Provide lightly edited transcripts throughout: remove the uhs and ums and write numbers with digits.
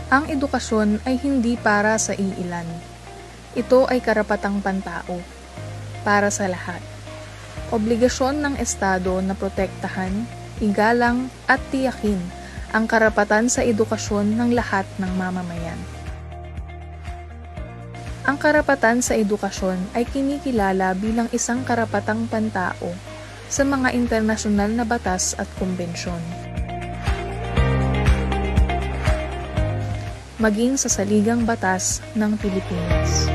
Ang edukasyon ay hindi para sa iilan. Ito ay karapatang pantao, para sa lahat. Obligasyon ng Estado na protektahan, igalang at tiyakin ang karapatan sa edukasyon ng lahat ng mamamayan. Ang karapatan sa edukasyon ay kinikilala bilang isang karapatang pantao sa mga internasyonal na batas at kumbensyon. Maging sa saligang batas ng Pilipinas.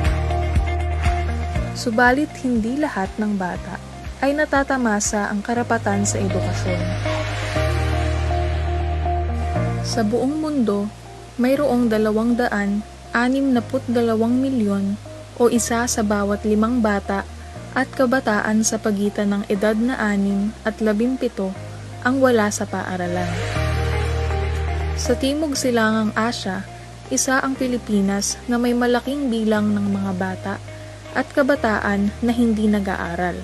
Subalit hindi lahat ng bata ay natatamasa ang karapatan sa edukasyon. Sa buong mundo, mayroong 262 milyon o isa sa bawat 5 bata at kabataan sa pagitan ng edad na 6 at 17 ang wala sa paaralan. Sa Timog Silangang Asya, isa ang Pilipinas na may malaking bilang ng mga bata at kabataan na hindi nag-aaral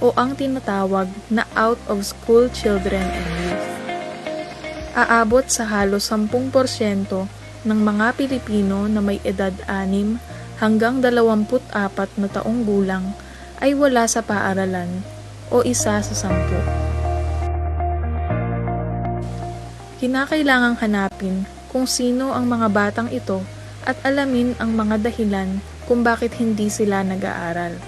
o ang tinatawag na out-of-school children and youth. Aabot sa halos 10% ng mga Pilipino na may edad 6 hanggang 24 na taong gulang ay wala sa paaralan o isa sa 10. Kinakailangang hanapin kung sino ang mga batang ito at alamin ang mga dahilan kung bakit hindi sila nag-aaral.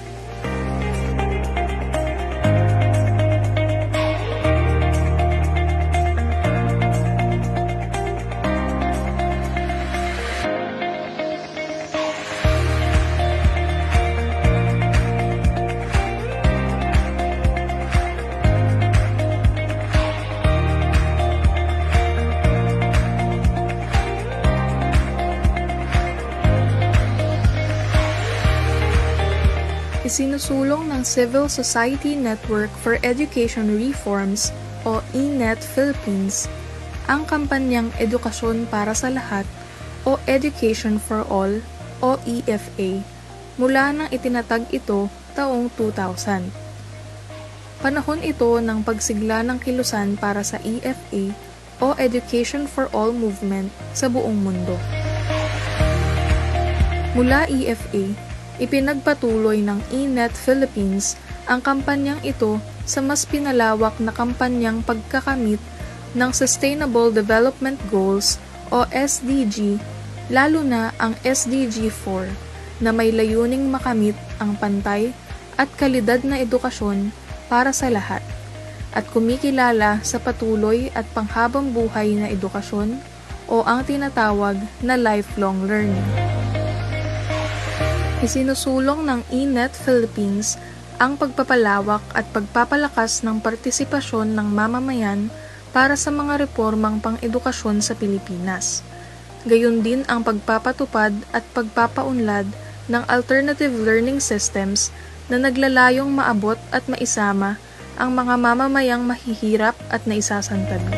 Isinusulong ng Civil Society Network for Education Reforms o ENET Philippines ang kampanyang Edukasyon para sa Lahat o Education for All o EFA mula nang itinatag ito taong 2000. Panahon ito ng pagsigla ng kilusan para sa EFA o Education for All movement sa buong mundo. Mula EFA, ipinagpatuloy ng ENET Philippines ang kampanyang ito sa mas pinalawak na kampanyang pagkakamit ng Sustainable Development Goals o SDG, lalo na ang SDG 4 na may layuning makamit ang pantay at kalidad na edukasyon para sa lahat at kumikilala sa patuloy at panghabang buhay na edukasyon o ang tinatawag na lifelong learning. Isinusulong ng ENET Philippines ang pagpapalawak at pagpapalakas ng partisipasyon ng mamamayan para sa mga reformang pang-edukasyon sa Pilipinas. Gayon din ang pagpapatupad at pagpapaunlad ng alternative learning systems na naglalayong maabot at maisama ang mga mamamayang mahihirap at naisasantabi.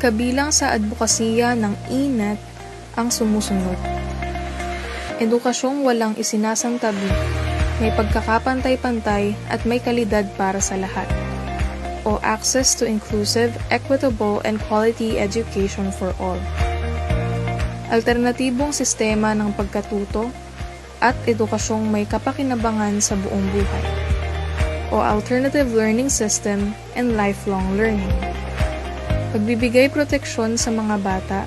Kabilang sa advokasya ng ENET ang sumusunod. Edukasyong walang isinasantabi, may pagkakapantay-pantay at may kalidad para sa lahat, o access to inclusive, equitable, and quality education for all. Alternatibong sistema ng pagkatuto at edukasyong may kapakinabangan sa buong buhay, o alternative learning system and lifelong learning. Pagbibigay proteksyon sa mga bata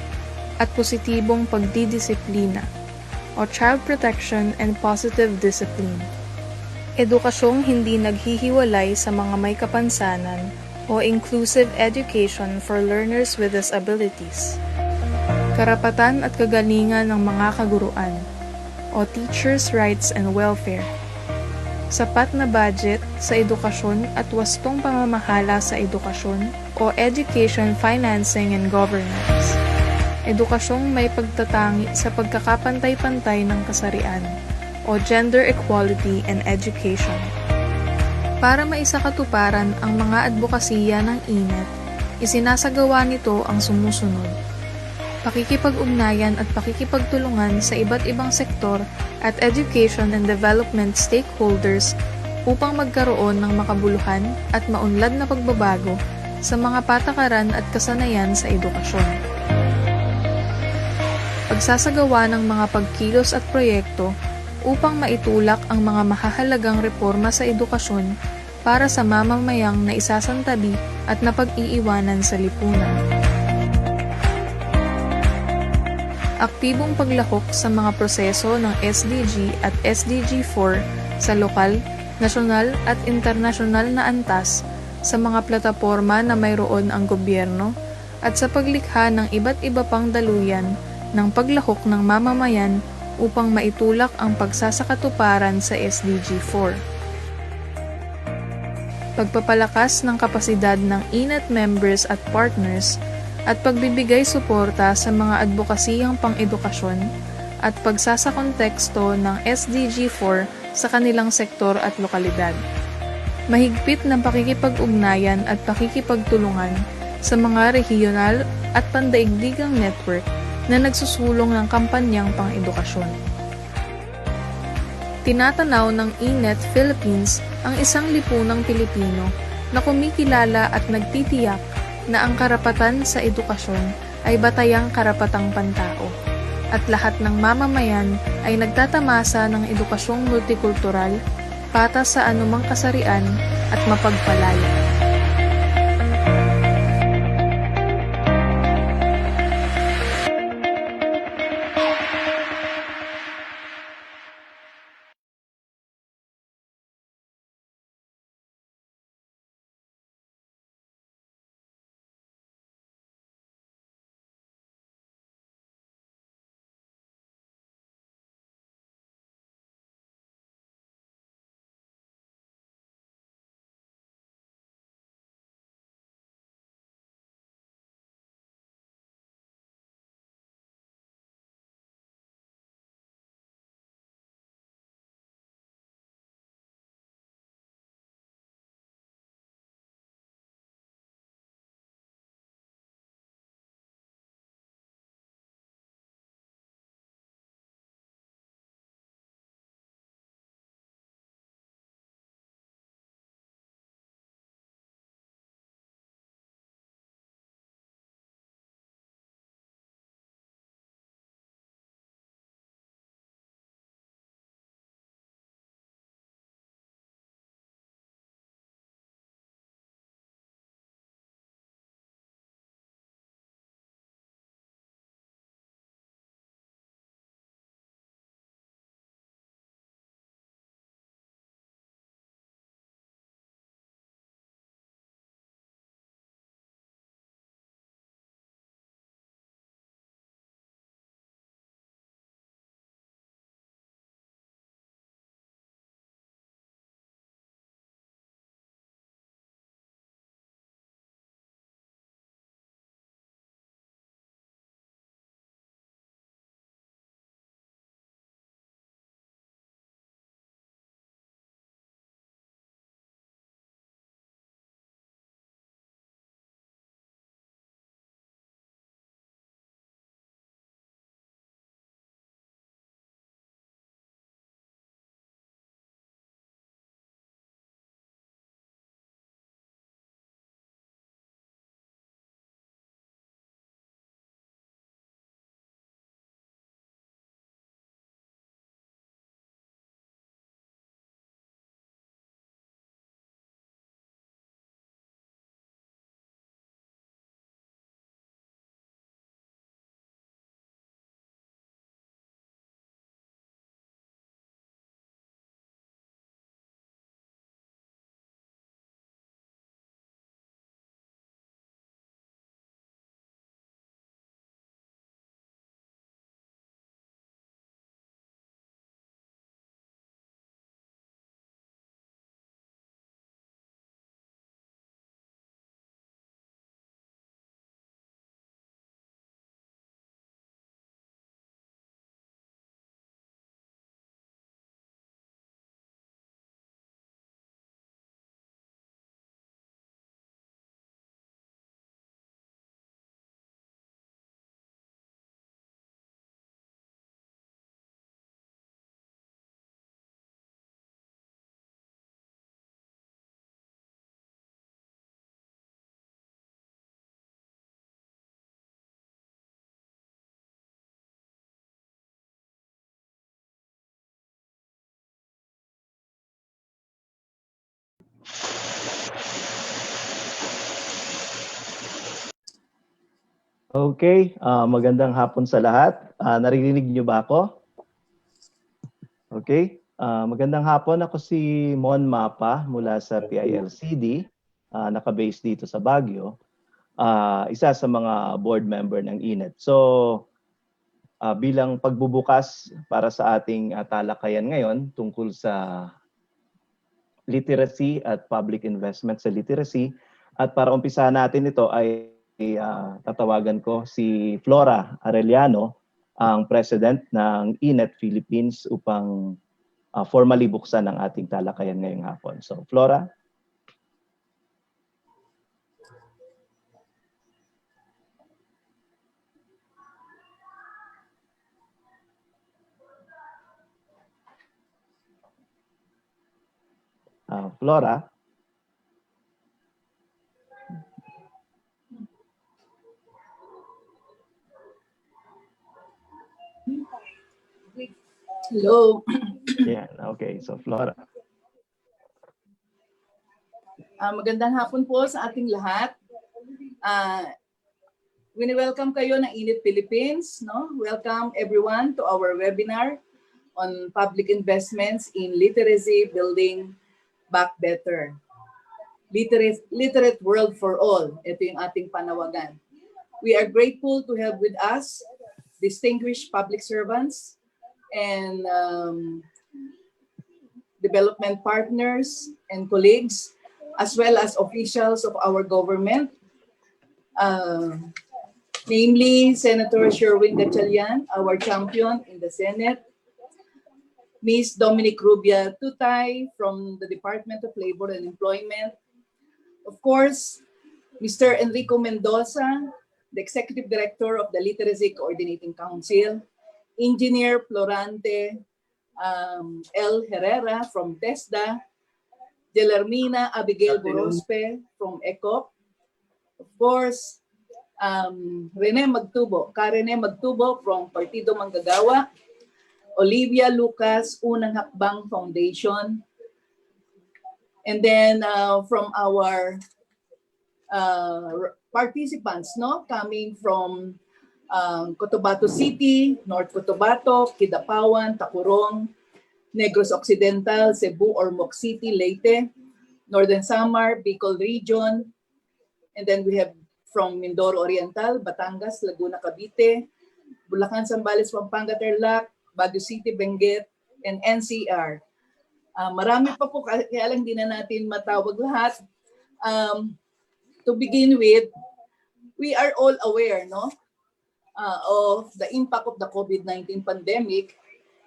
at positibong pagdidisiplina, o child protection and positive discipline. Edukasyong hindi naghihiwalay sa mga may kapansanan o inclusive education for learners with disabilities. Karapatan at kagalingan ng mga kaguruan o teachers' rights and welfare. Sapat na budget sa edukasyon at wastong pamamahala sa edukasyon o education financing and governance. Edukasyong may pagtatangi sa pagkakapantay-pantay ng kasarian o gender equality and education. Para maisakatuparan ang mga advokasya ng ENET, isinasagawa nito ang sumusunod. Pakikipag-ugnayan at pakikipagtulungan sa iba't ibang sektor at education and development stakeholders upang magkaroon ng makabuluhan at maunlad na pagbabago sa mga patakaran at kasanayan sa edukasyon. Pagsasagawa ng mga pagkilos at proyekto upang maitulak ang mga mahahalagang reforma sa edukasyon para sa mamamayang na isasantabi at napag-iiwanan sa lipunan. Aktibong paglahok sa mga proseso ng SDG at SDG 4 sa lokal, nasyonal at internasyonal na antas sa mga plataporma na mayroon ang gobyerno at sa paglikha ng iba't iba pang daluyan ng paglahok ng mamamayan upang maitulak ang pagsasakatuparan sa SDG 4. Pagpapalakas ng kapasidad ng ENET members at partners at pagbibigay suporta sa mga advokasiyang pang-edukasyon at pagsasakonteksto ng SDG 4 sa kanilang sektor at lokalidad. Mahigpit na pakikipag-ugnayan at pakikipagtulungan sa mga regional at pandaigdigang network na nagsusulong ng kampanyang pang-edukasyon. Tinatanaw ng ENET Philippines ang isang lipunang Pilipino na kumikilala at nagtitiyak na ang karapatan sa edukasyon ay batayang karapatang pantao at lahat ng mamamayan ay nagtatamasa ng edukasyong multikultural, patas sa anumang kasarian at mapagpalaya. Okay, magandang hapon sa lahat. Naririnig niyo ba ako? Okay. Magandang hapon. Ako si Mon Mapa mula sa PILCD, naka-base dito sa Baguio. Isa sa mga board member ng INET. So, bilang pagbubukas para sa ating talakayan ngayon tungkol sa literacy at public investment sa literacy. At para umpisahan natin ito ay tatawagan ko si Flora Arellano, ang president ng INET Philippines upang formally buksan ang ating talakayan ngayong hapon. So, Flora. Flora. Hello. Yeah, okay. So, Flora. Magandang hapon po sa ating lahat. Wini-welcome kayo ng INET Philippines. No? Welcome everyone to our webinar on public investments in literacy, building back better. Literate world for all. Ito yung ating panawagan. We are grateful to have with us distinguished public servants and development partners and colleagues, as well as officials of our government, namely Senator Sherwin Gatchalian, our champion in the Senate, Ms. Dominic Rubia Tutay from the Department of Labor and Employment, of course, Mr. Enrico Mendoza, the Executive Director of the Literacy Coordinating Council, Engineer Florante L. Herrera from TESDA, Jelermina Abigail Borospe from ECOP, of course, Rene Magtubo from Partido Manggagawa, Olivia Lucas, Unang Hakbang Foundation, and then from our participants, coming from Cotabato City, North Cotabato, Kidapawan, Tacurong, Negros Occidental, Cebu, Ormoc City, Leyte, Northern Samar, Bicol Region, and then we have from Mindoro Oriental, Batangas, Laguna, Cavite, Bulacan, Zambales, Pampanga, Tarlac, Baguio City, Benguet, and NCR. Marami pa po, kaya lang di na natin matawag lahat. To begin with, we are all aware of the impact of the COVID-19 pandemic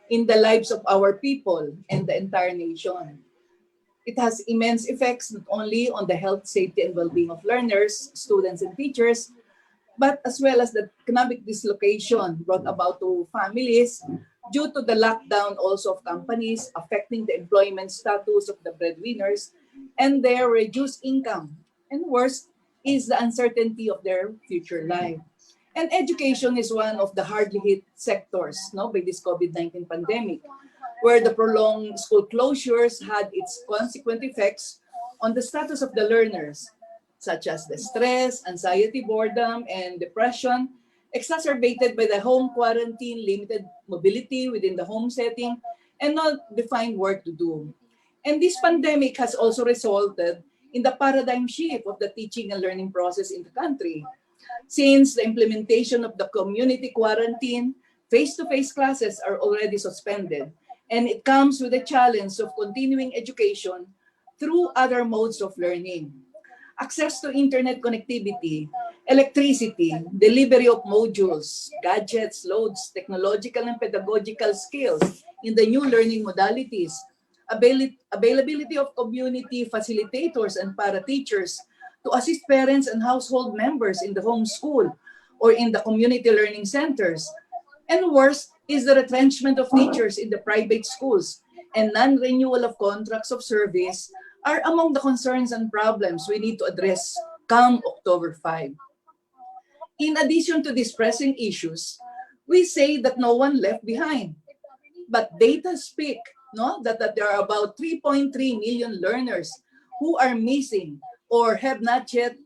in the lives of our people and the entire nation. It has immense effects not only on the health, safety, and well-being of learners, students, and teachers, but as well as the economic dislocation brought about to families due to the lockdown also of companies, affecting the employment status of the breadwinners and their reduced income. And worse is the uncertainty of their future life. And education is one of the hardly hit sectors by this COVID-19 pandemic, where the prolonged school closures had its consequent effects on the status of the learners, such as the stress, anxiety, boredom, and depression, exacerbated by the home quarantine, limited mobility within the home setting, and not defined work to do. And this pandemic has also resulted in the paradigm shift of the teaching and learning process in the country. Since the implementation of the community quarantine, face-to-face classes are already suspended, and it comes with the challenge of continuing education through other modes of learning. Access to internet connectivity, electricity, delivery of modules, gadgets, loads, technological and pedagogical skills in the new learning modalities, availability of community facilitators and para-teachers to assist parents and household members in the home school or in the community learning centers. And worse is the retrenchment of teachers in the private schools, and non-renewal of contracts of service are among the concerns and problems we need to address come October 5. In addition to these pressing issues, we say that no one left behind. But data speak that there are about 3.3 million learners who are missing or have not yet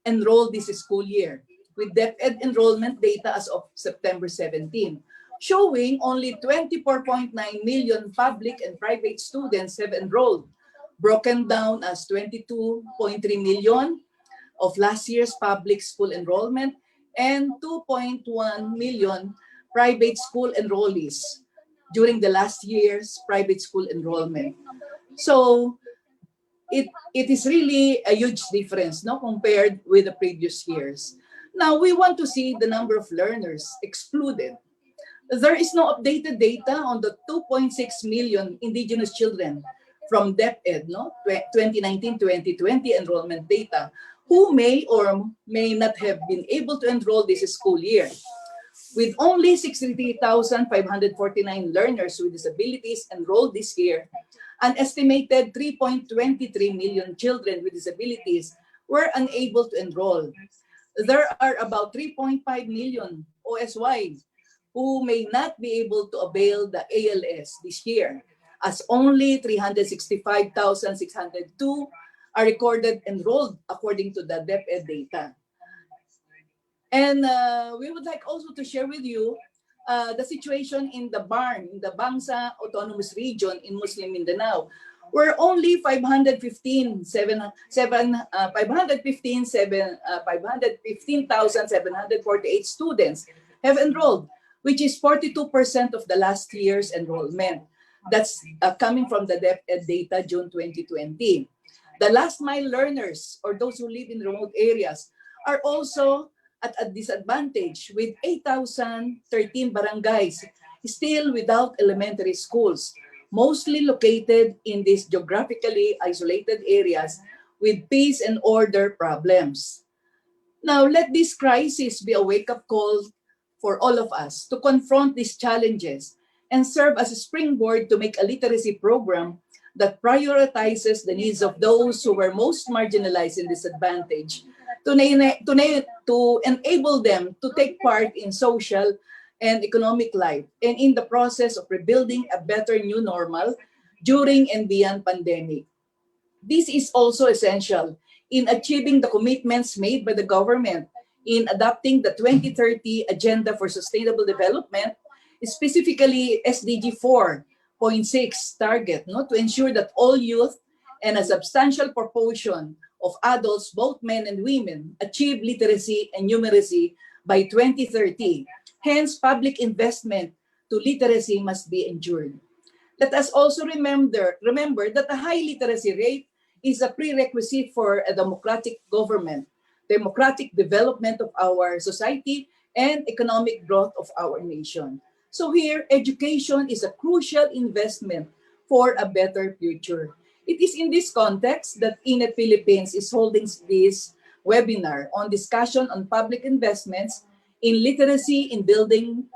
enrolled this school year. with DepEd enrollment data as of September 17, showing only 24.9 million public and private students have enrolled, broken down as 22.3 million of last year's public school enrollment and 2.1 million private school enrollees during the last year's private school enrollment. So it is really a huge difference, no, compared with the previous years. Now we want to see the number of learners excluded. There is no updated data on the 2.6 million indigenous children from DepEd, no, 2019-2020 enrollment data, who may or may not have been able to enroll this school year. With only 63,549 learners with disabilities enrolled this year, an estimated 3.23 million children with disabilities were unable to enroll. There are about 3.5 million OSY who may not be able to avail the ALS this year, as only 365,602 are recorded enrolled according to the DepEd data. And we would like also to share with you the situation in the Barn, in the Bangsa Autonomous Region in Muslim Mindanao, where only 515,748 students have enrolled, which is 42% of the last year's enrollment. That's coming from the DepEd data, June 2020. The last mile learners, or those who live in remote areas, are also at a disadvantage, with 8,013 barangays still without elementary schools, mostly located in these geographically isolated areas with peace and order problems. Now, let this crisis be a wake-up call for all of us to confront these challenges and serve as a springboard to make a literacy program that prioritizes the needs of those who were most marginalized and disadvantaged, to enable them to take part in social and economic life, and in the process of rebuilding a better new normal during and beyond pandemic. This is also essential in achieving the commitments made by the government in adopting the 2030 Agenda for Sustainable Development, specifically SDG 4.6 target, no, to ensure that all youth and a substantial proportion of adults, both men and women, achieve literacy and numeracy by 2030. Hence, public investment to literacy must be ensured. Let us also remember that a high literacy rate is a prerequisite for a democratic government, democratic development of our society, and economic growth of our nation. So here, education is a crucial investment for a better future. It is in this context that INET Philippines is holding this webinar on discussion on public investments in literacy in building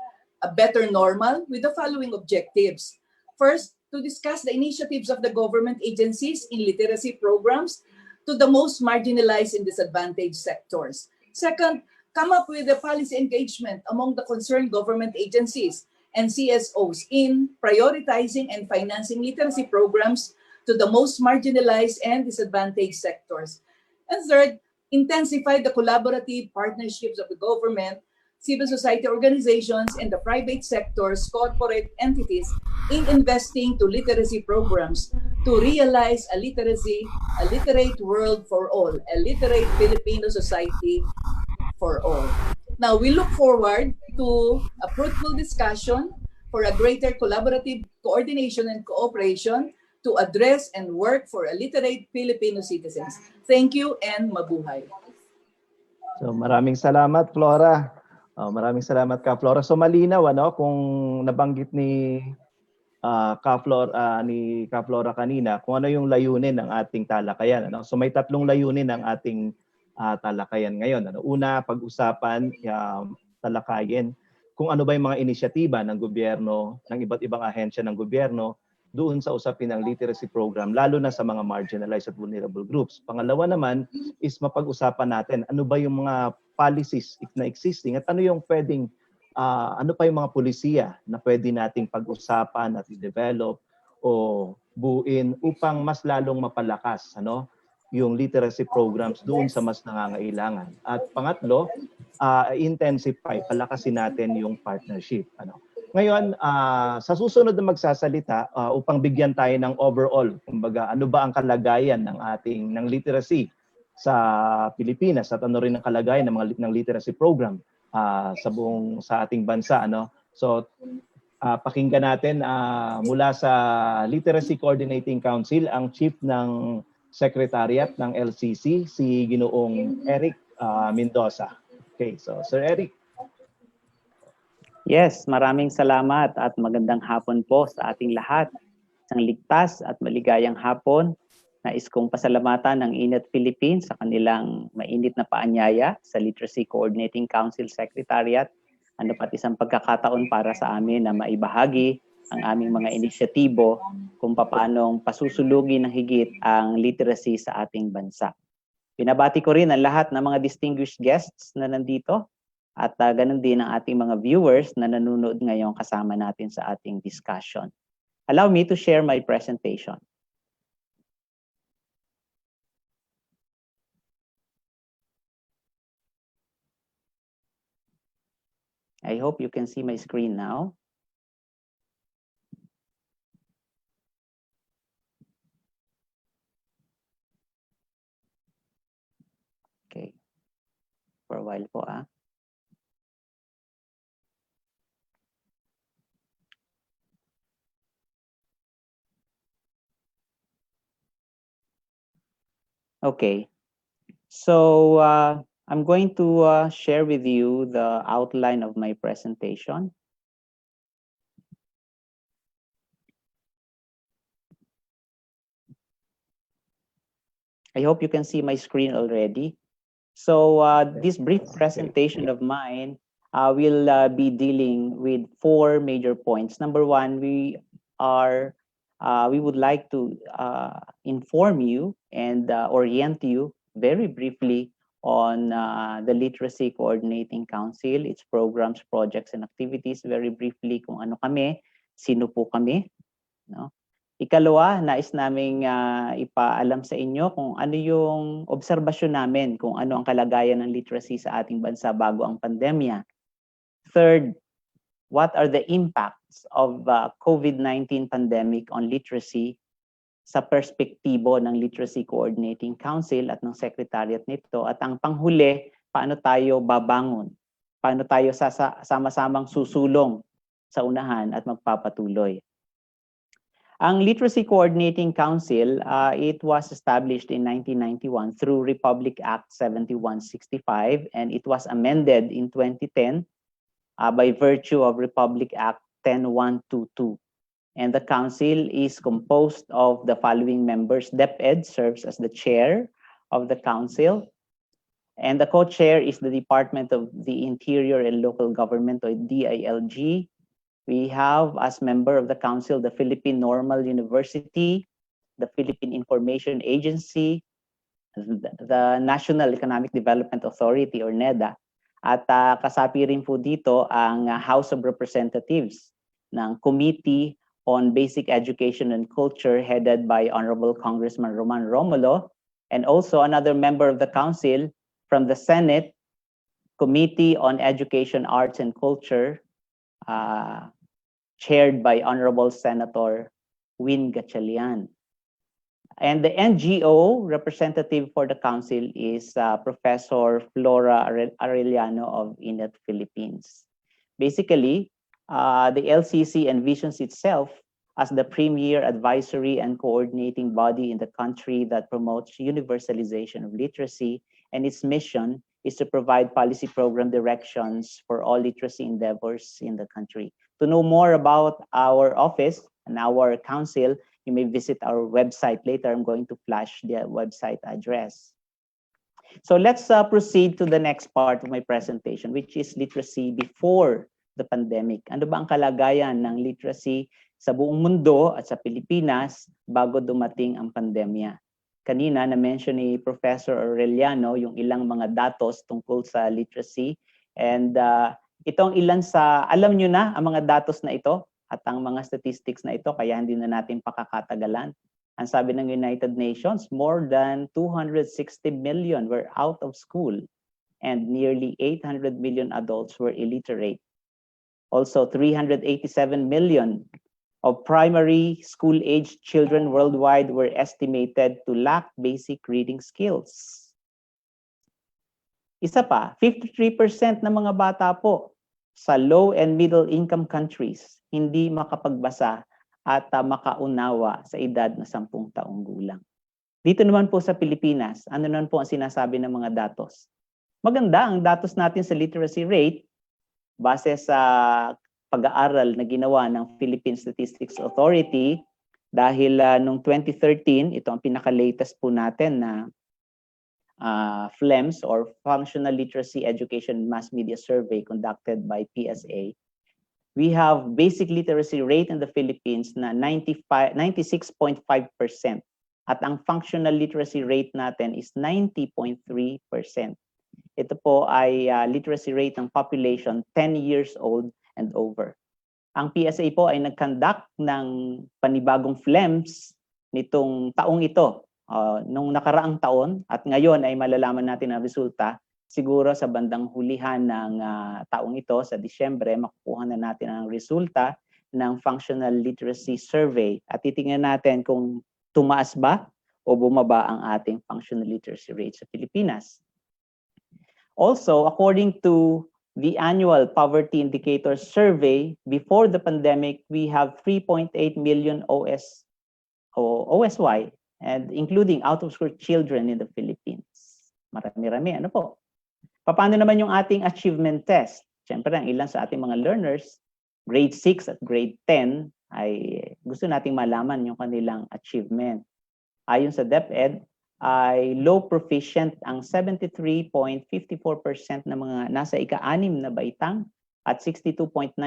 a better normal, with the following objectives. First, to discuss the initiatives of the government agencies in literacy programs to the most marginalized and disadvantaged sectors. Second, come up with a policy engagement among the concerned government agencies and CSOs in prioritizing and financing literacy programs to the most marginalized and disadvantaged sectors. And third, intensify the collaborative partnerships of the government, civil society organizations, and the private sector's corporate entities in investing to literacy programs to realize a literate world for all, a literate Filipino society for all. Now, we look forward to a fruitful discussion for a greater collaborative coordination and cooperation to address and work for a literate Filipino citizens. Thank you and mabuhay. So maraming salamat, Flora. Maraming salamat ka, Flora. So malinaw ano kung nabanggit ni ni Ka Flora kanina kung ano yung layunin ng ating talakayan, ano. So may tatlong layunin ng ating talakayan ngayon. Ano, una, pag-usapan, talakayin kung ano ba yung mga inisyatiba ng gobyerno, ng iba't ibang ahensya ng gobyerno doon sa usapin ng literacy program, lalo na sa mga marginalized at vulnerable groups. Pangalawa naman is mapag-usapan natin ano ba yung mga policies na existing at ano yung pwedeng, ano pa yung mga polisiya na pwede nating pag-usapan at i-develop o buuin upang mas lalong mapalakas, ano, yung literacy programs doon sa mas nangangailangan. At pangatlo, intensify, palakasin natin yung partnership. Ngayon, sa susunod na magsasalita, upang bigyan tayo ng overall, kumbaga ano ba ang kalagayan ng literacy sa Pilipinas at ano rin ang kalagayan ng literacy program sa ating bansa. So pakinggan natin mula sa Literacy Coordinating Council ang Chief ng Secretariat ng LCC, si Ginoong Eric Mendoza. Okay, so Sir Eric. Yes, maraming salamat at magandang hapon po sa ating lahat. Isang ligtas at maligayang hapon. Nais kong pasalamatan ng INET Philippines sa kanilang mainit na paanyaya sa Literacy Coordinating Council Secretariat. Ano pat isang pagkakataon para sa amin na maibahagi ang aming mga inisyatibo kung paanong pasusulugin ng higit ang literacy sa ating bansa. Pinabati ko rin ang lahat ng mga distinguished guests na nandito at ganun din ang ating mga viewers na nanonood ngayon kasama natin sa ating discussion. Allow me to share my presentation. I hope you can see my screen now. Okay. For a while po Okay. So I'm going to share with you the outline of my presentation. I hope you can see my screen already. So this brief presentation of mine will be dealing with 4 major points. Number one, we would like to inform you and orient you very briefly on the Literacy Coordinating Council, its programs, projects, and activities. Very briefly kung ano kami, sino po kami, no? Ikalawa, nais naming ipaalam sa inyo kung ano yung obserbasyon namin, kung ano ang kalagayan ng literacy sa ating bansa bago ang pandemya. Third, what are the impacts of COVID-19 pandemic on literacy sa perspektibo ng Literacy Coordinating Council at ng Secretariat nito. At ang panghuli, paano tayo babangon? Paano tayo sama-samang susulong sa unahan at magpapatuloy? Ang Literacy Coordinating Council, it was established in 1991 through Republic Act 7165, and it was amended in 2010 by virtue of Republic Act 10122. And the council is composed of the following members. DepEd serves as the chair of the council, and the co-chair is the Department of the Interior and Local Government, or DILG. We have as member of the council the Philippine Normal University, the Philippine Information Agency, the National Economic Development Authority or NEDA, at kasapi rin po dito ang House of Representatives ng Committee on Basic Education and Culture headed by Honorable Congressman Roman Romulo, and also another member of the council from the Senate Committee on Education, Arts, and Culture, chaired by Honorable Senator Win Gatchalian. And the NGO representative for the council is Professor Flora Arellano of INET Philippines. Basically, the LCC envisions itself as the premier advisory and coordinating body in the country that promotes universalization of literacy, and its mission is to provide policy program directions for all literacy endeavors in the country. To know more about our office and our council, you may visit our website later. I'm going to flash the website address. So let's proceed to the next part of my presentation, which is literacy before the pandemic. Ano ba ang kalagayan ng literacy sa buong mundo at sa Pilipinas bago dumating ang pandemya? Kanina na-mention ni Professor Aureliano yung ilang mga datos tungkol sa literacy, and itong ilan sa, alam nyo na ang mga datos na ito at ang mga statistics na ito, kaya hindi na natin pakakatagalan. Ang sabi ng United Nations, more than 260 million were out of school and nearly 800 million adults were illiterate. Also, 387 million of primary school-aged children worldwide were estimated to lack basic reading skills. Isa pa, 53% ng mga bata po sa low and middle income countries hindi makapagbasa at makaunawa sa edad na 10 taong gulang. Dito naman po sa Pilipinas, ano naman po ang sinasabi ng mga datos? Maganda ang datos natin sa literacy rate base sa pag-aaral na ginawa ng Philippine Statistics Authority dahil noong 2013, ito ang pinaka-latest po natin na FLEMS or Functional Literacy Education Mass Media Survey conducted by PSA. We have basic literacy rate in the Philippines na 96.5% at ang functional literacy rate natin is 90.3%. Ito po ay literacy rate ng population 10 years old and over. Ang PSA po ay nag-conduct ng panibagong FLEMS nitong taong ito, nung nakaraang taon, at ngayon ay malalaman natin ang resulta. Siguro sa bandang hulihan ng taong ito, sa Disyembre, makukuha na natin ang resulta ng Functional Literacy Survey at titingnan natin kung tumaas ba o bumaba ang ating functional literacy rate sa Pilipinas. Also, according to the annual Poverty Indicator Survey, before the pandemic, we have 3.8 million OSY, and including out-of-school children in the Philippines. Marami-rami, ano po? Paano naman yung ating achievement test? Siyempre, ang ilan sa ating mga learners, grade 6 at grade 10, ay gusto nating malaman yung kanilang achievement. Ayon sa DepEd, ay low proficient ang 73.54% ng mga nasa ika-6 na baitang at 62.98%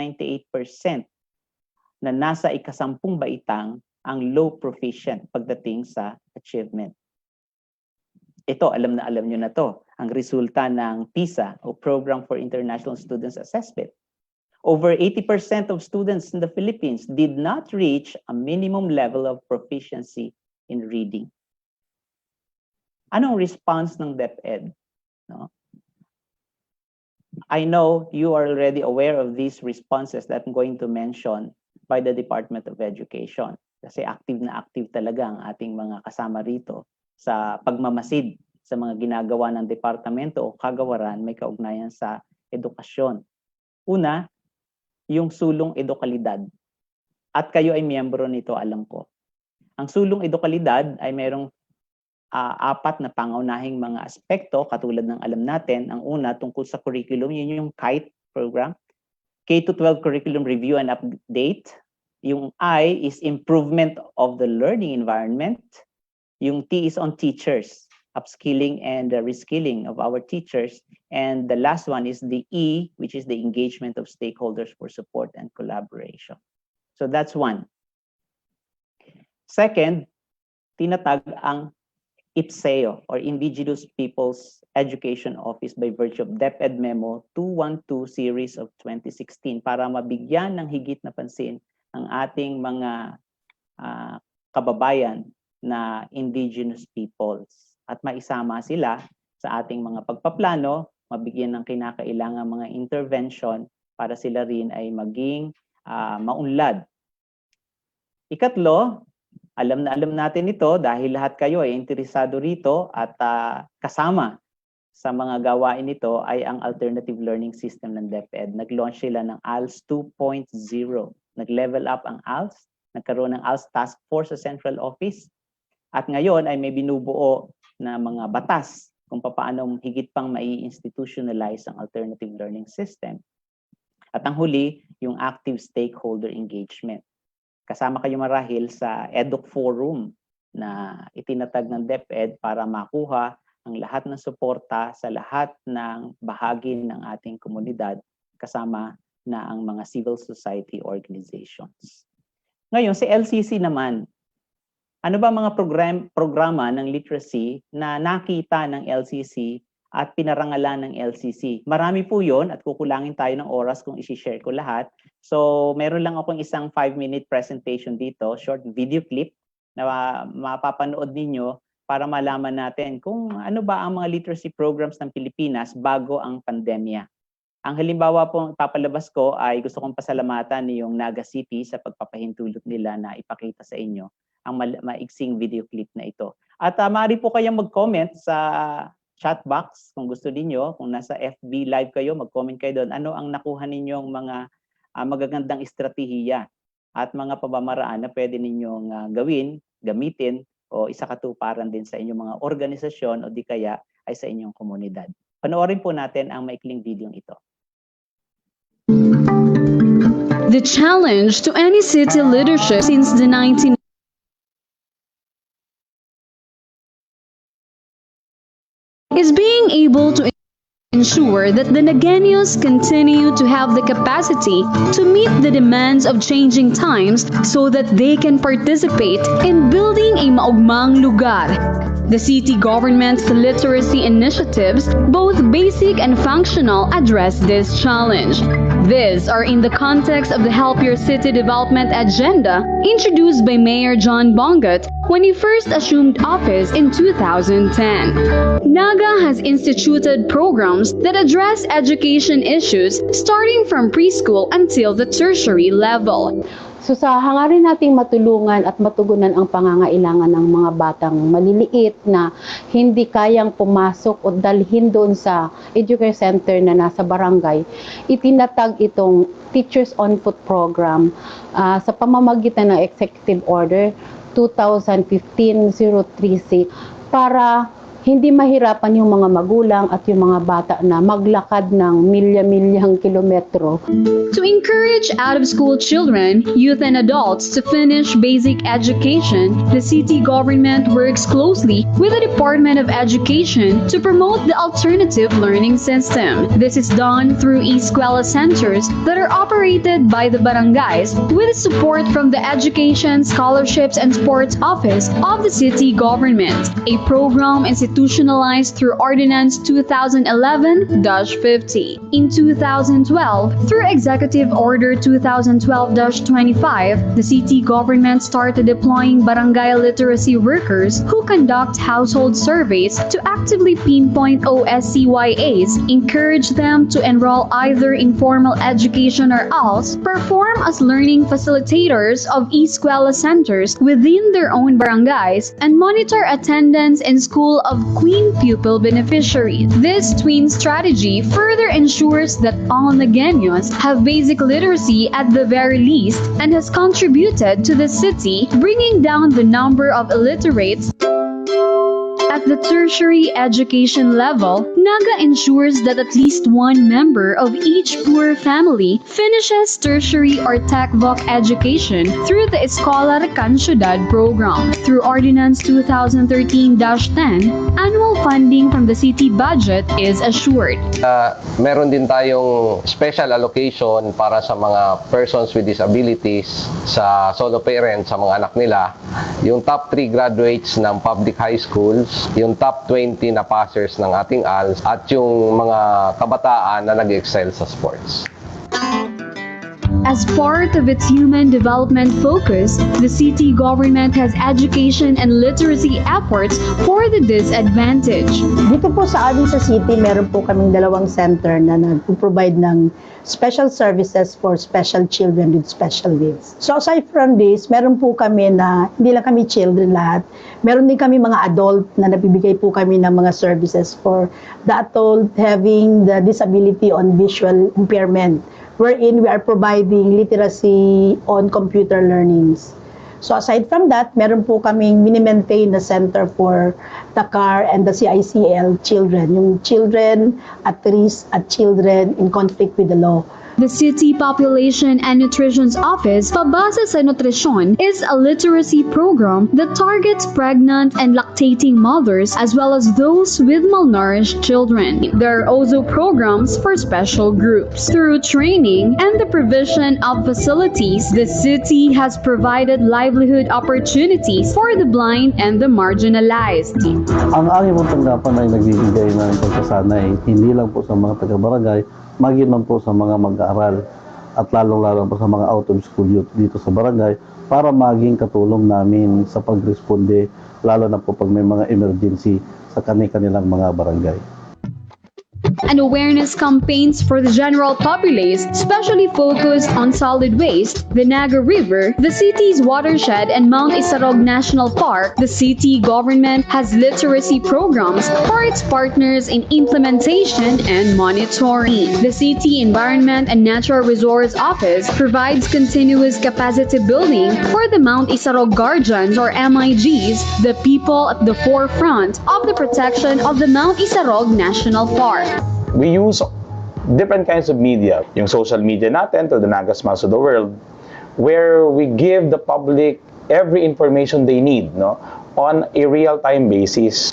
na nasa ika-10 baitang ang low proficient pagdating sa achievement. Ito, alam nyo na to, ang resulta ng PISA o Program for International Students Assessment. Over 80% of students in the Philippines did not reach a minimum level of proficiency in reading. Anong response ng DepEd? No? I know you are already aware of these responses that I'm going to mention by the Department of Education. Kasi active na active talaga ang ating mga kasama rito sa pagmamasid sa mga ginagawa ng departamento o kagawaran may kaugnayan sa edukasyon. Una, yung sulong edukalidad. At kayo ay miyembro nito, alam ko. Ang sulong edukalidad ay mayroong 4 na pangunahing mga aspekto katulad ng alam natin. Ang una, tungkol sa curriculum, yun yung KITE program. K-12 Curriculum Review and Update. Yung I is improvement of the learning environment. Yung T is on teachers, upskilling and reskilling of our teachers. And the last one is the E, which is the engagement of stakeholders for support and collaboration. So that's one. Second, tinatag ang IPSEO or Indigenous Peoples Education Office by virtue of DepEd Memo 212 series of 2016 para mabigyan ng higit na pansin ang ating mga kababayan na indigenous peoples at maisama sila sa ating mga pagpaplano, mabigyan ng kinakailangan mga intervention para sila rin ay maging maunlad. Ikatlo, alam natin ito dahil lahat kayo ay interesado rito at kasama sa mga gawain nito ay ang alternative learning system ng DepEd. Nag-launch sila ng ALS 2.0. Nag-level up ang ALS, nagkaroon ng ALS Task Force sa Central Office, at ngayon ay may binubuo na mga batas kung paano higit pang mai-institutionalize ang alternative learning system. At ang huli, yung active stakeholder engagement. Kasama kayo marahil sa EDUC Forum na itinatag ng DepEd para makuha ang lahat ng suporta sa lahat ng bahagi ng ating komunidad kasama na ang mga civil society organizations. Ngayon, si LCC naman, ano ba mga programa ng literacy na nakita ng LCC at pinarangalan ng LCC? Marami po yon at kukulangin tayo ng oras kung isi-share ko lahat. So, meron lang akong isang 5-minute presentation dito, short video clip na mapapanood ninyo para malaman natin kung ano ba ang mga literacy programs ng Pilipinas bago ang pandemya. Ang halimbawa po papalabas ko ay gusto kong pasalamatan yung Naga City sa pagpapahintulot nila na ipakita sa inyo ang maiksing video clip na ito. At maaari po kayong mag-comment sa chat box kung gusto niyo, kung nasa FB live kayo, mag-comment kayo doon. Ano ang nakuha ninyong mga magagandang estratehiya at mga pamamaraan na pwede ninyong gawin, gamitin, o isakatuparan din sa inyong mga organisasyon o di kaya ay sa inyong komunidad. Panoorin po natin ang maikling video ito. The challenge to any city leadership since the 19 is being able to ensure that the Nagueños continue to have the capacity to meet the demands of changing times so that they can participate in building a maugmang lugar. The city government's literacy initiatives, both basic and functional, address this challenge. These are in the context of the Help Your City Development Agenda introduced by Mayor John Bongat when he first assumed office in 2010. NAGA has instituted programs that address education issues starting from preschool until the tertiary level. So sa hangarin nating matulungan at matugunan ang pangangailangan ng mga batang maliliit na hindi kayang pumasok o dalhin doon sa education center na nasa barangay, itinatag itong Teachers on Foot program sa pamamagitan ng Executive Order 2015-036 para hindi mahirapan yung mga magulang at yung mga bata na maglakad ng milya-milyang kilometro. To encourage out-of-school children, youth and adults to finish basic education, the city government works closely with the Department of Education to promote the alternative learning system. This is done through eskwela centers that are operated by the barangays with support from the Education, Scholarships, and Sports Office of the city government, a program institutionalized through Ordinance 2011-50. In 2012, through Executive Order 2012-25, the city government started deploying barangay literacy workers who conduct household surveys to actively pinpoint OSCYAs, encourage them to enroll either in formal education or else perform as learning facilitators of eskwela centers within their own barangays, and monitor attendance in school of Queen pupil beneficiaries. This twin strategy further ensures that all Nagueños have basic literacy at the very least and has contributed to the city bringing down the number of illiterates. At the tertiary education level, NAGA ensures that at least one member of each poor family finishes tertiary or TechVoc education through the Escola Rekan Syudad program. Through Ordinance 2013-10, annual funding from the city budget is assured. Meron din tayong special allocation para sa mga persons with disabilities, sa solo parents, sa mga anak nila, yung top 3 graduates ng public high schools, yung top 20 na passers ng ating ALS, at yung mga kabataan na nag-excel sa sports. As part of its human development focus, the city government has education and literacy efforts for the disadvantaged. Dito po sa amin sa city, meron po kaming 2 center na nag-provide ng special services for special children with special needs. So aside from this, meron po kami na, hindi lang kami children lahat, meron din kami mga adult na nabibigay po kami ng mga services for the adult having the disability on visual impairment, wherein we are providing literacy on computer learnings. So aside from that, meron po kaming mini-maintain na center for the CAR and the CICL children, yung children at risk at children in conflict with the law. The City Population and Nutrition's Office, Pabasa sa Nutrisyon, is a literacy program that targets pregnant and lactating mothers as well as those with malnourished children. There are also programs for special groups. Through training and the provision of facilities, the city has provided livelihood opportunities for the blind and the marginalized. Ang aming pong tanggapan ay nagbibigay ng pagkasanay, hindi lang po sa mga taga-barangay, maginom po sa mga mag-aaral. at lalong-lalo pa sa mga out-of-school youth dito sa barangay para maging katulong namin sa pagresponde, lalo na po pag may mga emergency sa kanilang mga barangay. And awareness campaigns for the general populace, especially focused on solid waste, the Naga River, the city's watershed, and Mount Isarog National Park. The city government has literacy programs for its partners in implementation and monitoring. The City Environment and Natural Resource Office provides continuous capacity building for the Mount Isarog Guardians or MIGs, the people at the forefront of the protection of the Mount Isarog National Park. We use different kinds of media, yung social media natin to the Naga Smiles of the world, where we give the public every information they need, no, on a real-time basis.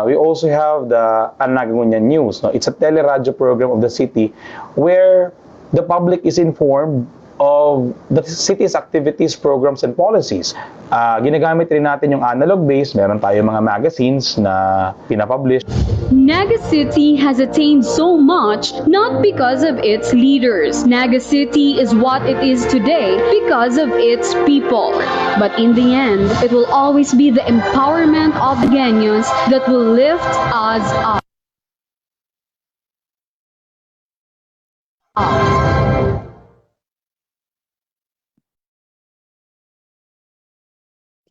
We also have the Nagagunyan News. No? It's a teleradyo program of the city where the public is informed of the city's activities, programs, and policies. Ginagamit rin natin yung analog base. Meron tayo mga magazines na pinapublish. Naga City has attained so much not because of its leaders. Naga City is what it is today because of its people. But in the end, it will always be the empowerment of the Ganyos that will lift us up.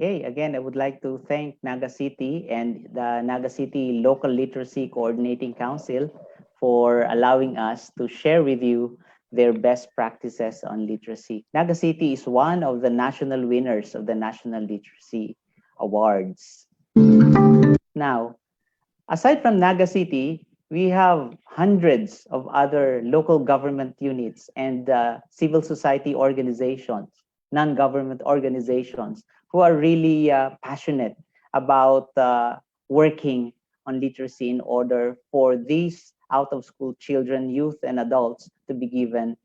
Okay, again, I would like to thank Naga City and the Naga City Local Literacy Coordinating Council for allowing us to share with you their best practices on literacy. Naga City is one of the national winners of the National Literacy Awards. Now, aside from Naga City, we have hundreds of other local government units and civil society organizations, non-government organizations who are really passionate about working on literacy in order for these out-of-school children, youth, and adults to be given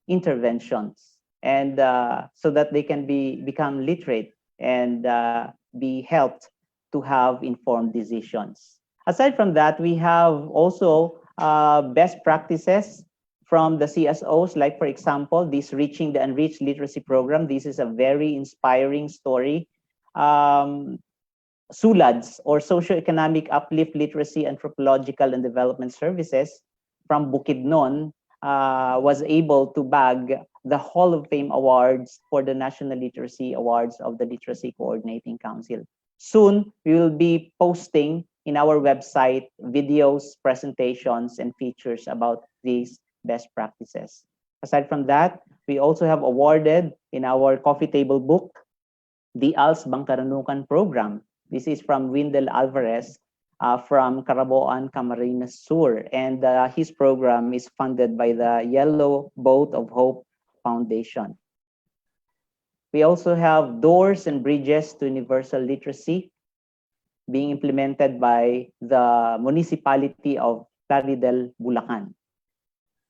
interventions and so that they can become literate and be helped to have informed decisions. Aside from that, we have also best practices from the CSOs, like, for example, this Reaching the Unreached Literacy Program. This is a very inspiring story. SULADS, or Socioeconomic Uplift Literacy, Anthropological and Development Services from Bukidnon, was able to bag the Hall of Fame Awards for the National Literacy Awards of the Literacy Coordinating Council. Soon, we will be posting in our website videos, presentations, and features about these best practices. Aside from that, we also have awarded in our coffee table book the ALS Bangkaranukan program. This is from Windel Alvarez from Caraboan, Camarines Sur, and his program is funded by the Yellow Boat of Hope Foundation. We also have Doors and Bridges to Universal Literacy being implemented by the municipality of Plaridel, Bulacan.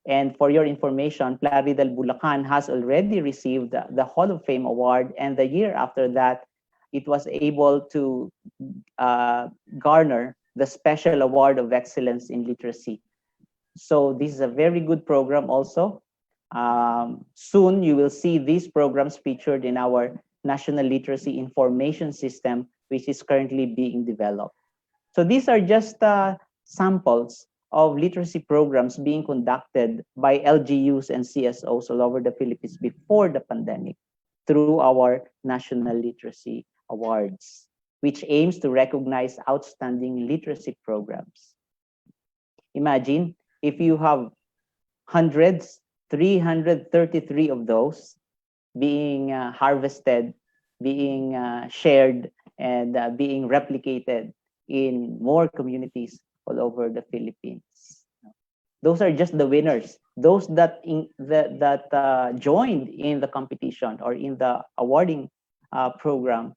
And for your information, Plaridel, Bulacan has already received the Hall of Fame Award, and the year after that, it was able to garner the Special Award of Excellence in Literacy. So this is a very good program also. Soon you will see these programs featured in our National Literacy Information System, which is currently being developed. So these are just samples of literacy programs being conducted by LGUs and CSOs all over the Philippines before the pandemic through our National Literacy Awards, which aims to recognize outstanding literacy programs. Imagine if you have hundreds, 333 of those being harvested, being shared, and being replicated in more communities all over the Philippines. Those are just the winners. Those that joined in the competition or in the awarding program,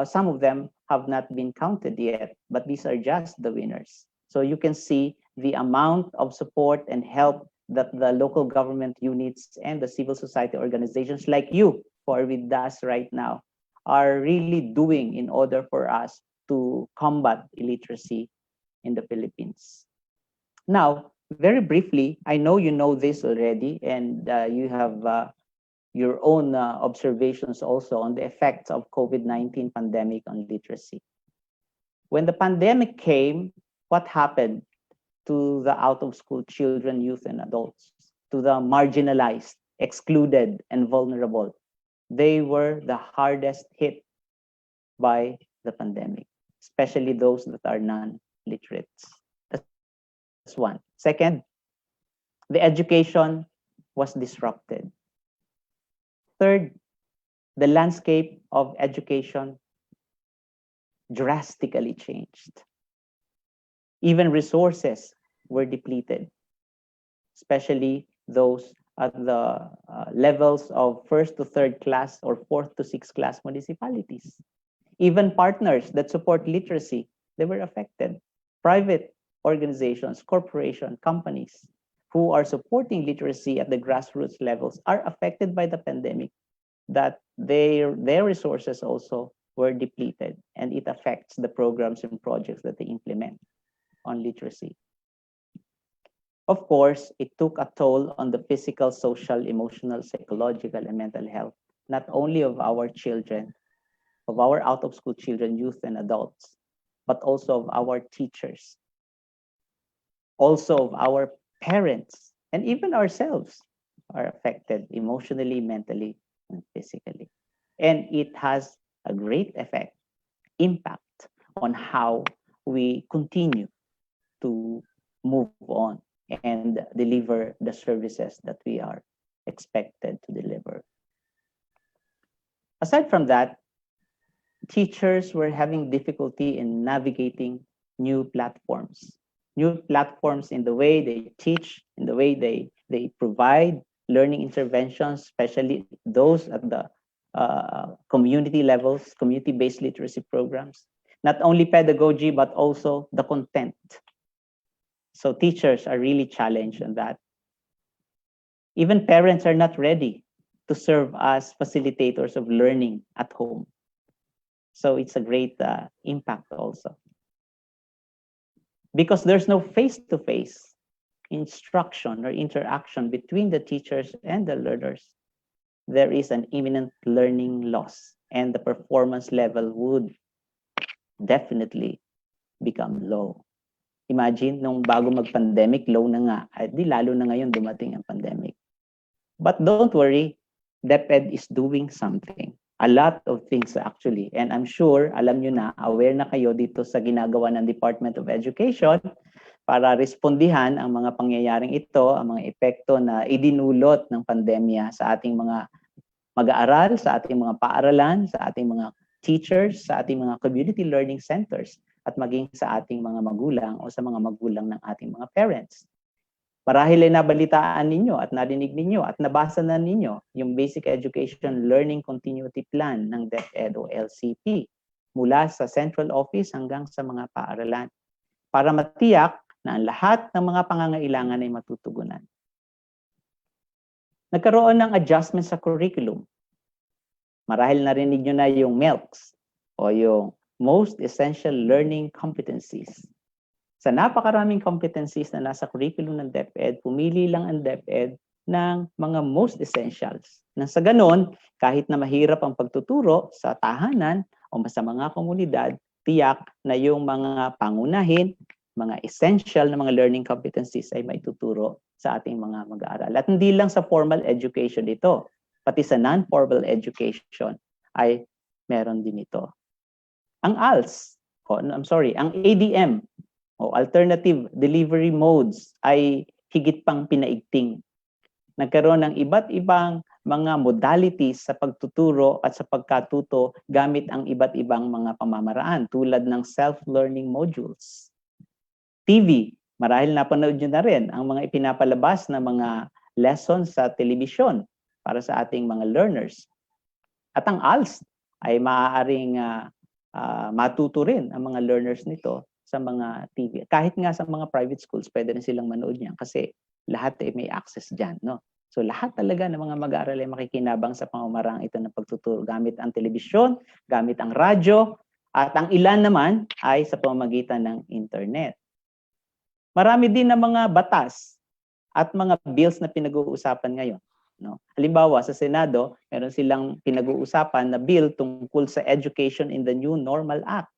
some of them have not been counted yet, but these are just the winners. So you can see the amount of support and help that the local government units and the civil society organizations like you who are with us right now are really doing in order for us to combat illiteracy in the Philippines. Now, Very briefly, I know you know this already, and you have your own observations also on the effects of COVID-19 pandemic on literacy. When the pandemic came, what happened to the out-of-school children, youth, and adults, to the marginalized, excluded, and vulnerable? They were the hardest hit by the pandemic, especially those that are non-literates. That's one. Second, the education was disrupted. Third, the landscape of education drastically changed. Even resources were depleted, especially those at the levels of first to third class or fourth to sixth class municipalities. Even partners that support literacy, they were affected. Private organizations, corporations, companies who are supporting literacy at the grassroots levels are affected by the pandemic, that their resources also were depleted, and it affects the programs and projects that they implement on literacy. Of course, it took a toll on the physical, social, emotional, psychological, and mental health, not only of our children, of our out-of-school children, youth, and adults, but also of our teachers, also of our parents, and even ourselves are affected emotionally, mentally, and physically. And it has a great effect, impact on how we continue to move on and deliver the services that we are expected to deliver. Aside from that, teachers were having difficulty in navigating new platforms in the way they teach, in the way they provide learning interventions, especially those at the community levels, community-based literacy programs. Not only pedagogy, but also the content. So teachers are really challenged on that. Even parents are not ready to serve as facilitators of learning at home. So it's a great impact also. Because there's no face-to-face instruction or interaction between the teachers and the learners, there is an imminent learning loss, and the performance level would definitely become low. Imagine, nung bago mag-pandemic, low na nga. Di lalo na ngayon dumating ang pandemic. But don't worry, DepEd is doing something. A lot of things actually. And I'm sure, alam nyo na, aware na kayo dito sa ginagawa ng Department of Education para respondihan ang mga pangyayaring ito, ang mga epekto na idinulot ng pandemya sa ating mga mag-aaral, sa ating mga paaralan, sa ating mga teachers, sa ating mga community learning centers, at maging sa ating mga magulang o sa mga magulang ng ating mga parents. Marahil ay nabalitaan ninyo at narinig ninyo at nabasa na ninyo yung Basic Education Learning Continuity Plan ng DepEd o LCP mula sa central office hanggang sa mga paaralan para matiyak na ang lahat ng mga pangangailangan ay matutugunan. Nagkaroon ng adjustment sa curriculum. Marahil narinig nyo na yung MELCs o yung Most Essential Learning Competencies. Sa napakaraming competencies na nasa curriculum ng DepEd, pumili lang ang DepEd ng mga most essentials. Na sa ganon, kahit na mahirap ang pagtuturo sa tahanan o sa mga komunidad, tiyak na yung mga pangunahin, mga essential na mga learning competencies ay maituturo sa ating mga mag-aaral. At hindi lang sa formal education ito, pati sa non-formal education ay meron din ito. Ang ALS, ang ADM, o Alternative Delivery Modes, ay higit pang pinaigting. Nagkaroon ng iba't ibang mga modalities sa pagtuturo at sa pagkatuto gamit ang iba't ibang mga pamamaraan tulad ng self-learning modules. TV, marahil napanood nyo na rin ang mga ipinapalabas na mga lessons sa telebisyon para sa ating mga learners. At ang ALS ay maaaring matuto rin ang mga learners nito sa mga TV. Kahit nga sa mga private schools, pwede rin silang manood niyan kasi lahat ay may access dyan. No? So lahat talaga ng mga mag-aaral ay makikinabang sa pamamaraan ito ng pagtuturo gamit ang telebisyon, gamit ang radyo, at ang ilan naman ay sa pamamagitan ng internet. Marami din na mga batas at mga bills na pinag-uusapan ngayon. No? Halimbawa, sa Senado, meron silang pinag-uusapan na bill tungkol sa Education in the New Normal Act.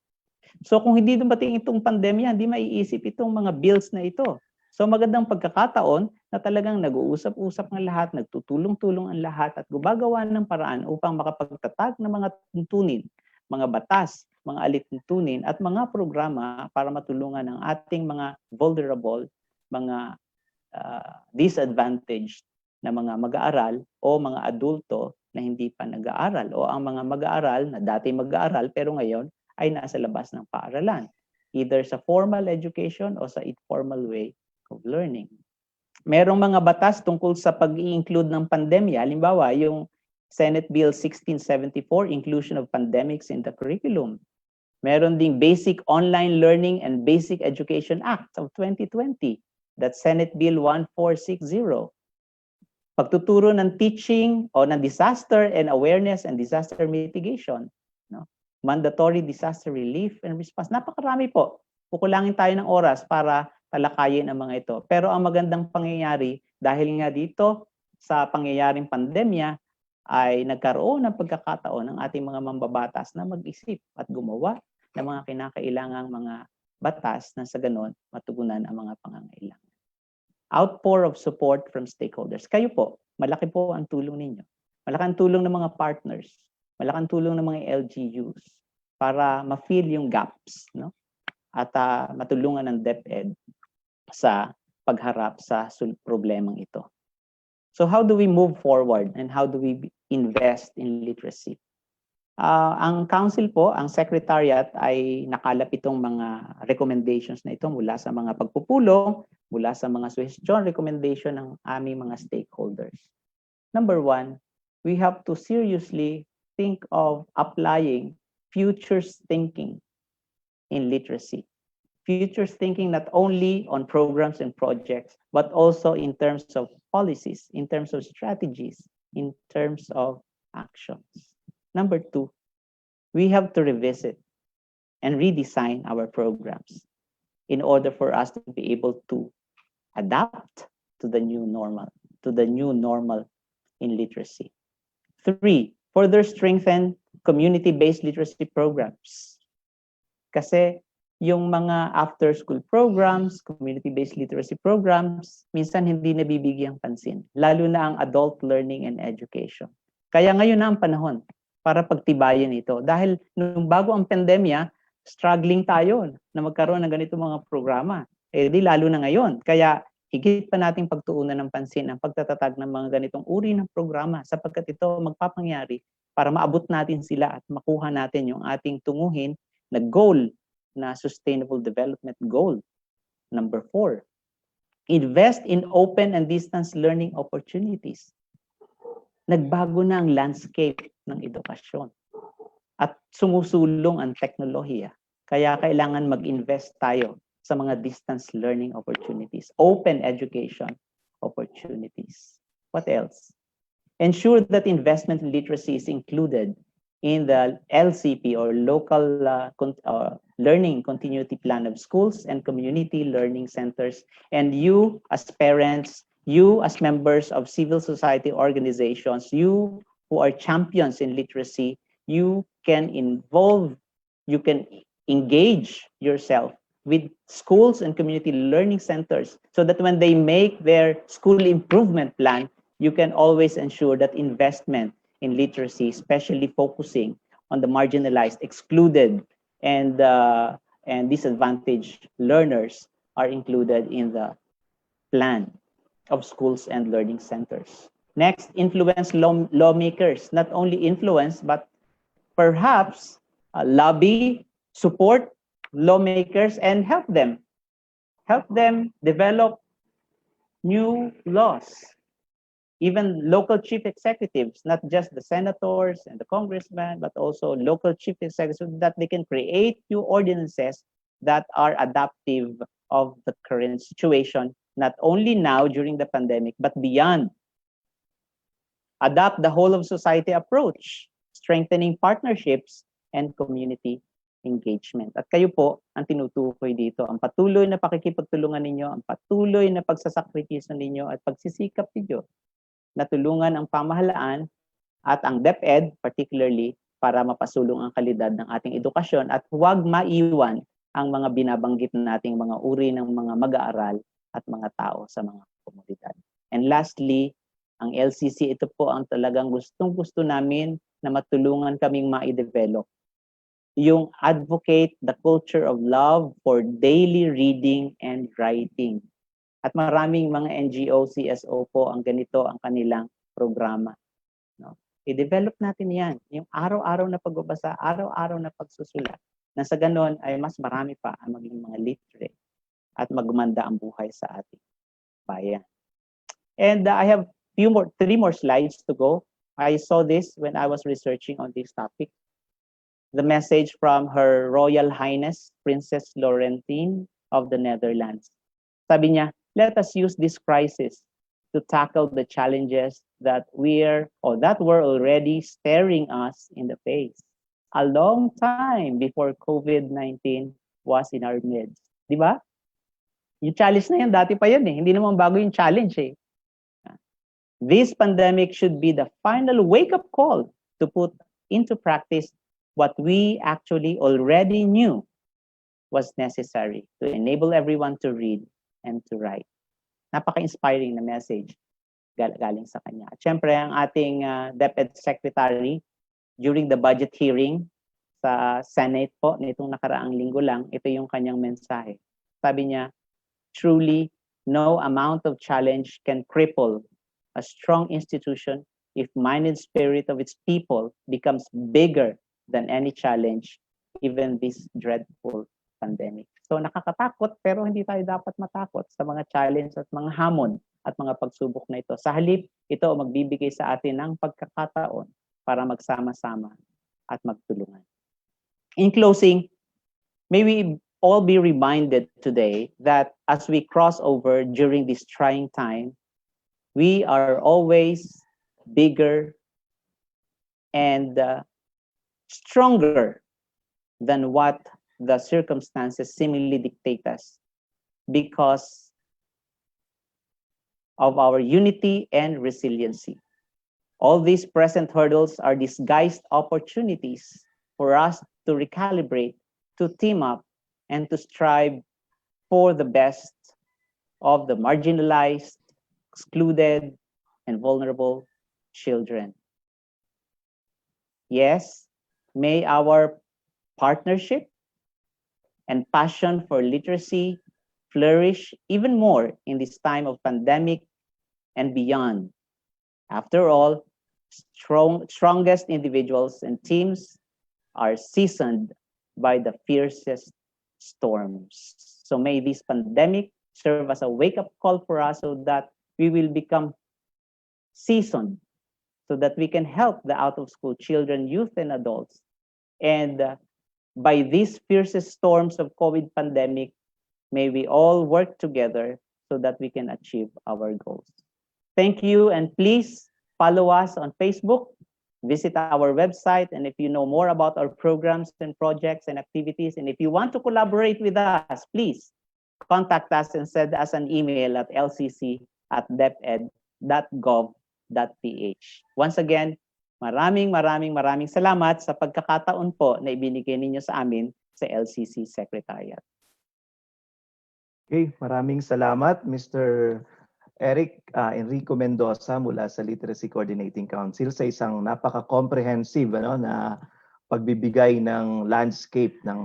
So kung hindi dumating itong pandemya, hindi maiisip itong mga bills na ito. So magandang pagkakataon na talagang nag-uusap-usap ng lahat, nagtutulong-tulong ang lahat at gumagawa ng paraan upang makapagtatag ng mga tuntunin, mga batas, mga alituntunin at mga programa para matulungan ang ating mga vulnerable, mga disadvantaged na mga mag-aaral o mga adulto na hindi pa nag-aaral o ang mga mag-aaral na dati mag-aaral pero ngayon ay nasa labas ng paaralan, either sa formal education o sa informal way of learning. Merong mga batas tungkol sa pag-i-include ng pandemya, halimbawa yung Senate Bill 1674, Inclusion of Pandemics in the Curriculum. Meron ding Basic Online Learning and Basic Education Act of 2020, that's Senate Bill 1460. Pagtuturo ng teaching o ng disaster and awareness and disaster mitigation, no? Mandatory disaster relief and response. Napakarami po. Kukulangin tayo ng oras para talakayin ang mga ito. Pero ang magandang pangyayari, dahil nga dito sa pangyayaring pandemya, ay nagkaroon ng pagkakataon ng ating mga mambabatas na mag-isip at gumawa ng mga kinakailangang mga batas na sa ganon matugunan ang mga pangangailangan. Outpour of support from stakeholders. Kayo po, malaki po ang tulong ninyo. Malaki ang tulong ng mga partners. Malaki ang tulong ng mga LGUs para ma-fill yung gaps, no? At matulungan ng DepEd sa pagharap sa problemang ito. So how do we move forward and how do we invest in literacy? Ang council po, ang secretariat ay nakalap itong mga recommendations na ito mula sa mga pagpupulong, mula sa mga suggestion, recommendation ng aming mga stakeholders. Number one, we have to seriously think of applying futures thinking in literacy. Futures thinking not only on programs and projects, but also in terms of policies, in terms of strategies, in terms of actions. Number two, we have to revisit and redesign our programs in order for us to be able to adapt to the new normal in literacy. Three, further strengthen community-based literacy programs. Kasi yung mga after-school programs, community-based literacy programs, minsan hindi nabibigyang pansin, lalo na ang adult learning and education. Kaya ngayon na ang panahon para pagtibayin ito. Dahil nung bago ang pandemya, struggling tayo na magkaroon ng ganito mga programa. Di lalo na ngayon. Kaya higit pa nating pagtuunan ng pansin ang pagtatatag ng mga ganitong uri ng programa sapagkat ito magpapangyari para maabot natin sila at makuha natin yung ating tunguhin na goal na sustainable development goal. Number 4, invest in open and distance learning opportunities. Nagbago na ang landscape ng edukasyon at sumusulong ang teknolohiya. Kaya kailangan mag-invest tayo sa mga distance learning opportunities, open education opportunities. What else? Ensure that investment in literacy is included in the LCP or local learning continuity plan of schools and community learning centers. And you as parents, you as members of civil society organizations, you who are champions in literacy, you can engage yourself with schools and community learning centers so that when they make their school improvement plan, you can always ensure that investment in literacy, especially focusing on the marginalized, excluded, and disadvantaged learners are included in the plan of schools and learning centers. Next, influence lawmakers, not only influence, but perhaps lobby, support lawmakers and help them develop new laws. Even local chief executives, not just the senators and the congressmen, but also local chief executives, so that they can create new ordinances that are adaptive of the current situation, not only now during the pandemic, but beyond. Adapt the whole of society approach, strengthening partnerships and community engagement. At kayo po ang tinutukoy dito, ang patuloy na pakikipagtulungan ninyo, ang patuloy na pagsasakripisyo ninyo at pagsisikap ninyo na tulungan ang pamahalaan at ang DepEd particularly para mapasulong ang kalidad ng ating edukasyon at huwag maiwan ang mga binabanggit nating mga uri ng mga mag-aaral at mga tao sa mga komunidad. And lastly, ang LCC, ito po ang talagang gustong-gusto namin na matulungan kaming ma-develop. Yung advocate the culture of love for daily reading and writing. At maraming mga NGO, CSO po ang ganito ang kanilang programa. No? I-develop natin yan. Yung araw-araw na pagbabasa, araw-araw na pagsusulat. Na sa ganon ay mas marami pa ang maging mga literate at magumanda ang buhay sa ating bayan. And I have three more slides to go. I saw this when I was researching on this topic. The message from Her Royal Highness Princess Laurentine of the Netherlands. Sabi niya, let us use this crisis to tackle the challenges that were already staring us in the face a long time before COVID-19 was in our midst. Di ba? Yung challenge na yan, dati pa yan eh. Hindi naman bago yung challenge eh. This pandemic should be the final wake-up call to put into practice what we actually already knew was necessary to enable everyone to read and to write. Napaka-inspiring na message galing sa kanya. At syempre, ang ating DepEd Secretary, during the budget hearing sa Senate po, nitong nakaraang linggo lang, ito yung kanyang mensahe. Sabi niya, truly, no amount of challenge can cripple a strong institution if mind and spirit of its people becomes bigger than any challenge, even this dreadful pandemic. So nakakatakot pero hindi tayo dapat matakot sa mga challenge at mga hamon at mga pagsubok na ito. Sa halip, ito magbibigay sa atin ng pagkakataon para magsama-sama at magtulungan. In closing, may we all be reminded today that as we cross over during this trying time, we are always bigger and stronger than what the circumstances seemingly dictate us because of our unity and resiliency. All these present hurdles are disguised opportunities for us to recalibrate, to team up, and to strive for the best of the marginalized, excluded, and vulnerable children. Yes, may our partnership and passion for literacy flourish even more in this time of pandemic and beyond. After all, strongest individuals and teams are seasoned by the fiercest storms. So may this pandemic serve as a wake-up call for us so that we will become seasoned, so that we can help the out-of-school children, youth, and adults. And by these fiercest storms of COVID pandemic, may we all work together so that we can achieve our goals. Thank you, and please follow us on Facebook, visit our website, and if you know more about our programs and projects and activities, and if you want to collaborate with us, please contact us and send us an email at lcc@deped.gov.ph. Once again, maraming salamat sa pagkakataon po na ibinigay ninyo sa amin sa LCC Secretariat. Okay, maraming salamat Mr. Eric Enrico Mendoza mula sa Literacy Coordinating Council sa isang napaka-comprehensive na pagbibigay ng landscape ng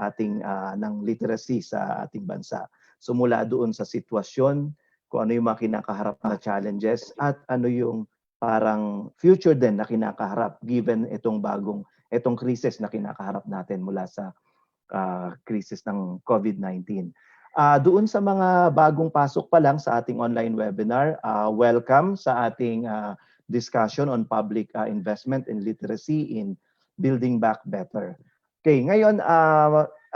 ating ng literacy sa ating bansa. So mula doon sa sitwasyon, kung ano yung mga kinakaharap na challenges at ano yung parang future din na kinakaharap given itong crisis na kinakaharap natin mula sa crisis ng COVID-19. Doon sa mga bagong pasok pa lang sa ating online webinar, welcome sa ating discussion on public investment in literacy in Building Back Better. Okay, ngayon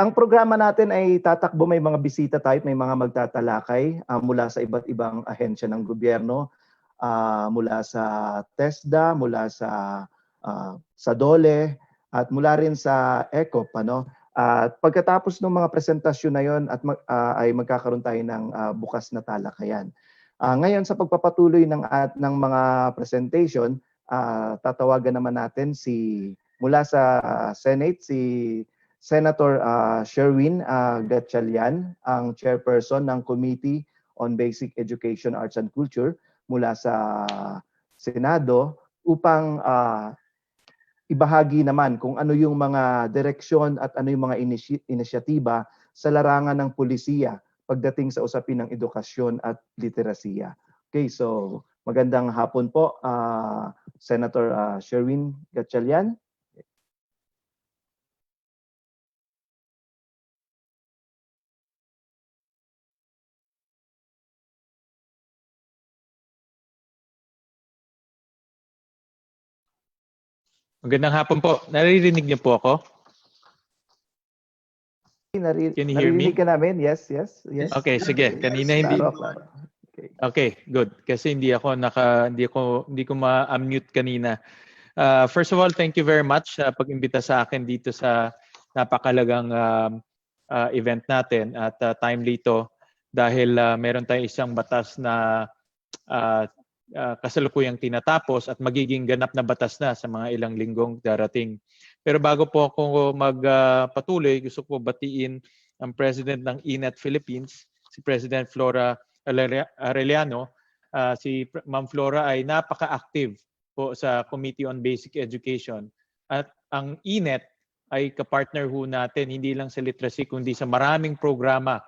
ang programa natin ay tatakbo, may mga bisita tayo, may mga magtatalakay mula sa iba't ibang ahensya ng gobyerno, mula sa TESDA, mula sa DOLE, at mula rin sa ECOP, At pagkatapos ng mga presentasyon na yon ay magkakaroon tayo ng bukas na talakayan. Ngayon sa pagpapatuloy ng mga presentation, tatawagan naman natin mula sa Senate si Senator Sherwin Gatchalian, ang chairperson ng Committee on Basic Education, Arts and Culture mula sa Senado upang ibahagi naman kung ano yung mga direksyon at ano yung mga inisyatiba sa larangan ng pulisiya pagdating sa usapin ng edukasyon at literasiya. Okay, so magandang hapon po, Senator Sherwin Gatchalian. Magandang hapon po. Naririnig niyo po ako? Can you hear me? Naririnig ka namin? Yes, yes, yes. Okay, sige. Kanina hindi. Klaro, klaro. Okay, good. Kasi hindi ko ma-unmute kanina. First of all, thank you very much sa pag-imbita sa akin dito sa napakalagang event natin at timely ito dahil meron tayong isang batas na kasalukuyang tinatapos at magiging ganap na batas na sa mga ilang linggong darating. Pero bago po ako magpatuloy, gusto ko batiin ang President ng INET Philippines, si President Flora Arellano. Si Ma'am Flora ay napaka-active po sa Committee on Basic Education. At ang INET ay kapartner ho natin, hindi lang sa literacy, kundi sa maraming programa.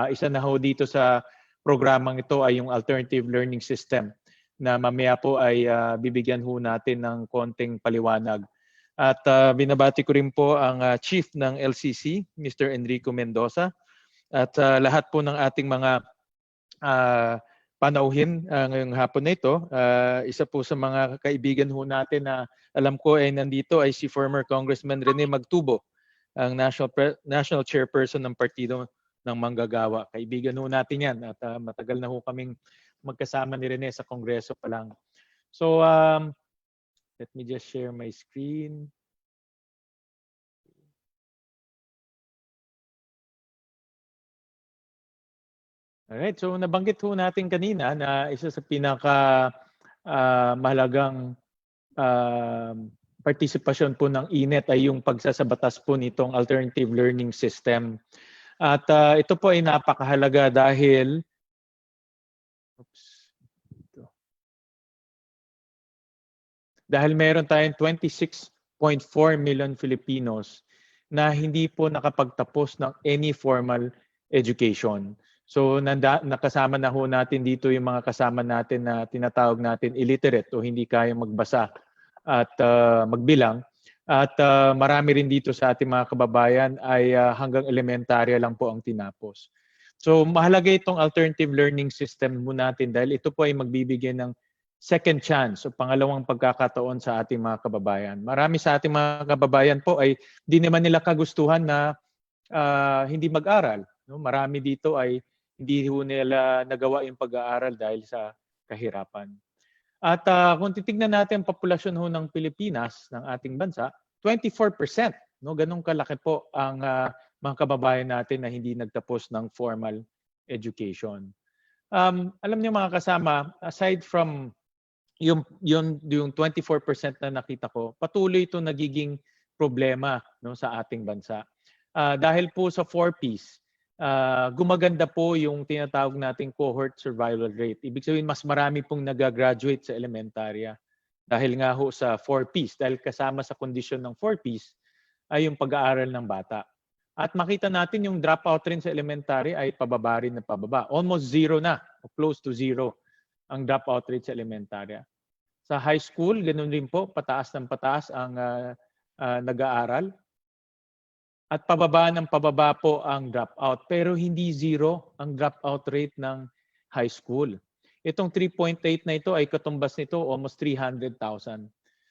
Isa na ho dito sa programang ito ay yung Alternative Learning System na mamaya po ay bibigyan ho natin ng konting paliwanag. At binabati ko rin po ang Chief ng LCC, Mr. Enrico Mendoza, at lahat po ng ating mga panauhin ngayong hapon na ito. Isa po sa mga kaibigan ho natin na alam ko ay nandito ay si former Congressman Rene Magtubo, ang National Chairperson ng Partido ng Manggagawa. Kaibigan ho natin yan at matagal na ho kaming magkasama ni Rene sa Kongreso pa lang. So, let me just share my screen. Alright, so nabanggit ho natin kanina na isa sa pinaka mahalagang partisipasyon po ng INET ay yung pagsasabatas po nitong alternative learning system. At ito po ay napakahalaga dahil meron tayong 26.4 million Filipinos na hindi po nakapagtapos ng any formal education. So nakasama na ho natin dito yung mga kasama natin na tinatawag natin illiterate o hindi kayang magbasa at magbilang. At marami rin dito sa ating mga kababayan ay hanggang elementarya lang po ang tinapos. So mahalaga itong alternative learning system mo natin dahil ito po ay magbibigay ng second chance o pangalawang pagkakataon sa ating mga kababayan. Marami sa ating mga kababayan po ay di naman nila kagustuhan na hindi mag-aral. No? Marami dito ay hindi nila nagawa yung pag-aaral dahil sa kahirapan. At kung titignan natin ang populasyon ho ng Pilipinas, ng ating bansa, 24%. No? Ganun kalaki po ang mga kababayan natin na hindi nagtapos ng formal education. Alam niyo mga kasama, aside from yung 24% na nakita ko, patuloy ito nagiging problema no, sa ating bansa. Dahil po sa 4Ps, gumaganda po yung tinatawag nating cohort survival rate. Ibig sabihin, mas marami pong nag-graduate sa elementarya. Dahil nga ho sa 4Ps, dahil kasama sa kondisyon ng 4Ps, ay yung pag-aaral ng bata. At makita natin yung dropout rin sa elementary ay pababa rin na pababa. Almost zero na, o close to zero, ang dropout rate sa elementarya. Sa high school, ganun rin po, pataas ng pataas ang nag-aaral. At pababa ng pababa po ang dropout. Pero hindi zero ang dropout rate ng high school. Itong 3.8 na ito ay katumbas nito almost 300,000.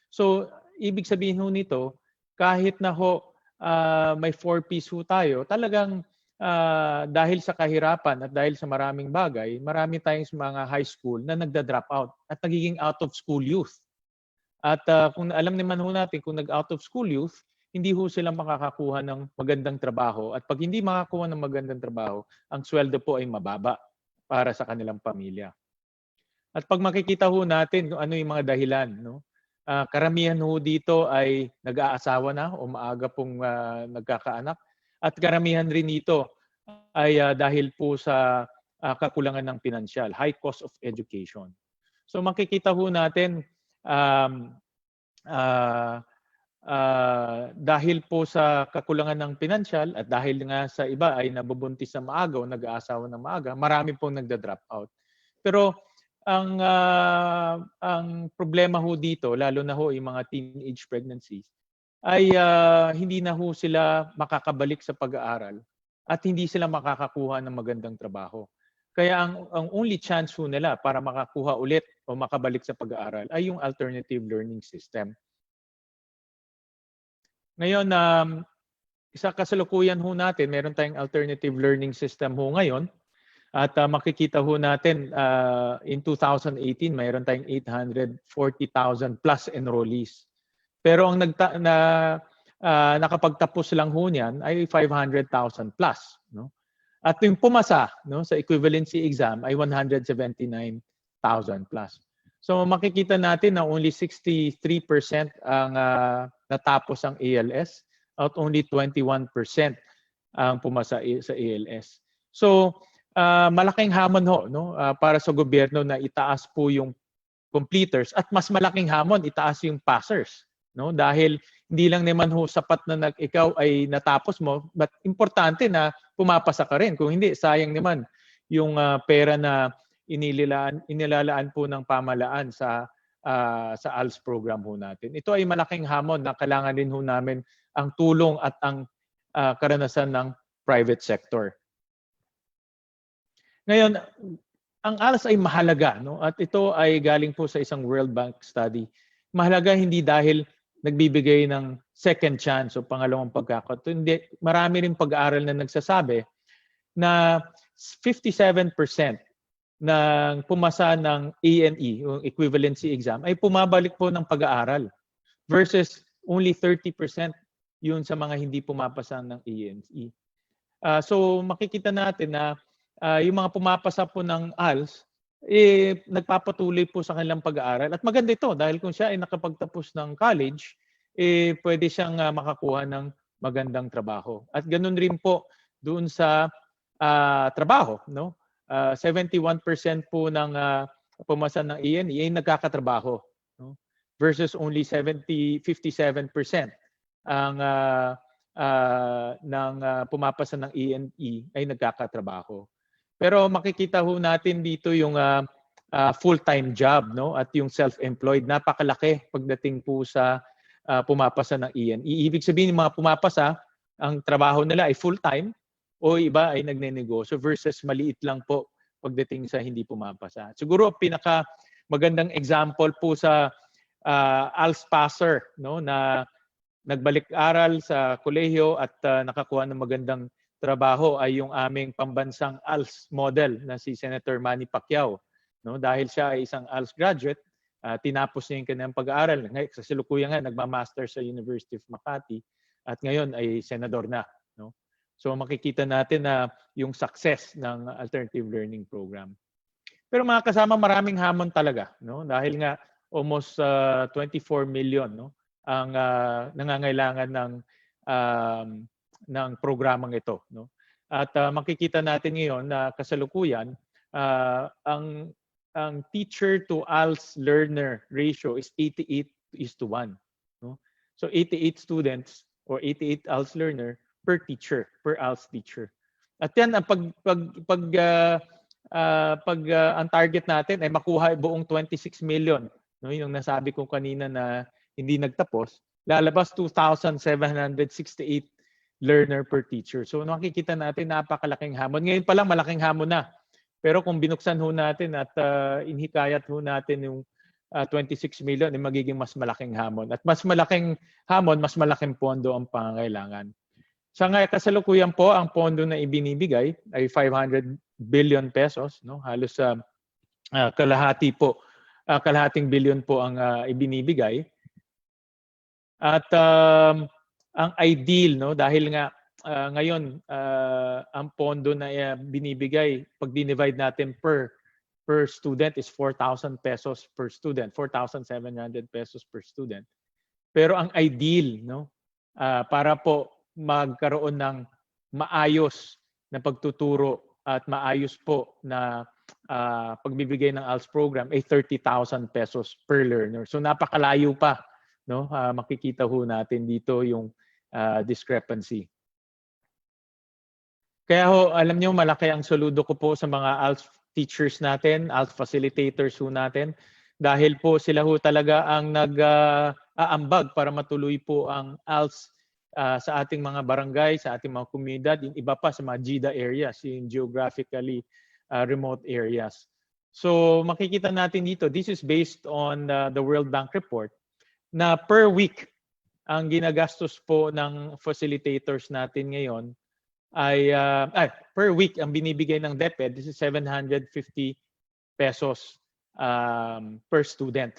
So, ibig sabihin ho nito, kahit na ho may 4Ps ho tayo, talagang dahil sa kahirapan at dahil sa maraming bagay, marami tayong mga high school na nagda-drop out at nagiging out of school youth. At kung alam naman ho natin, kung nag-out of school youth, hindi ho sila makakakuha ng magandang trabaho. At pag hindi makakuha ng magandang trabaho, ang sweldo po ay mababa para sa kanilang pamilya. At pag makikita ho natin kung ano yung mga dahilan, no? Karamihan ho dito ay nag-aasawa na o maaga pong nagkakaanak. At karamihan rin dito ay dahil po sa kakulangan ng pinansyal, high cost of education. So makikita ho natin dahil po sa kakulangan ng pinansyal at dahil nga sa iba ay nabubuntis na maaga o nag-aasawa na maaga, marami pong nagda-drop out. Pero ang problema ho dito, lalo na ho yung mga teenage pregnancies, ay hindi na ho sila makakabalik sa pag-aaral at hindi sila makakakuha ng magandang trabaho. Kaya ang only chance ho nila para makakuha ulit o makabalik sa pag-aaral ay yung alternative learning system. Ngayon, sa kasalukuyan ho natin, meron tayong alternative learning system ho ngayon. At makikita ho natin in 2018, mayroon tayong 840,000 plus enrollees. Pero ang nakapagtapos lang ho niyan ay 500,000 plus. No? At yung pumasa sa equivalency exam ay 179,000 plus. So makikita natin na only 63% ang natapos ang ALS at only 21% ang pumasa sa ALS. So malaking hamon ho para sa gobyerno na itaas po yung completers at mas malaking hamon itaas yung passers, no? Dahil hindi lang naman ho sapat na ikaw ay natapos mo, but importante na pumapasa ka rin. Kung hindi, sayang naman yung pera na inilalaan po ng pamahalaan sa ALS program ho natin. Ito ay malaking hamon na kailangan din ho namin ang tulong at ang karanasan ng private sector. Ngayon, ang ALS ay mahalaga, no? At ito ay galing po sa isang World Bank study. Mahalaga hindi dahil nagbibigay ng second chance o pangalawang pagkakataon. Hindi, marami rin pag-aaral na nagsasabi na 57% ng pumasa ng ANE, yung equivalency exam, ay pumabalik po ng pag-aaral versus only 30% yun sa mga hindi pumapasa ng ANE. So makikita natin na yung mga pumapasa po ng ALS, nagpapatuloy po sa kanilang pag-aaral. At maganda ito dahil kung siya ay nakapagtapos ng college, pwede siyang makakuha ng magandang trabaho. At ganun rin po doon sa trabaho. No? 71% po ng pumasa ng ANE ay nagkakatrabaho. No? Versus only 57% ang pumapasa ng ANE ay nagkakatrabaho. Pero makikita ho natin dito yung full-time job, no? At yung self-employed. Napakalaki pagdating po sa pumapasa ng ANE. Ibig sabihin yung mga pumapasa, ang trabaho nila ay full-time o iba ay nagnenegosyo versus maliit lang po pagdating sa hindi pumapasa. Siguro pinaka magandang example po sa ALS passer, no? Na nagbalik-aral sa kolehiyo at nakakuha ng magandang trabaho ay yung aming pambansang ALS model na si Senator Manny Pacquiao. No? Dahil siya ay isang ALS graduate, tinapos niya yung kanyang pag-aaral. Sa kasalukuyan nga, nagmamaster sa University of Makati at ngayon ay senador na. No? So makikita natin na yung success ng alternative learning program. Pero mga kasama, maraming hamon talaga. No? Dahil nga almost 24 million no? ang nangangailangan ng programang ito, no? At makikita natin ngayon na kasalukuyan ang teacher to ALS learner ratio is 88:1, no? So 88 students or 88 ALS learner per teacher, per ALS teacher. At yan ang ang target natin ay makuha buong 26 million, no? Yung nasabi ko kanina na hindi nagtapos, lalabas 2,768 learner per teacher. So nakikita natin napakalaking hamon. Ngayon pa lang malaking hamon na. Pero kung binuksan ho natin at inhikayat ho natin yung 26 million, ay magiging mas malaking hamon. At mas malaking hamon, mas malaking pondo ang pangangailangan. Sa kasalukuyan po, ang pondo na ibinibigay ay 500 billion pesos. No? Halos kalahating billion po ang ibinibigay. At ang ideal, no, dahil nga ngayon ang pondo na binibigay pag dinivide natin per student is 4,000 pesos per student, 4,700 pesos per student. Pero ang ideal, no, para po magkaroon ng maayos na pagtuturo at maayos po na pagbibigay ng ALS program ay 30,000 pesos per learner. So napakalayo pa, no? Makikita ho natin dito yung discrepancy. Kaya ho, alam niyo, malaki ang saludo ko po sa mga ALS teachers natin, ALS facilitators ho natin, dahil po sila ho talaga ang nag-aambag para matuloy po ang ALS sa ating mga barangay, sa ating mga komunidad, yung iba pa sa mga GIDA areas, yung geographically remote areas. So makikita natin dito, this is based on the World Bank report, na per week, ang ginagastos po ng facilitators natin ngayon ay per week ang binibigay ng DepEd, this is 750 pesos per student.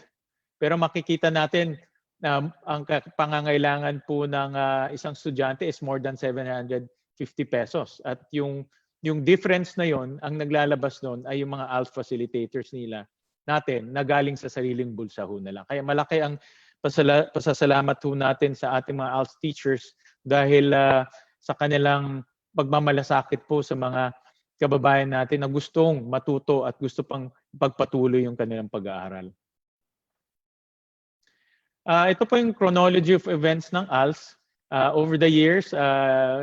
Pero makikita natin na ang pangangailangan po ng isang estudyante is more than 750 pesos. At yung difference na yon, ang naglalabas noon ay yung mga ALS facilitators natin na galing sa sariling bulsa ho na lang. Kaya malaki ang pasasalamat ho natin sa ating mga ALS teachers dahil sa kanilang pagmamalasakit po sa mga kababayan natin na gustong matuto at gusto pang pagpatuloy yung kanilang pag-aaral. Ito po yung chronology of events ng ALS. Over the years,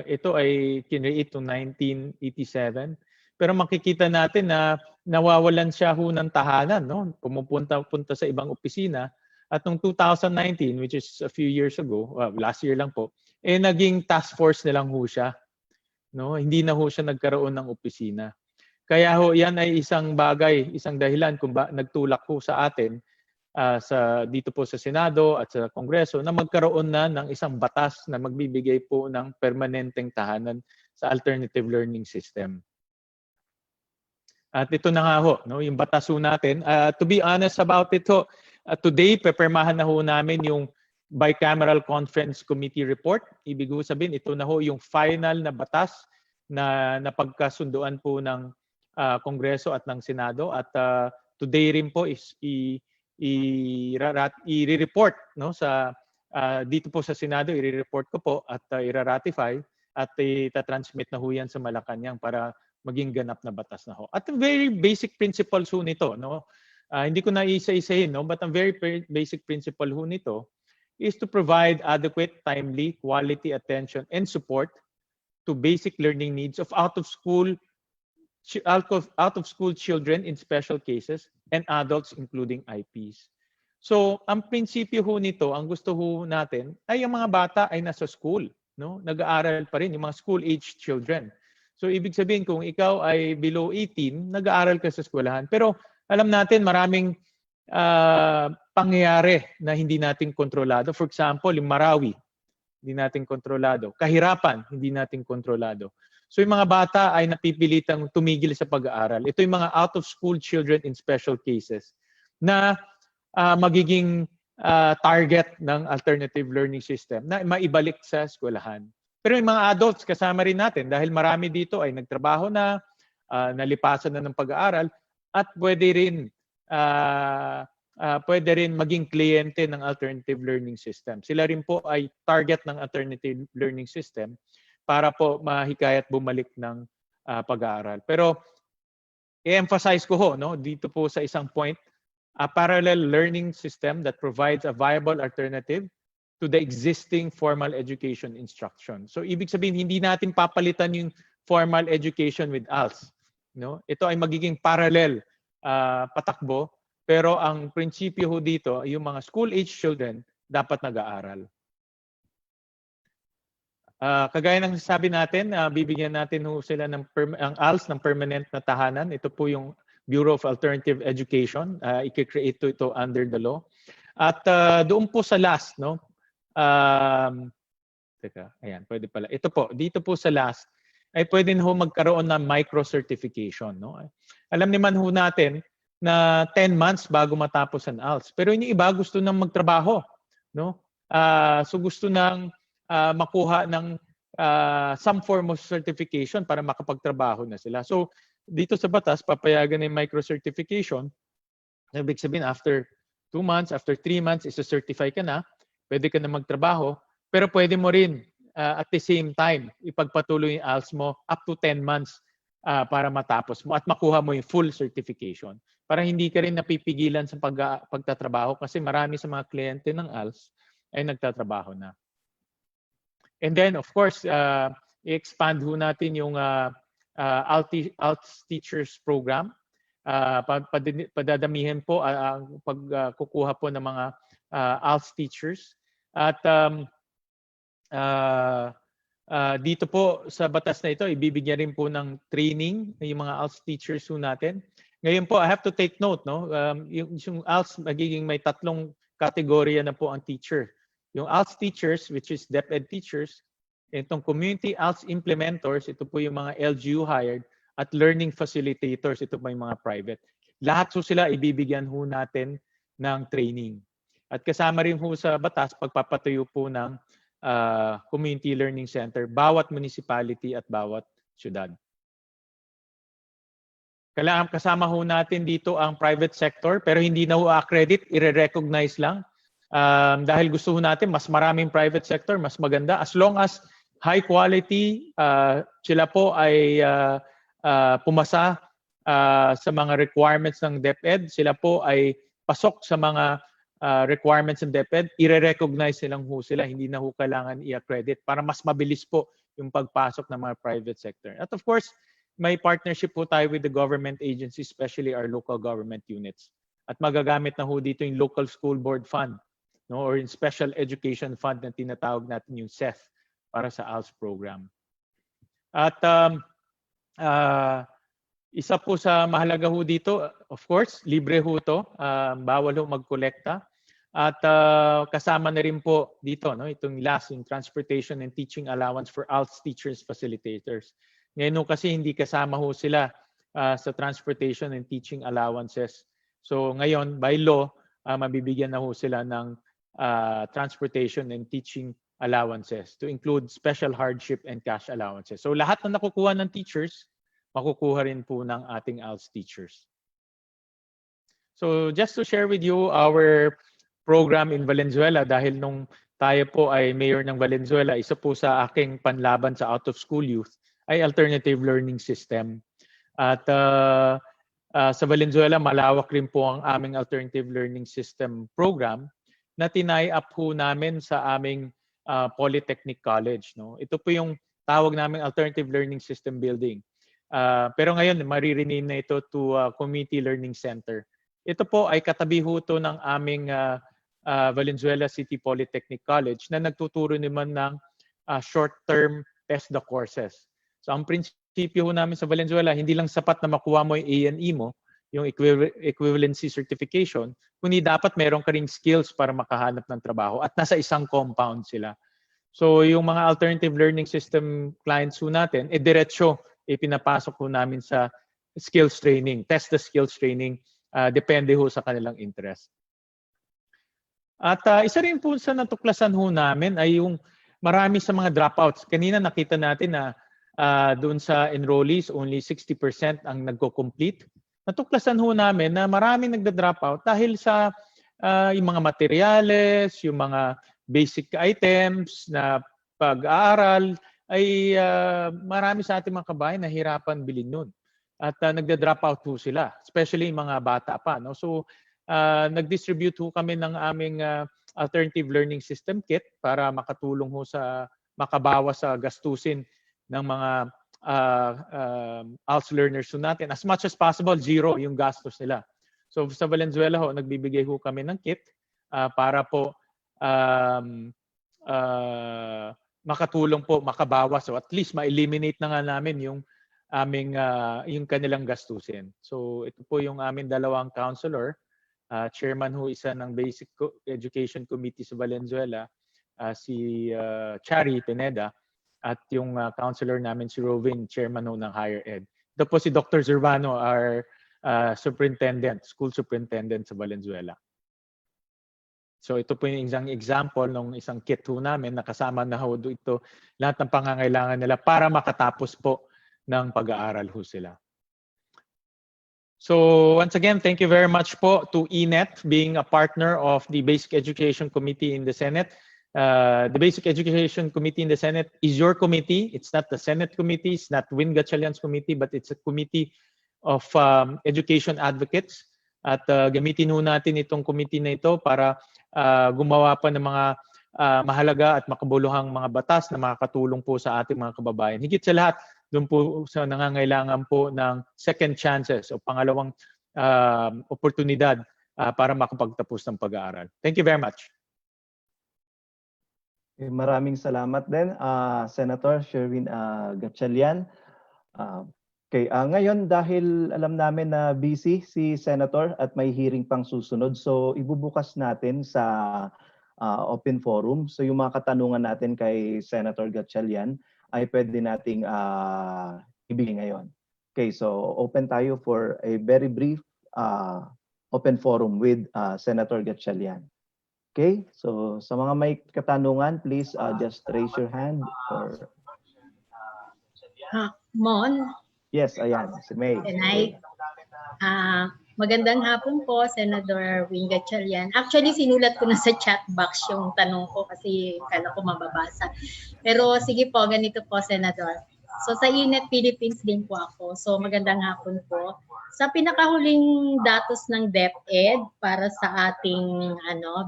ito ay kinreate to 1987. Pero makikita natin na nawawalan siya ho ng tahanan, no? Pumupunta sa ibang opisina. At noong 2019, which is a few years ago, last year lang po, naging task force na lang ho siya. No? Hindi na ho siya nagkaroon ng opisina. Kaya ho, yan ay isang bagay, isang dahilan kung nagtulak ho sa atin dito po sa Senado at sa Kongreso na magkaroon na ng isang batas na magbibigay po ng permanenteng tahanan sa alternative learning system. At ito na nga ho, no, yung batas ho natin. To be honest about it ho, today, pepirmahan na ho namin yung Bicameral Conference Committee report. Ibig sabihin, ito na ho yung final na batas na napagkasunduan po ng Kongreso at ng Senado. At today rin po is i-report, no, dito po sa Senado, i-report ko po at i-ratify at itatransmit na ho yan sa Malacanang para maging ganap na batas na ho. At very basic principles ho nito, no? Hindi ko na isa-isahin, no? But ang very basic principle ho nito is to provide adequate, timely, quality attention and support to basic learning needs of out-of-school children in special cases and adults including IPs. So, ang prinsipyo ho nito, ang gusto ho natin ay yung mga bata ay nasa school, no? Nag-aaral pa rin, yung mga school-age children. So, ibig sabihin kung ikaw ay below 18, nag-aaral ka sa eskwelahan. Pero alam natin maraming pangyayari na hindi natin kontrolado. For example, yung Marawi, hindi natin kontrolado. Kahirapan, hindi natin kontrolado. So yung mga bata ay napipilitang tumigil sa pag-aaral. Ito yung mga out-of-school children in special cases na magiging target ng alternative learning system na maibalik sa eskwelahan. Pero yung mga adults, kasama rin natin dahil marami dito ay nagtrabaho na, nalipasan na ng pag-aaral at pwede rin maging kliyente ng alternative learning system. Sila rin po ay target ng alternative learning system para po mahikayat bumalik ng pag-aaral. Pero i-emphasize ko ho, no, dito po sa isang point, a parallel learning system that provides a viable alternative to the existing formal education instruction. So ibig sabihin, hindi natin papalitan yung formal education with ALS. No? Ito ay magiging parallel patakbo, pero ang prinsipyo ho dito, yung mga school-age children dapat nag-aaral. Kagaya ng sabi natin, bibigyan natin ho sila ng ang ALS ng permanent na tahanan. Ito po yung Bureau of Alternative Education. I-create ito under the law. At doon po sa last, no? Teka, ayan, pwede pala. Ito po, dito po sa last, ay pwede ho magkaroon ng micro-certification. No? Alam naman ho natin na 10 months bago matapos ang ALS. Pero yung iba gusto nang magtrabaho. No? So gusto nang makuha ng some form of certification para makapagtrabaho na sila. So dito sa batas, papayagan ng micro-certification. Ibig sabihin, after 2 months, after 3 months, isa-certify ka na, pwede ka na magtrabaho, pero pwede mo rin at the same time, ipagpatuloy yung ALS mo up to 10 months para matapos mo at makuha mo yung full certification. Para hindi ka rin napipigilan sa pagtatrabaho kasi marami sa mga kliyente ng ALS ay nagtatrabaho na. And then, of course, i-expand ho natin yung ALS Teachers Program. Padadamihin po ang pagkukuha po ng mga ALS teachers. At dito po sa batas na ito, ibibigyan rin po ng training yung mga ALS teachers po natin. Ngayon po, I have to take note, no? Yung ALS magiging may 3 kategorya na po ang teacher. Yung ALS teachers, which is DepEd teachers, itong community ALS implementors, ito po yung mga LGU hired, at learning facilitators, ito po yung mga private. Lahat po sila ibibigyan ho natin ng training. At kasama rin ho sa batas, pagpapatuyo po ng community learning center, bawat municipality at bawat syudad. Kailangan kasama ho natin dito ang private sector, pero hindi na ho accredit, i-recognize lang. Dahil gusto ho natin mas maraming private sector, mas maganda. As long as high quality, sila po ay pumasa sa mga requirements ng DepEd, sila po ay pasok sa mga requirements ng DepEd, i-recognize silang ho sila, hindi na ho kailangan i-accredit para mas mabilis po yung pagpasok ng mga private sector. At of course, may partnership po tayo with the government agencies, especially our local government units. At magagamit na ho dito yung local school board fund, no, or yung special education fund na tinatawag natin yung SEF para sa ALS program. At isa po sa mahalaga ho dito, of course, libre ho to, bawal ho magkolekta. At kasama na rin po dito, no, itong last, yung transportation and teaching allowance for ALS teachers facilitators. Ngayon kasi hindi kasama ho sila sa transportation and teaching allowances. So ngayon, by law, mabibigyan na ho sila ng transportation and teaching allowances to include special hardship and cash allowances. So lahat na nakukuha ng teachers, makukuha rin po ng ating ALS teachers. So just to share with you our program in Valenzuela, dahil nung tayo po ay mayor ng Valenzuela, isa po sa aking panlaban sa out-of-school youth ay alternative learning system. At sa Valenzuela, malawak rin po ang aming alternative learning system program na tinay up po namin sa aming Polytechnic College. No? Ito po yung tawag namin alternative learning system building. Pero ngayon, marirename na ito to Community Learning Center. Ito po ay katabi ho to ng aming Valenzuela City Polytechnic College na nagtuturo naman ng short-term TESDA courses. So ang prinsipyo ho namin sa Valenzuela, hindi lang sapat na makuha mo yung A&E mo, yung equivalency certification, kundi dapat meron ka ring skills para makahanap ng trabaho at nasa isang compound sila. So yung mga alternative learning system clients ho natin, diretsyo pinapasok ho namin sa skills training, test the skills training, depende ho sa kanilang interest. At isa rin po sa natuklasan ho namin ay yung marami sa mga dropouts. Kanina nakita natin na doon sa enrollees, only 60% ang nagko-complete. Natuklasan ho namin na maraming nagda-dropout dahil sa yung mga materyales, yung mga basic items na pag-aaral, ay marami sa ating mga kabayan na hirapan bilhin nun. At nagda-dropout ho sila, especially yung mga bata pa. No? So, nag-distribute ho kami ng aming alternative learning system kit para makatulong ho sa makabawas sa gastusin ng mga ALS learners ho natin. As much as possible, zero yung gastos nila. So sa Valenzuela ho, nagbibigay ho kami ng kit para po makatulong po, makabawas. So at least ma-eliminate na nga namin yung aming yung kanilang gastusin. So ito po yung aming dalawang counselor. Chairman ho isa ng Basic Education Committee sa Valenzuela, si Chari Pineda. At yung counselor namin si Rovin, chairman ng Higher Ed. Ito po si Dr. Zervano, our superintendent, school superintendent sa Valenzuela. So ito po yung isang example ng isang kit ho namin na kasama na ho ito lahat ng pangangailangan nila para makatapos po ng pag-aaral ho sila. So once again, thank you very much po to ENET being a partner of the Basic Education Committee in the Senate. The Basic Education Committee in the Senate is your committee. It's not the Senate committee, it's not Win Gatchalian's committee, but it's a committee of education advocates. At gamitin ho natin itong committee na ito para gumawa pa ng mga mahalaga at makabuluhang mga batas na makakatulong po sa ating mga kababayan. Higit sa lahat, doon po sa nangangailangan po ng second chances o pangalawang oportunidad para makapagtapos ng pag-aaral. Thank you very much. Maraming salamat din, Senator Sherwin Gatchalian. Ngayon, dahil alam namin na busy si Senator at may hearing pang susunod, so ibubukas natin sa open forum. So yung mga katanungan natin kay Senator Gatchalian ay pwede nating ibigay ngayon. Okay, so open tayo for a very brief open forum with Senator Gatchalian. Okay, so sa mga may katanungan, please just raise your hand or... Mon? Yes, ayan, si May. Magandang hapon po, Senator Win Gatchalian. Actually, sinulat ko na sa chat box yung tanong ko kasi kala ko mababasa. Pero sige po, ganito po, Senator. So sa ENET Philippines din po ako. So magandang hapon po. Sa pinakahuling datos ng DepEd para sa ating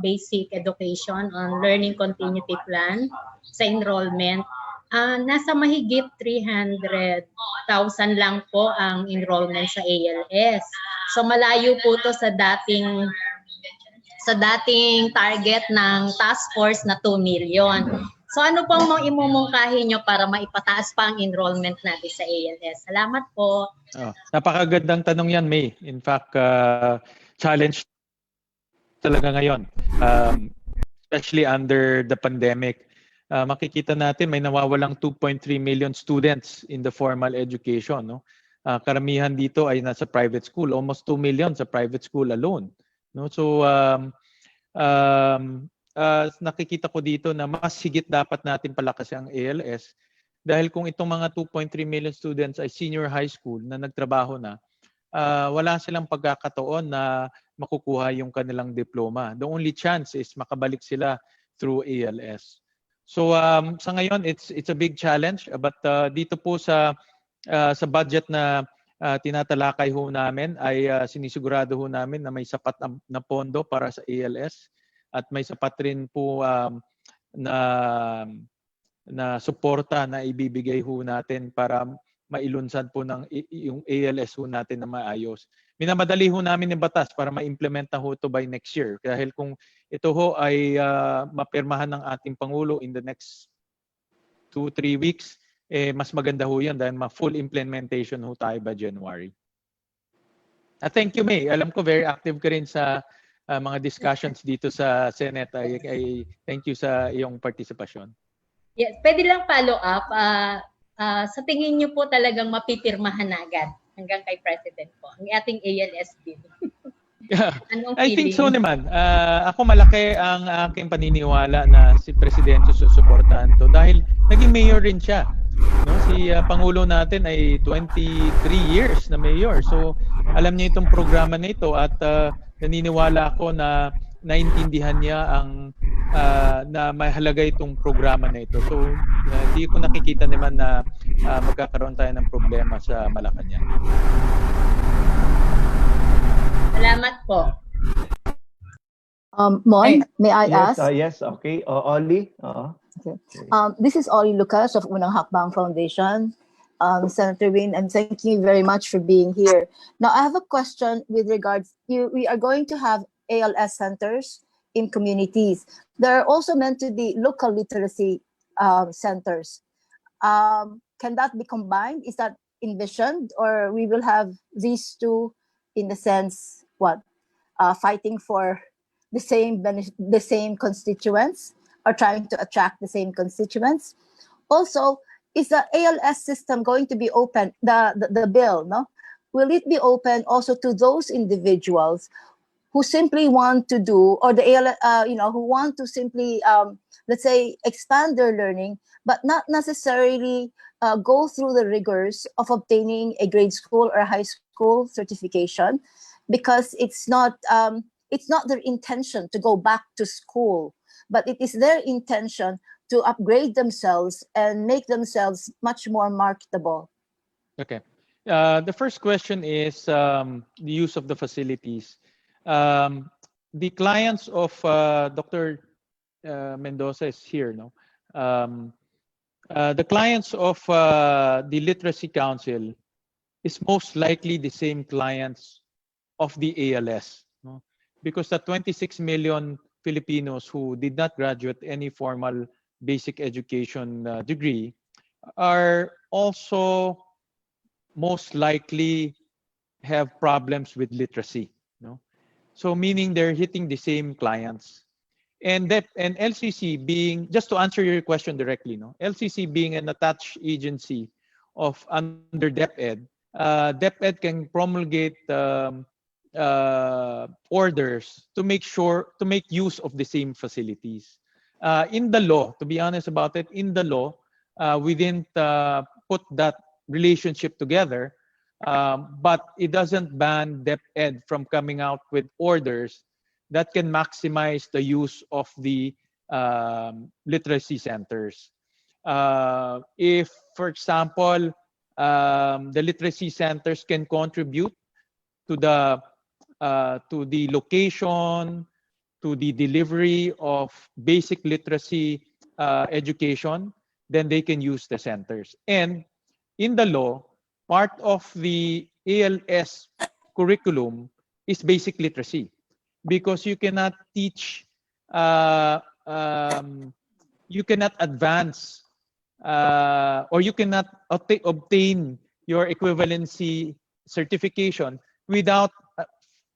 basic education on learning continuity plan sa enrollment, nasa mahigit 300,000 lang po ang enrollment sa ALS. So malayo po to sa dating target ng task force na 2 million. So ano pong imumungkahi nyo para maipataas pa ang enrollment natin sa ALS? Salamat po. Napakagandang tanong yan, May. In fact, challenge talaga ngayon. Especially under the pandemic. Makikita natin may nawawalang 2.3 million students in the formal education. No? Karamihan dito ay nasa private school. Almost 2 million sa private school alone. No? So, nakikita ko dito na mas higit dapat natin palakasin ang ALS dahil kung itong mga 2.3 million students ay senior high school na nagtrabaho na, wala silang pagkakataon na makukuha yung kanilang diploma. The only chance is makabalik sila through ALS. So sa ngayon it's a big challenge, but dito po sa budget na tinatalakay ho namin ay sinisigurado ho namin na may sapat na pondo para sa ALS at may sapat rin po na suporta na ibibigay ho natin para mailunsad po ng yung ALS ho natin na maayos. Minamadali ho namin yung batas para ma-implementa ho ito by next year. Dahil kung ito ho ay mapirmahan ng ating Pangulo in the next 2-3 weeks, mas maganda ho yan dahil ma-full implementation ho tayo by January. Thank you, May. Alam ko very active ka rin sa mga discussions dito sa Senate. I thank you sa iyong partisipasyon. Yes, pwede lang follow up. Sa tingin niyo po talagang mapipirmahan agad hanggang kay President po ang ating ALS bill? I think so naman. Ako malaki ang aking paniniwala na si Presidente susuportahan to dahil naging mayor rin siya. No, si Pangulo natin ay 23 years na mayor. So alam niya itong programa na ito at naniniwala ako na naintindihan niya ang na mahalaga itong programa na ito. So hindi ko nakikita naman na magkakaroon tayo ng problema sa Malacanang. Salamat po. Mon, may I ask? Yes, okay. Oli? Okay. This is Oli Lucas of Unang Hakbang Foundation. Senator Win, and thank you very much for being here. Now, I have a question with regards we are going to have ALS centers in communities. There are also meant to be local literacy centers. Can that be combined? Is that envisioned, or we will have these two in the sense fighting for the same constituents or trying to attract the same constituents? Also, is the ALS system going to be open? The bill, no? Will it be open also to those individuals who simply want to do, or the who want to simply, let's say, expand their learning, but not necessarily go through the rigors of obtaining a grade school or high school certification, because it's not their intention to go back to school, but it is their intention to upgrade themselves and make themselves much more marketable. Okay. The first question is the use of the facilities. The clients of Dr. Mendoza is here, no? The clients of the Literacy Council is most likely the same clients of the ALS, no? Because the 26 million Filipinos who did not graduate any formal basic education degree are also most likely have problems with literacy, no? So meaning they're hitting the same clients. And LCC being, just to answer your question directly, no, LCC being an attached agency of under DepEd, DepEd can promulgate orders to make use of the same facilities. In the law, to be honest about it, in the law, we didn't put that relationship together, but it doesn't ban DepEd from coming out with orders that can maximize the use of the literacy centers. If, for example, the literacy centers can contribute to the location, to the delivery of basic literacy education, then they can use the centers. And in the law, part of the ALS curriculum is basic literacy, because you cannot teach, you cannot advance, or you cannot obtain your equivalency certification without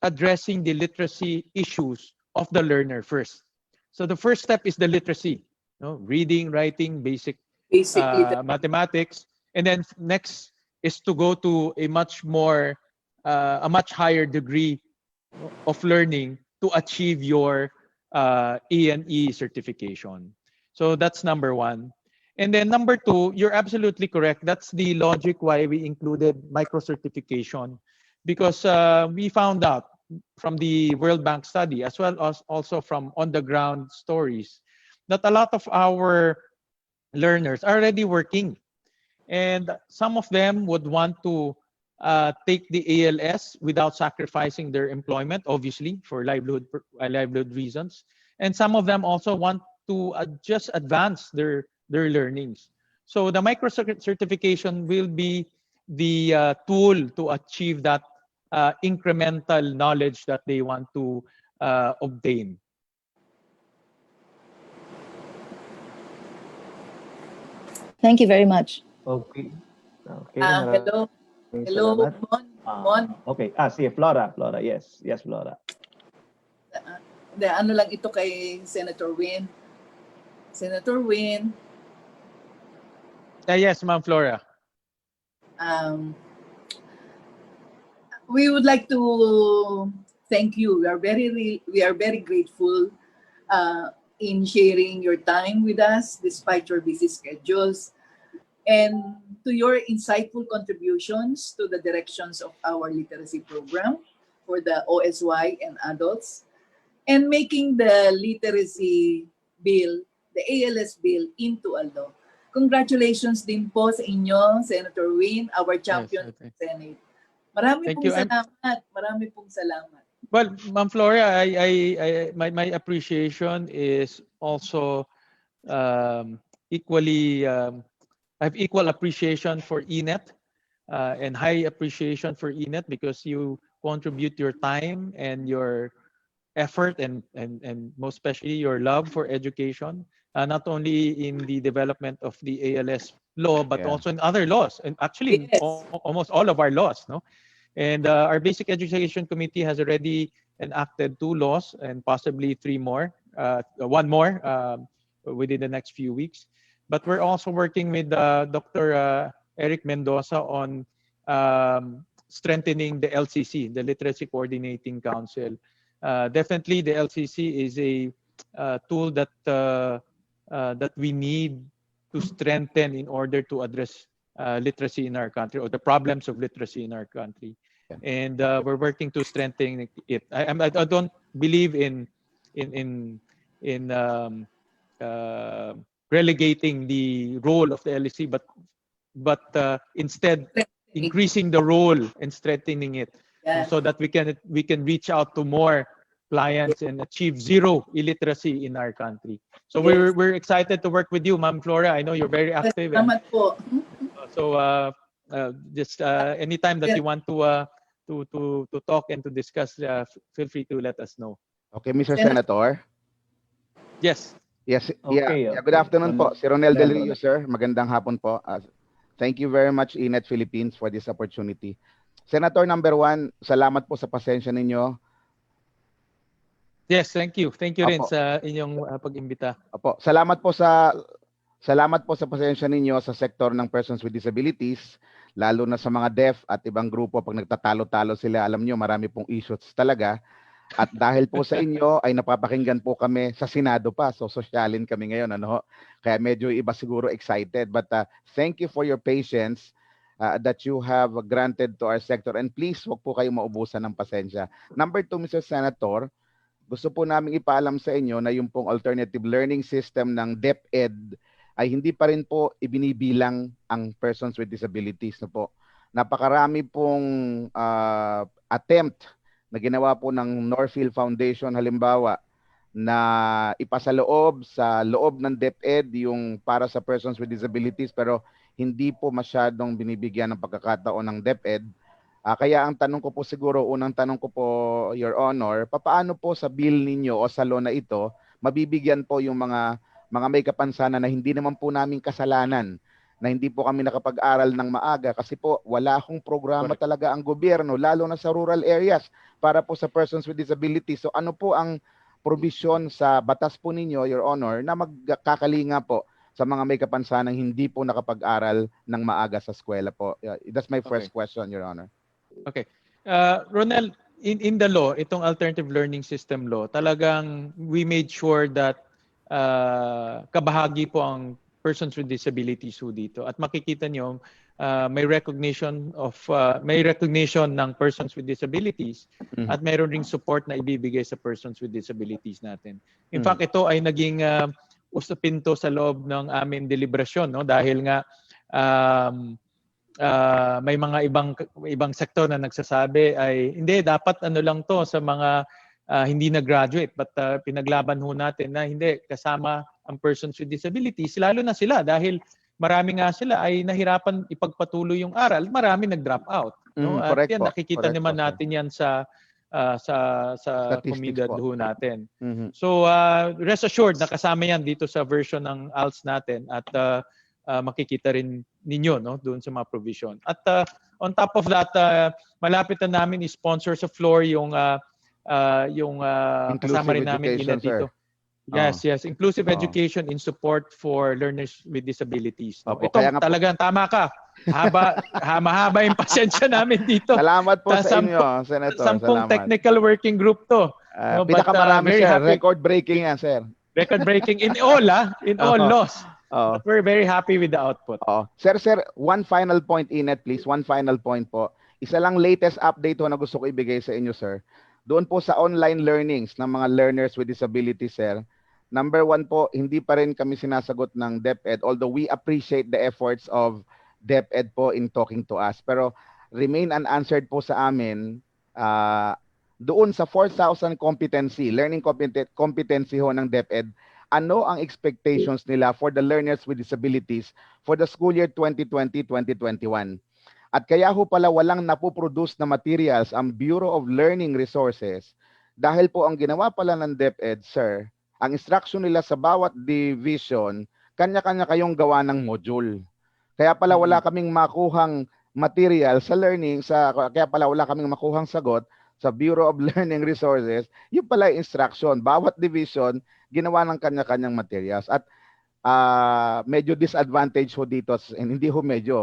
addressing the literacy issues of the learner first. So the first step is the literacy, no? Reading, writing, basic mathematics, and then next is to go to a much higher degree of learning to achieve your E&E certification. So that's number one. And then number two, you're absolutely correct. That's the logic why we included micro-certification, because we found out from the World Bank study, as well as also from on-the-ground stories, that a lot of our learners are already working. And some of them would want to take the ALS without sacrificing their employment, obviously, for livelihood reasons. And some of them also want to just advance their learnings. So the micro certification will be the tool to achieve that incremental knowledge that they want to obtain. Thank you very much. Okay. Okay. Hello. Maraming Hello, salamat. Mon. Okay. Si Flora. Flora, yes. Yes, Flora. Ano lang ito kay Senator Win. Senator Win. Yes, Ma'am Flora. We would like to thank you. We are very grateful in sharing your time with us despite your busy schedules, and to your insightful contributions to the directions of our literacy program for the OSY and adults, and making the literacy bill, the ALS bill, into a law. Congratulations din po sa inyo, Senator Win, our champion in the Senate. Marami pong salamat. Well, Ma'am Flora, my appreciation is also equally. I have equal appreciation for ENET and high appreciation for ENET, because you contribute your time and your effort and most especially your love for education, not only in the development of the ALS law, but also in other laws, and actually almost all of our laws, no? And our Basic Education Committee has already enacted 2 laws and possibly 3 more, 1 more within the next few weeks. But we're also working with Dr. Eric Mendoza on strengthening the LCC, the Literacy Coordinating Council, definitely the LCC is a tool that that we need to strengthen in order to address literacy in our country, or the problems of literacy in our country. And we're working to strengthen it. I don't believe in in in in uh, relegating the role of the LEC, but instead increasing the role and strengthening it, Yes. so that we can reach out to more clients and achieve zero illiteracy in our country. So we're excited to work with you, Ma'am Flora. I know you're very active. And, Salamat po. so just anytime that you want to talk and to discuss, feel free to let us know. Okay, Mr. Senator. Yes. Yes, Okay, yeah. Good afternoon po. Si Ronel Del Rio, Ronel. sir. Magandang hapon po. Thank you very much, Inet Philippines, for this opportunity. Senator number 1, salamat po sa pasensya ninyo. Yes, thank you. Thank you rin Apo. sa inyong pag-imbita. Opo, salamat po sa pasensya ninyo sa sektor ng persons with disabilities, lalo na sa mga deaf at ibang grupo. Pag nagtatalo-talo sila, alam nyo, marami pong issues talaga. At dahil po sa inyo ay napapakinggan po kami sa Senado pa. So sosyalin kami ngayon, ano? Kaya medyo iba siguro excited. But thank you for your patience that you have granted to our sector. And please, wag po kayong maubusan ng pasensya. Number 2, Mr. Senator, gusto po namin ipaalam sa inyo na yung pong alternative learning system ng DepEd ay hindi pa rin po ibinibilang ang persons with disabilities na po. Napakarami pong attempt na ginawa po ng Northfield Foundation halimbawa na ipasaloob sa loob ng DepEd yung para sa persons with disabilities, pero hindi po masyadong binibigyan ng pagkakataon ng DepEd. Kaya ang tanong ko po siguro, unang tanong ko po, Your Honor, papaano po sa bill ninyo o sa law na ito mabibigyan po yung mga may kapansanan na hindi naman po namin kasalanan, na hindi po kami nakapag-aral ng maaga kasi po wala akong programa talaga ang gobyerno, lalo na sa rural areas para po sa persons with disabilities. So ano po ang provision sa batas po ninyo, Your Honor, na magkakalinga po sa mga may kapansanang hindi po nakapag-aral ng maaga sa eskwela po? That's my first question, Your Honor. Okay. Ronel, in the law, itong alternative learning system law, talagang we made sure that kabahagi po ang persons with disabilities ho dito. At makikita nyo, may recognition ng persons with disabilities at mayroon ring support na ibibigay sa persons with disabilities natin. In fact, ito ay naging usapin to sa loob ng aming deliberasyon, no? Dahil nga may mga ibang sektor na nagsasabi ay hindi, dapat ano lang to sa mga hindi na-graduate, but pinaglaban ho natin na hindi, kasama ang persons with disabilities, lalo na sila dahil marami nga sila ay nahirapan ipagpatuloy yung aral, marami nag-drop out, no? At yan, nakikita naman natin yan sa comunidad ho natin. So rest assured na kasama yan dito sa version ng ALS natin at makikita rin ninyo, no, doon sa mga provision. At on top of that, malapit na namin i-sponsor sa floor yung kasama rin namin dito. Yes, yes. Inclusive education in support for learners with disabilities. No? Ito talagang tama ka. Mahaba yung pasensya namin dito. Salamat po sa inyo, Senator. 10 technical working group to. No, pinakamarami, sir. Record-breaking yan, sir. Record-breaking in all, in all laws. But we're very happy with the output. Sir, one final point, Inet, please. One final point po. Isa lang latest update ho na gusto ko ibigay sa inyo, sir. Doon po sa online learnings ng mga learners with disabilities, sir. Number 1 po, hindi pa rin kami sinasagot ng DepEd, although we appreciate the efforts of DepEd po in talking to us. Pero remain unanswered po sa amin doon sa 4,000 learning competency ho ng DepEd, ano ang expectations nila for the learners with disabilities for the school year 2020-2021? At kaya ho pala walang napoproduce na materials ang Bureau of Learning Resources dahil po ang ginawa pala ng DepEd, sir, ang instruction nila sa bawat division, kanya-kanya kayong gawa ng module. Kaya pala wala kaming makuhang material sa learning, kaya pala wala kaming makuhang sagot sa Bureau of Learning Resources, yung pala instruction. Bawat division, ginawa ng kanya-kanyang materials. At medyo disadvantage ho dito, hindi ho medyo,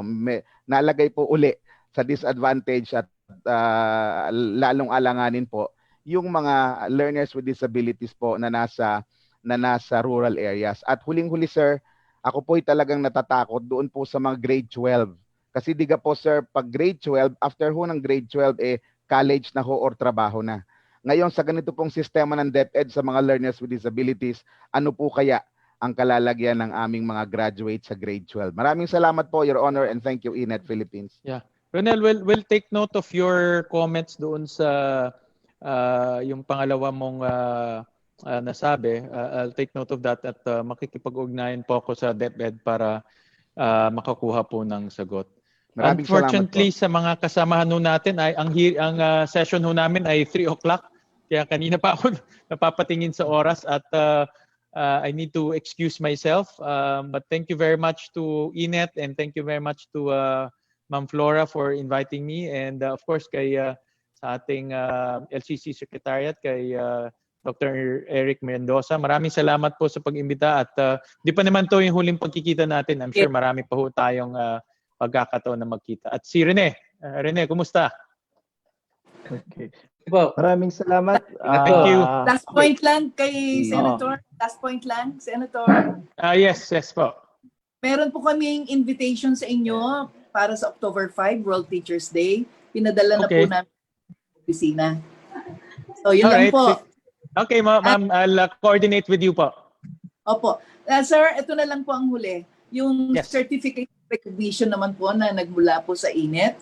nalagay po uli sa disadvantage at lalong alanganin po yung mga learners with disabilities po na nasa rural areas. At huling-huli sir, ako po'y talagang natatakot doon po sa mga grade 12. Kasi diga po sir, pag grade 12, after ho ng grade 12 college na ho or trabaho na. Ngayon sa ganito pong sistema ng DepEd sa mga learners with disabilities, ano po kaya ang kalalagyan ng aming mga graduate sa grade 12? Maraming salamat po, Your Honor, and thank you, Inet Philippines. Yeah. Ronel, we'll take note of your comments doon sa yung pangalawa mong nasabi. I'll take note of that at makikipag-ugnayan po ako sa DepEd para makakuha po ng sagot. Maraming salamat Unfortunately, po. sa mga kasamahan ho natin, ay ang session ho namin ay 3 o'clock. Kaya kanina pa ako napapatingin sa oras at I need to excuse myself. But thank you very much to Inet and thank you very much to Ma'am Flora for inviting me. And of course, kay sa ating LCC Secretariat, kay Dr. Eric Mendoza. Maraming salamat po sa pag-imbita at di pa naman to yung huling pagkikita natin. I'm sure marami pa ho tayong pagkakataon na magkita. At si Rene. Rene, kumusta? Okay. Maraming salamat. Thank you. Last point lang kay Senator. Last point lang, Senator. Yes po. Meron po kaming invitation sa inyo para sa October 5, World Teachers Day. Pinadala na po namin sa opisina. So, yun lang po. Okay, ma'am. I'll coordinate with you po. Opo. Sir, ito na lang po ang huli. Yung certificate of recognition naman po na nagmula po sa INET.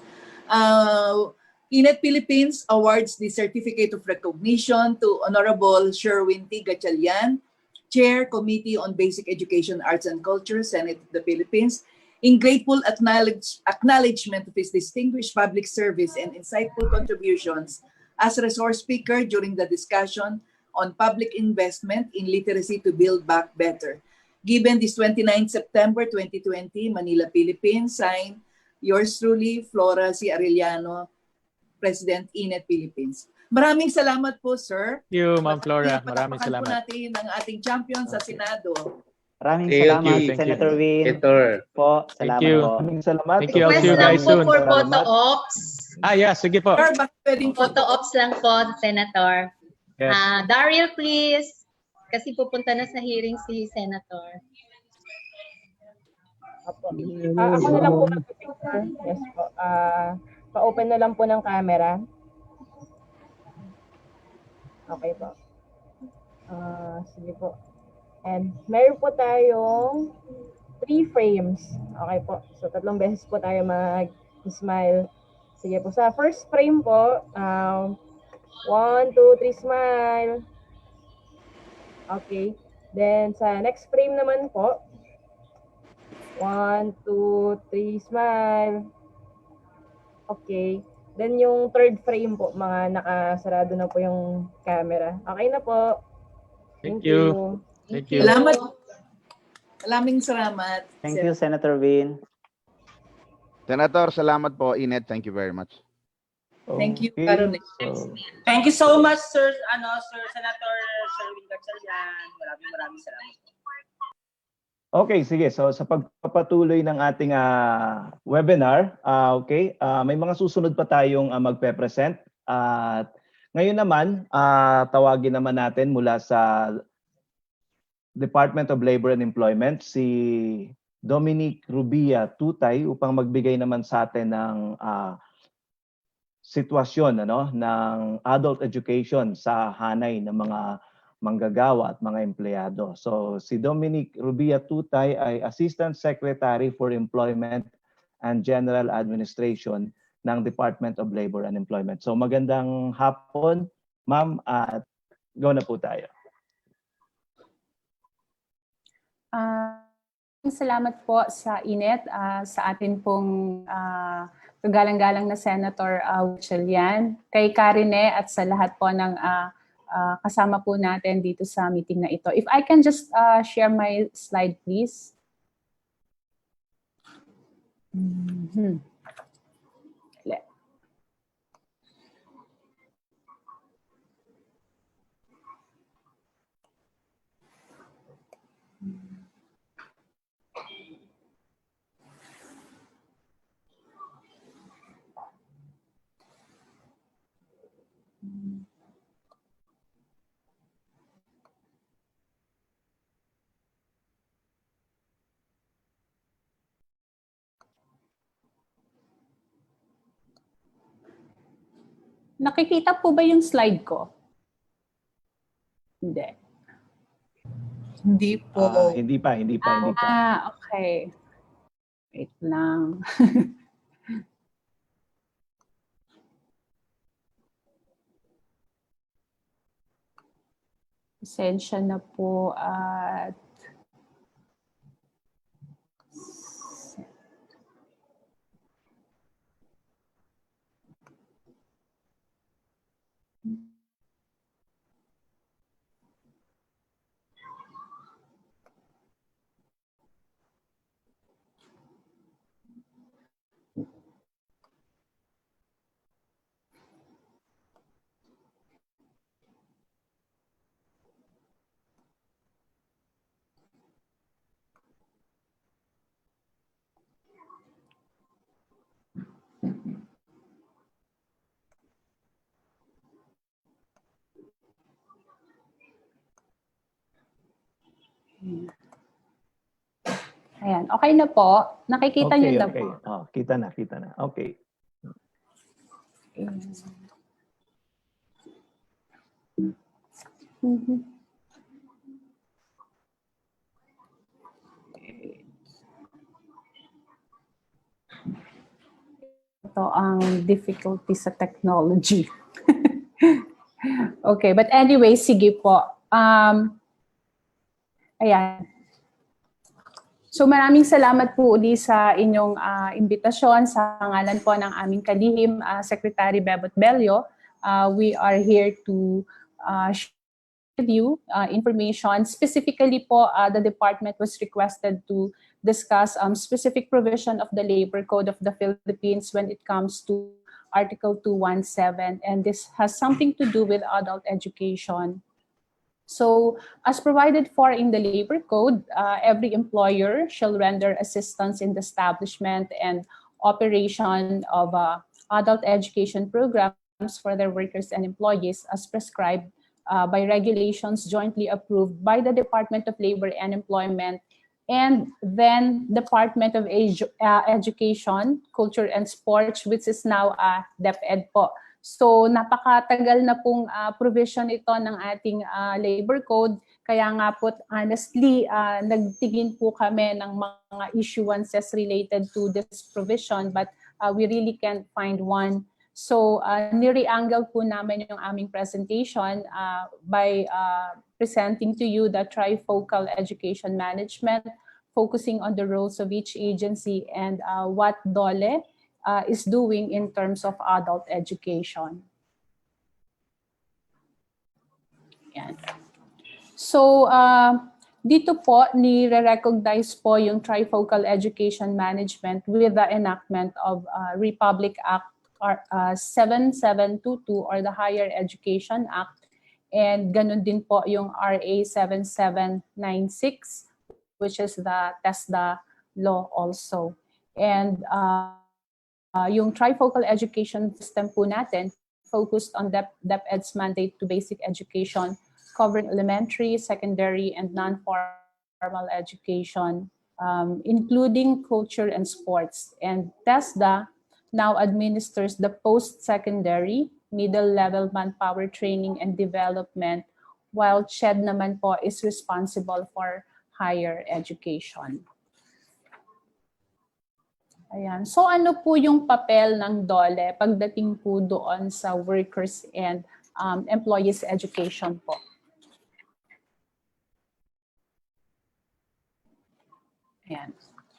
INET Philippines awards the Certificate of Recognition to Honorable Sherwin T. Gatchalian, Chair, Committee on Basic Education, Arts and Culture, Senate of the Philippines, in grateful acknowledgement of his distinguished public service and insightful contributions as resource speaker during the discussion on public investment in literacy to build back better. Given this 29 September 2020, Manila, Philippines, signed yours truly, Flora C. Arellano, President INET Philippines. Maraming salamat po, sir. Thank you, Ma'am Flora. Maraming salamat. Po salamat. natin ang ating champion sa Senado. Maraming salamat, Senator Win. Po, salamat po. Maraming salamat. Thank you. I'll see you guys po soon. for photo ops. Yeah, sige po. Sir, bakit pwedeng Photo ops lang po, Senator. Yes. Daryl, please. Kasi pupunta na sa hearing si Senator. Opo. Ako na lang po mag-picture. Yes po. Pa-open na lang po ng camera. Okay po. Sige po. And meron po tayong 3 frames. Okay po. So, 3 beses po tayo mag-smile. Sige po. Sa first frame po, 1, 2, 3, smile. Okay. Then, sa next frame naman po, 1, 2, 3, smile. Okay. Then, yung third frame po, mga nakasarado na po yung camera. Okay na po. Thank you. Thank you. Salamat. Maraming salamat. Thank you, Senator Win. Senator, salamat po. Inet, thank you very much. Thank you, Caroline. Thank you so much, Sir Senator Sherwin Gatchalian. Maraming salamat. Okay, sige. So sa pagpapatuloy ng ating webinar, may mga susunod pa tayong magpe-present. At ngayon naman, tawagin naman natin mula sa Department of Labor and Employment si Dominic Rubia Tutay upang magbigay naman sa atin ng sitwasyon ng adult education sa hanay ng mga manggagawa at mga empleyado. So si Dominic Rubia Tutay ay Assistant Secretary for Employment and General Administration ng Department of Labor and Employment. So magandang hapon, ma'am, at go na po tayo. Salamat po sa INET, sa atin pong kagalang-galang na Senator Gatchalian, kay Karine at sa lahat po ng kasama po natin dito sa meeting na ito. If I can just share my slide, please. Nakikita po ba yung slide ko? Hindi. Hindi po. Hindi pa. Okay. Wait lang. Pasensya na po at ayan, okay na po. Nakikita niyo na po. Kita na. Okay. Ito ang difficulty sa technology. Okay, but anyway, sige po. Ayan. So maraming salamat po uli sa inyong imbitasyon sa pangalan po ng aming kalihim, Secretary Bebot Bello. We are here to share with you information. Specifically po, the department was requested to discuss specific provision of the Labor Code of the Philippines when it comes to Article 217, and this has something to do with adult education. So, as provided for in the Labor Code, every employer shall render assistance in the establishment and operation of adult education programs for their workers and employees as prescribed by regulations jointly approved by the Department of Labor and Employment and then Department of Education, Culture and Sports, which is now DepEd po. So napakatagal na pong provision ito ng ating labor code. Kaya nga po, honestly, nagtingin po kami ng mga issuances related to this provision, but we really can't find one. So nire-angle po namin yung aming presentation by presenting to you the trifocal education management, focusing on the roles of each agency and what DOLE is doing in terms of adult education. Yan. So, dito po, nire-recognize po yung trifocal education management with the enactment of Republic Act 7722 or the Higher Education Act. And ganun din po yung RA 7796, which is the TESDA law also. And yung trifocal education system po natin focused on DepEd's mandate to basic education, covering elementary, secondary, and non-formal education, including culture and sports. And TESDA now administers the post-secondary, middle-level manpower training and development, while CHED naman po is responsible for higher education. Ayan. So ano po yung papel ng DOLE pagdating po doon sa workers and employees education po? Ayan.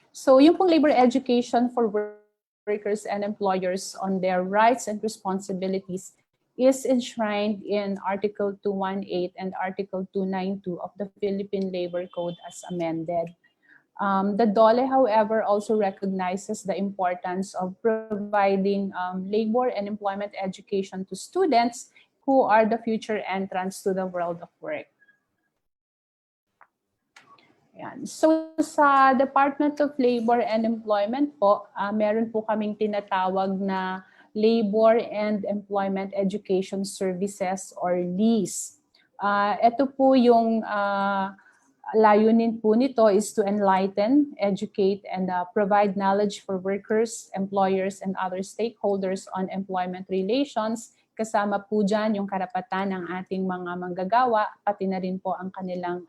So yung pong labor education for workers and employers on their rights and responsibilities is enshrined in Article 218 and Article 292 of the Philippine Labor Code as amended. The DOLE, however, also recognizes the importance of providing labor and employment education to students who are the future entrants to the world of work. Yan. So sa Department of Labor and Employment po, meron po kaming tinatawag na Labor and Employment Education Services or LEAS. Ito po yung layunin po nito is to enlighten, educate, and provide knowledge for workers, employers, and other stakeholders on employment relations Kasama po dyan yung karapatan ng ating mga manggagawa, pati na rin po ang kanilang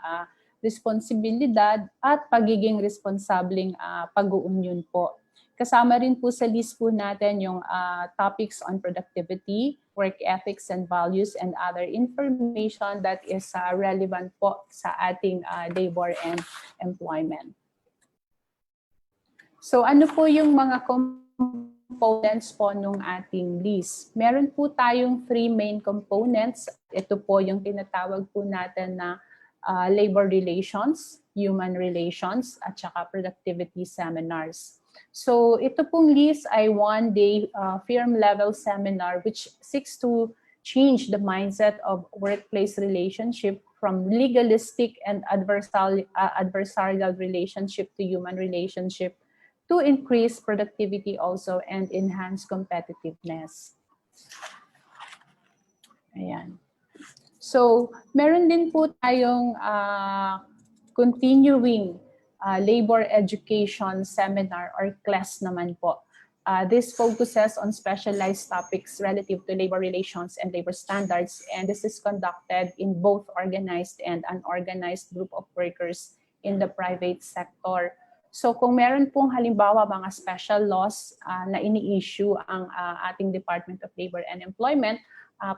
responsibilidad at pagiging responsabling pag-uunyon po. Kasama rin po sa list po natin yung topics on productivity, work ethics and values, and other information that is relevant po sa ating labor and employment. So ano po yung mga components po nung ating list? Meron po tayong 3 main components. Ito po yung tinatawag po natin na labor relations, human relations, at saka productivity seminars. So ito pong list ay 1-day firm-level seminar which seeks to change the mindset of workplace relationship from legalistic and adversarial relationship to human relationship to increase productivity also and enhance competitiveness. Ayan. So meron din po tayong continuing labor education seminar or class naman po. This focuses on specialized topics relative to labor relations and labor standards, and this is conducted in both organized and unorganized group of workers in the private sector. So kung meron pong halimbawa mga special laws na ini-issue ang ating Department of Labor and Employment,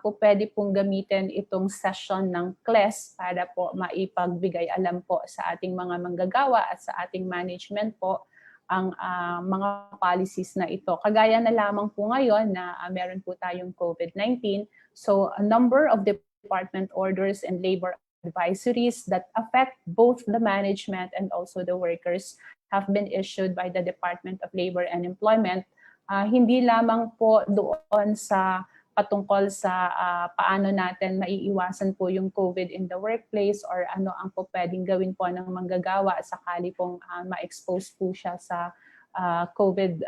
po pwede pong gamitin itong session ng class para po maipagbigay alam po sa ating mga manggagawa at sa ating management po ang mga policies na ito. Kagaya na lamang po ngayon na meron po tayong COVID-19. So a number of department orders and labor advisories that affect both the management and also the workers have been issued by the Department of Labor and Employment. Hindi lamang po doon sa patungkol sa paano natin maiiwasan po yung COVID in the workplace or ano ang po pwedeng gawin po ng manggagawa sakali pong ma-expose po siya sa COVID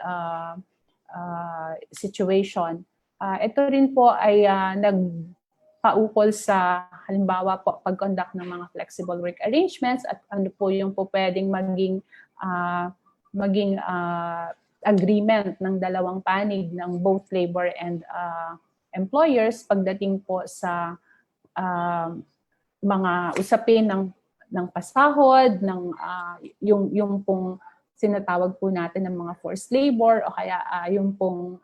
situation. Ito rin po ay nagpaukol sa halimbawa po pag-conduct ng mga flexible work arrangements at ano po yung po pwedeng maging agreement ng dalawang panig ng both labor and employers pagdating po sa mga usapin ng pasahod, ng yung pong sinatawag po natin ng mga forced labor o kaya yung pong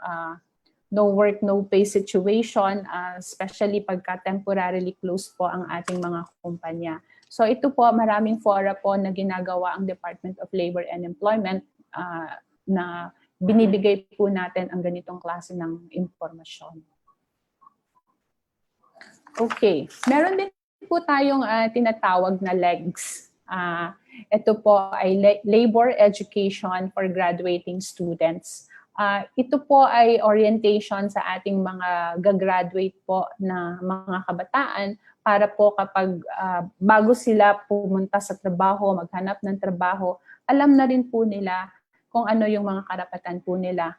no work, no pay situation, especially pagka temporarily closed po ang ating mga kumpanya. So ito po, maraming fora po na ginagawa ang Department of Labor and Employment na binibigay po natin ang ganitong klase ng impormasyon. Okay, meron din po tayong tinatawag na LEGS. Ito po ay Labor Education for Graduating Students. Ito po ay orientation sa ating mga gagraduate po na mga kabataan para po kapag bago sila pumunta sa trabaho, maghanap ng trabaho, alam na rin po nila kung ano yung mga karapatan po nila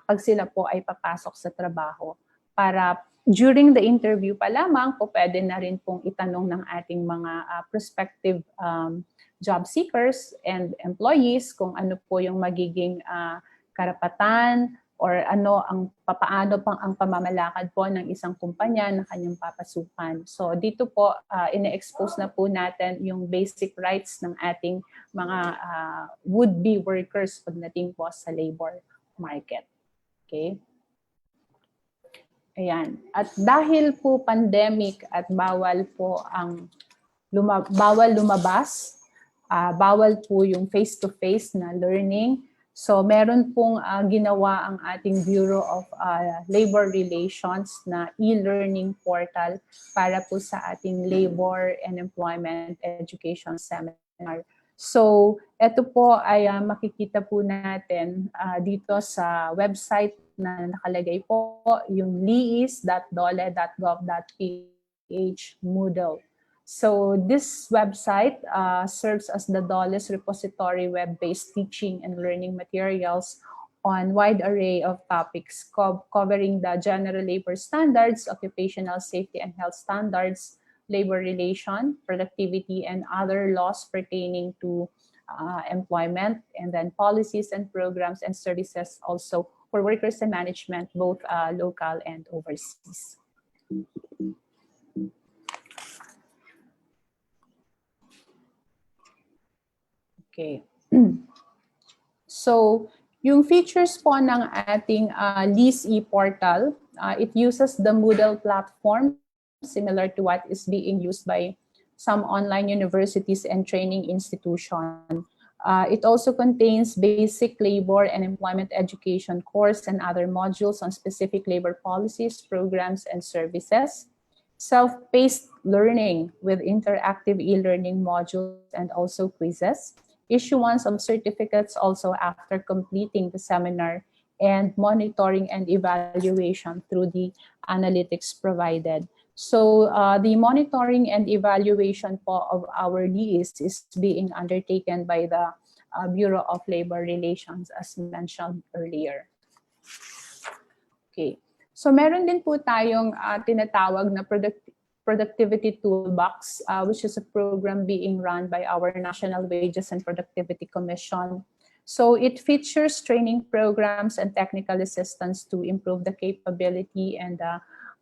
pag sila po ay papasok sa trabaho. Para during the interview pa lamang po pwede na rin pong itanong ng ating mga prospective job seekers and employees kung ano po yung magiging karapatan or ano ang papaano pang ang pamamalakad po ng isang kumpanya na kanyang papasukan. So dito po ine-expose na po natin yung basic rights ng ating mga would-be workers pagdating po sa labor market. Okay? Ayan. At dahil po pandemic at bawal po ang bawal lumabas, bawal po yung face-to-face na learning. So meron pong ginawa ang ating Bureau of Labor Relations na e-learning portal para po sa ating Labor and Employment Education Seminar. So ito po ay makikita po natin dito sa website na nakalagay po yung liis.dole.gov.ph Moodle. So this website serves as the DOLE's repository web-based teaching and learning materials on wide array of topics covering the general labor standards, occupational safety and health standards, labor relation, productivity, and other laws pertaining to employment, and then policies and programs and services also for workers and management, both local and overseas. Okay. So, yung features po ng ating LEAS e-portal, it uses the Moodle platform similar to what is being used by some online universities and training institutions. It also contains basic labor and employment education course and other modules on specific labor policies, programs, and services. Self-paced learning with interactive e-learning modules and also quizzes. Issuance of certificates also after completing the seminar, and monitoring and evaluation through the analytics provided. So the monitoring and evaluation of our LEAS is being undertaken by the Bureau of Labor Relations as mentioned earlier. Okay. So meron din po tayong tinatawag na Productivity Toolbox, which is a program being run by our National Wages and Productivity Commission. So it features training programs and technical assistance to improve the capability and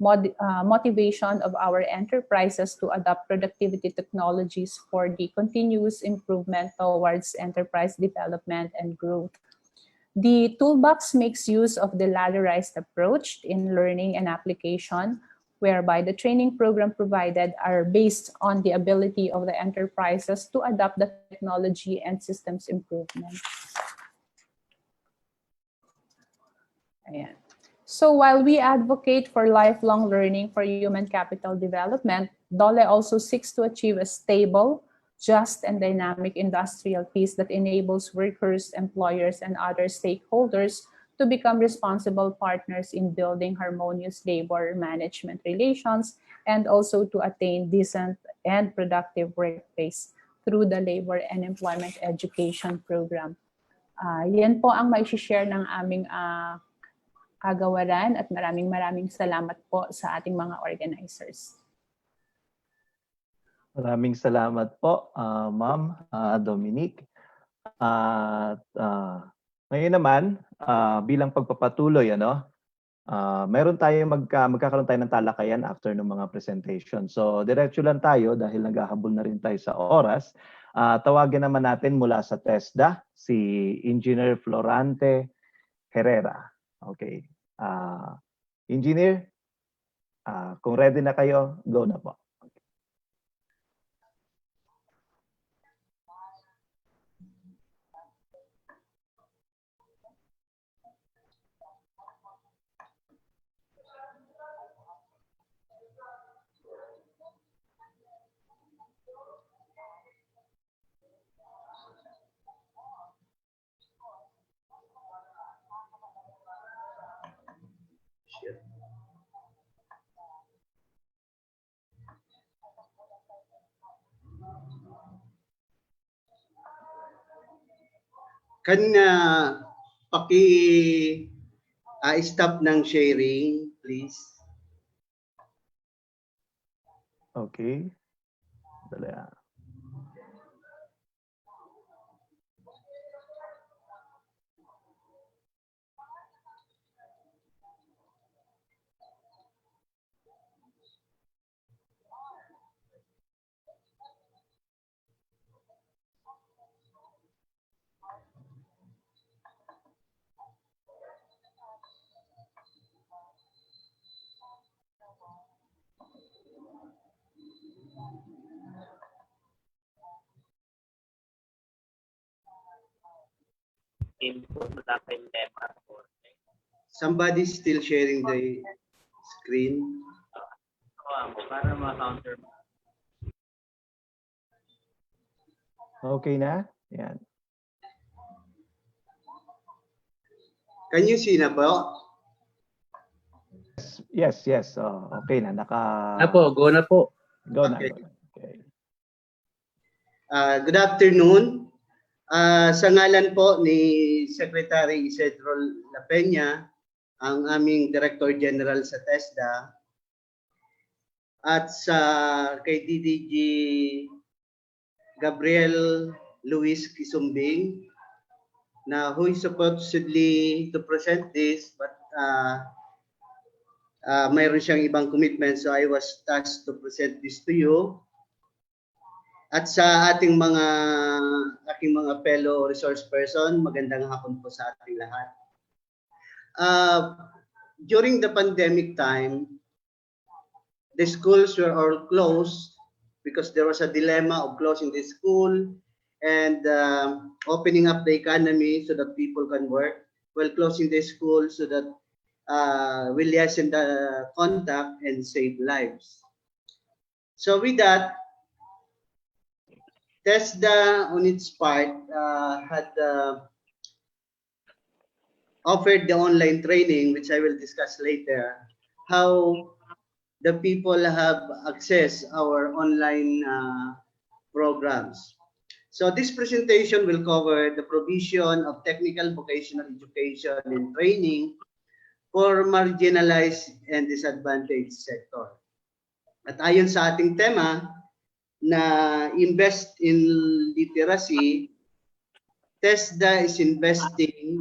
motivation of our enterprises to adopt productivity technologies for the continuous improvement towards enterprise development and growth. The toolbox makes use of the ladderized approach in learning and application, whereby the training program provided are based on the ability of the enterprises to adopt the technology and systems improvement. Ayan. So while we advocate for lifelong learning for human capital development, DOLE also seeks to achieve a stable, just, and dynamic industrial peace that enables workers, employers, and other stakeholders to become responsible partners in building harmonious labor management relations and also to attain decent and productive workplace through the labor and employment education program. Yan po ang mai-share ng aming kagawaran at maraming salamat po sa ating mga organizers. Maraming salamat po, Ma'am Dominique. At ngayon naman, bilang pagpapatuloy, meron tayong magkakaroon tayo ng talakayan after ng mga presentation. So, diretso lang tayo dahil naghahabol na rin tayo sa oras. Tawagin naman natin mula sa TESDA, si Engineer Florante Herrera. Okay. Engineer, kung ready na kayo, go na po. Stop ng sharing, please. Okay. Dali. Somebody still sharing the screen. Para ma-counter. Okay na? Yan. Can you see na po? Yes. Okay na. Go na po. Go na. Okay. Go na. Okay. Good afternoon. Sa ngalan po ni Secretary Isidro La Peña, ang aming Director General sa TESDA, at sa kay DDG Gabriel Luis Kisumbing, na who is supposedly to present this, but mayroon siyang ibang commitment, so I was tasked to present this to you. At sa aking mga fellow resource person, magandang hapon po sa ating lahat. During the pandemic time, the schools were all closed because there was a dilemma of closing the school and opening up the economy so that people can work, while closing the school so that we lessen the contact and save lives. So with that, TESDA on its part had offered the online training, which I will discuss later, how the people have accessed our online programs. So this presentation will cover the provision of technical vocational education and training for marginalized and disadvantaged sector. At ayon sa ating tema na invest in literacy, TESDA is investing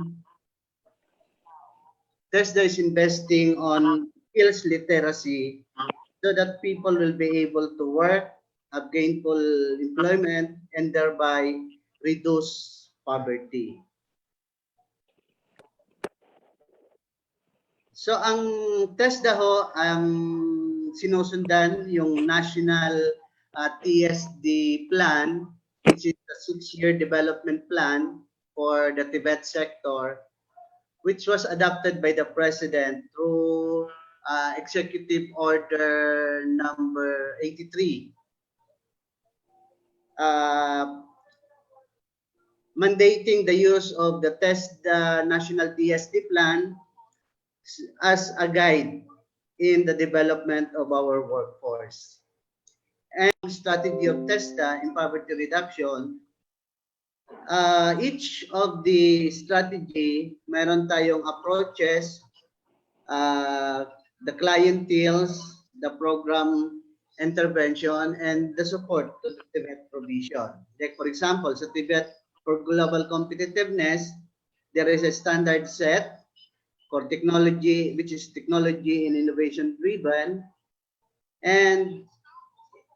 on skills literacy so that people will be able to work, have gainful employment, and thereby reduce poverty. So ang TESDA ho, sinusundan yung National TSD Plan, which is a 6-year development plan for the Tibet sector, which was adopted by the President through Executive Order number 83. Mandating the use of the National TSD Plan as a guide in the development of our workforce. And strategy of TESDA in poverty reduction, each of the strategy, meron tayong approaches, the clienteles, the program intervention, and the support to the Tibet provision. Like for example, sa Tibet for Global Competitiveness, there is a standard set for technology, which is technology and innovation driven, and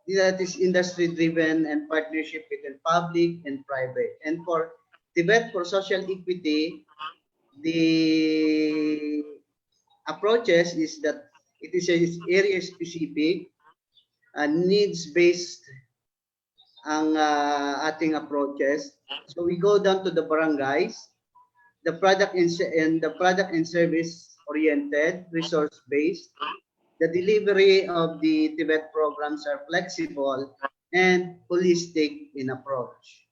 that is industry driven and partnership between public and private. And for Tibet for social equity, the approaches is that it is area specific, needs based ang ating approaches. So we go down to the barangays, the product and service oriented, resource based. The delivery of the Tibet programs are flexible and holistic in approach.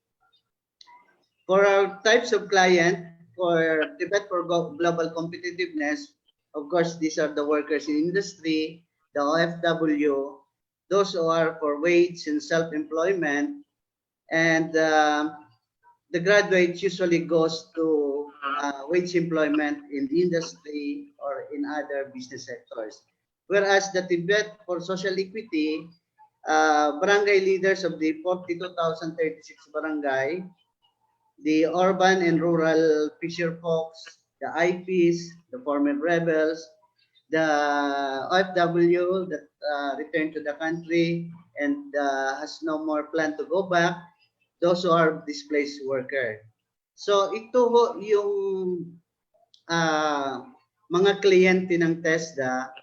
For our types of client, for Tibet for Global Competitiveness, of course, these are the workers in industry, the OFW, those who are for wage and self-employment, and the graduates usually goes to wage employment in industry or in other business sectors. Whereas the Tibet for social equity, barangay leaders of the 42,036 barangay, the urban and rural fisher folks, the IPs, the former rebels, the OFW that returned to the country and has no more plan to go back, those who are displaced worker. So ito ho yung mga kliyente ng TESDA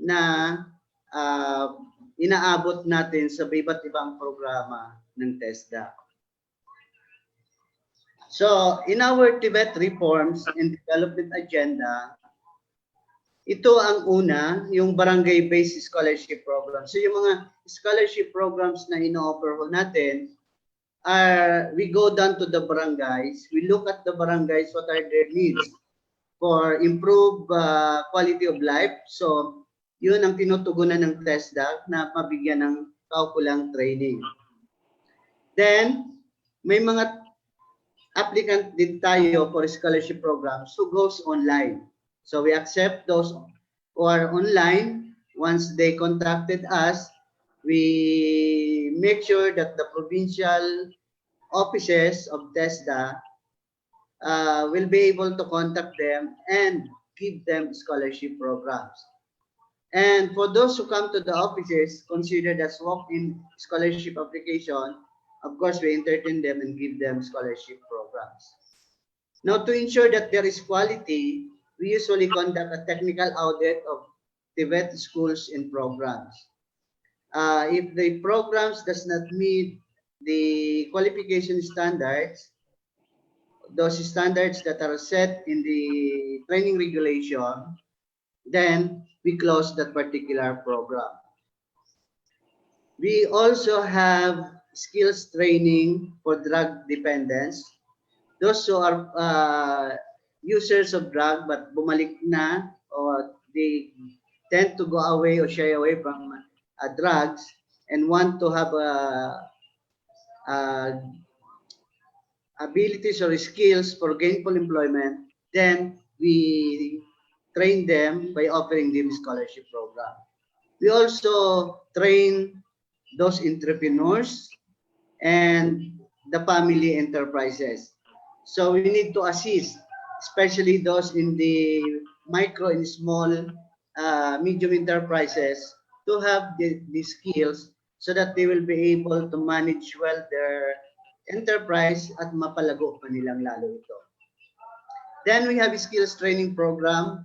na inaabot natin sa iba't ibang programa ng TESDA. So in our Tibet reforms and development agenda, ito ang una, yung barangay-based scholarship program. So yung mga scholarship programs na ino-offer ho natin, we go down to the barangays, we look at the barangays, what are their needs for improved quality of life. So yun ang tinutugunan ng TESDA na mabigyan ng kaukulang training. Then, may mga applicant din tayo for scholarship programs who goes online. So we accept those who are online. Once they contacted us, we make sure that the provincial offices of TESDA will be able to contact them and give them scholarship programs. And for those who come to the offices considered as walk-in scholarship application, of course, we entertain them and give them scholarship programs. Now, to ensure that there is quality, we usually conduct a technical audit of TVET schools and programs. If the programs does not meet the qualification standards, those standards that are set in the training regulation, then we close that particular program. We also have skills training for drug dependence. Those who are users of drug but bumalik na, or they tend to go away or shy away from drugs and want to have abilities or skills for gainful employment, then we train them by offering them scholarship program. We also train those entrepreneurs and the family enterprises. So we need to assist, especially those in the micro and small, medium enterprises, to have the skills so that they will be able to manage well their enterprise at mapalago pa nilang lalo ito. Then we have a skills training program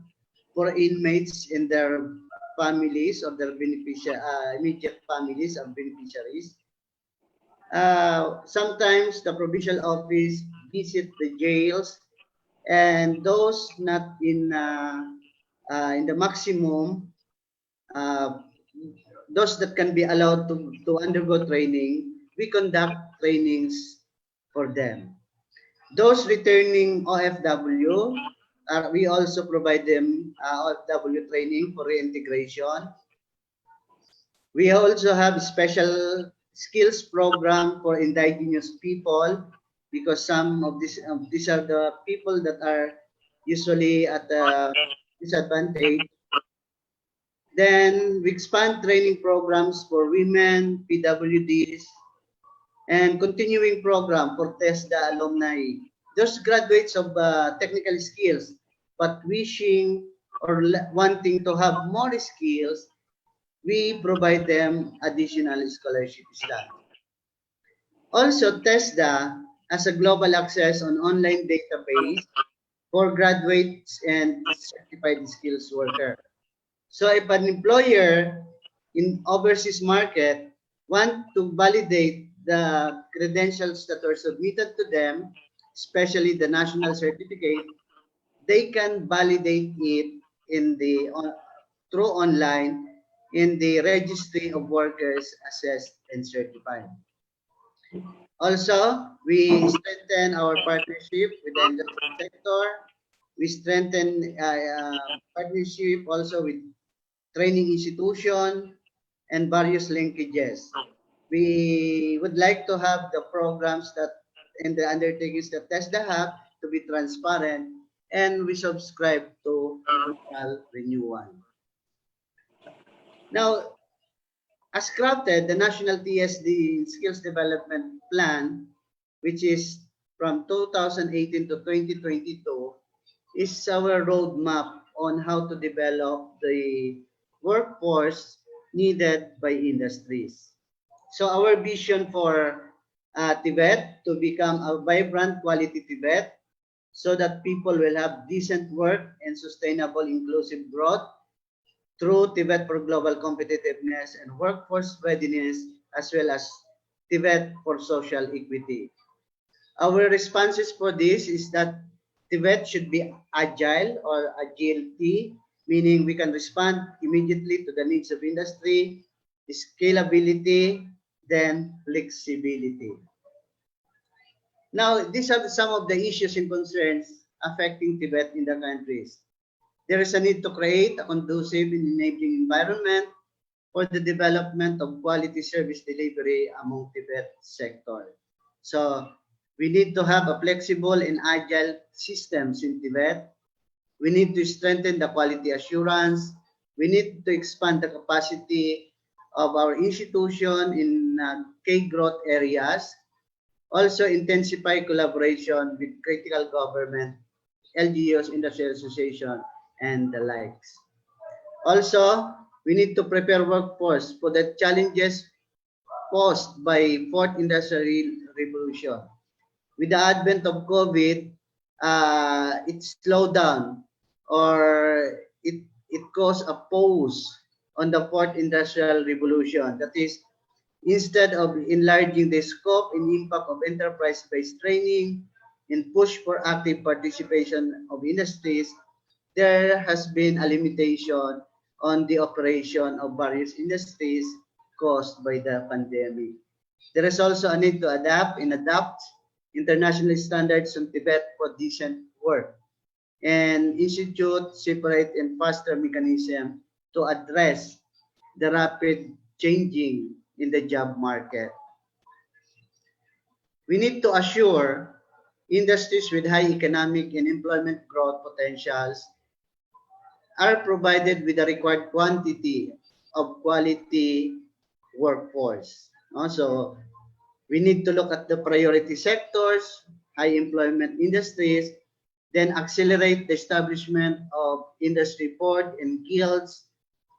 for inmates and their families or their immediate families and beneficiaries. Sometimes the provincial office visit the jails, and those not in the maximum, those that can be allowed to undergo training, we conduct trainings for them. Those returning OFW, we also provide them OFW training for reintegration. We also have special skills program for indigenous people, because some of these are the people that are usually at a disadvantage. Then we expand training programs for women, PWDs, and continuing program for TESDA alumni. Those graduates of technical skills, but wishing or wanting to have more skills, we provide them additional scholarship status. Also, TESDA has a global access on online database for graduates and certified skills worker. So if an employer in overseas market want to validate the credentials that are submitted to them, especially the national certificate, they can validate it in the through online in the registry of workers assessed and certified. Also, we strengthen our partnership with the industrial sector. We strengthen partnership also with training institution and various linkages. We would like to have the programs that and the undertakings that TESDA have to be transparent, and we subscribe to local renewal. Now, as crafted, the National TSD Skills Development Plan, which is from 2018 to 2022, is our roadmap on how to develop the workforce needed by industries. So our vision for TVET to become a vibrant quality TVET, so that people will have decent work and sustainable inclusive growth through TVET for global competitiveness and workforce readiness, as well as TVET for social equity. Our responses for this is that TVET should be agile or agility, meaning we can respond immediately to the needs of industry, scalability, then flexibility. Now, these are some of the issues and concerns affecting TVET in the countries. There is a need to create a conducive and enabling environment for the development of quality service delivery among TVET sector. So we need to have a flexible and agile systems in TVET. We need to strengthen the quality assurance. We need to expand the capacity of our institution in key growth areas. Also intensify collaboration with critical government, LGUs, Industrial Association, and the likes. Also, we need to prepare workforce for the challenges posed by fourth industrial revolution. With the advent of COVID, it slowed down or it caused a pause on the fourth industrial revolution. That is, instead of enlarging the scope and impact of enterprise-based training and push for active participation of industries, there has been a limitation on the operation of various industries caused by the pandemic. There is also a need to adapt and adopt international standards on Tibet for decent work and institute separate and faster mechanism to address the rapid changing in the job market. We need to assure industries with high economic and employment growth potentials are provided with the required quantity of quality workforce. So we need to look at the priority sectors, high employment industries, then accelerate the establishment of industry board and guilds,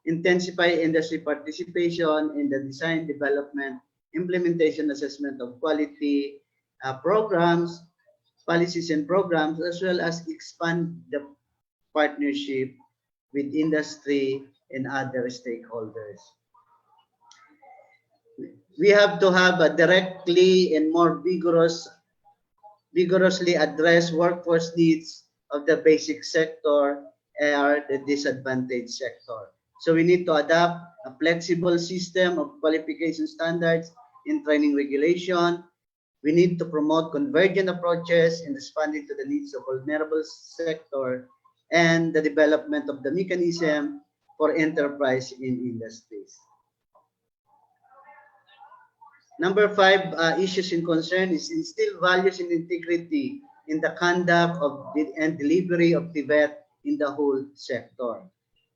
intensify industry participation in the design, development, implementation, assessment of quality programs, policies and programs, as well as expand the partnership with industry and other stakeholders. We have to have a directly and more vigorously address workforce needs of the basic sector or the disadvantaged sector. So we need to adopt a flexible system of qualification standards in training regulation. We need to promote convergent approaches in responding to the needs of vulnerable sector and the development of the mechanism for enterprise in industries. Number 5 issues in concern is instill values and integrity in the conduct of and delivery of Tibet in the whole sector.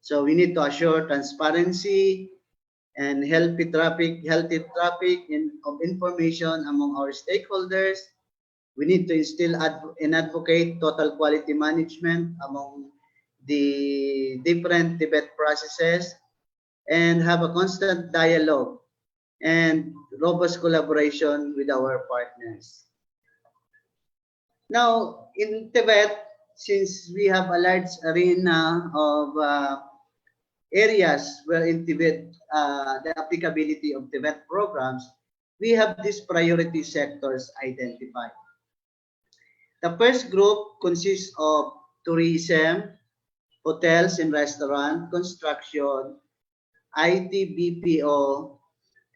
So we need to assure transparency and healthy traffic of information among our stakeholders. We need to instill and advocate total quality management among the different Tibet processes and have a constant dialogue and robust collaboration with our partners. Now, in Tibet, since we have a large arena of areas where in Tibet, the applicability of Tibet programs, we have these priority sectors identified. The first group consists of tourism, hotels and restaurant, construction, IT, BPO,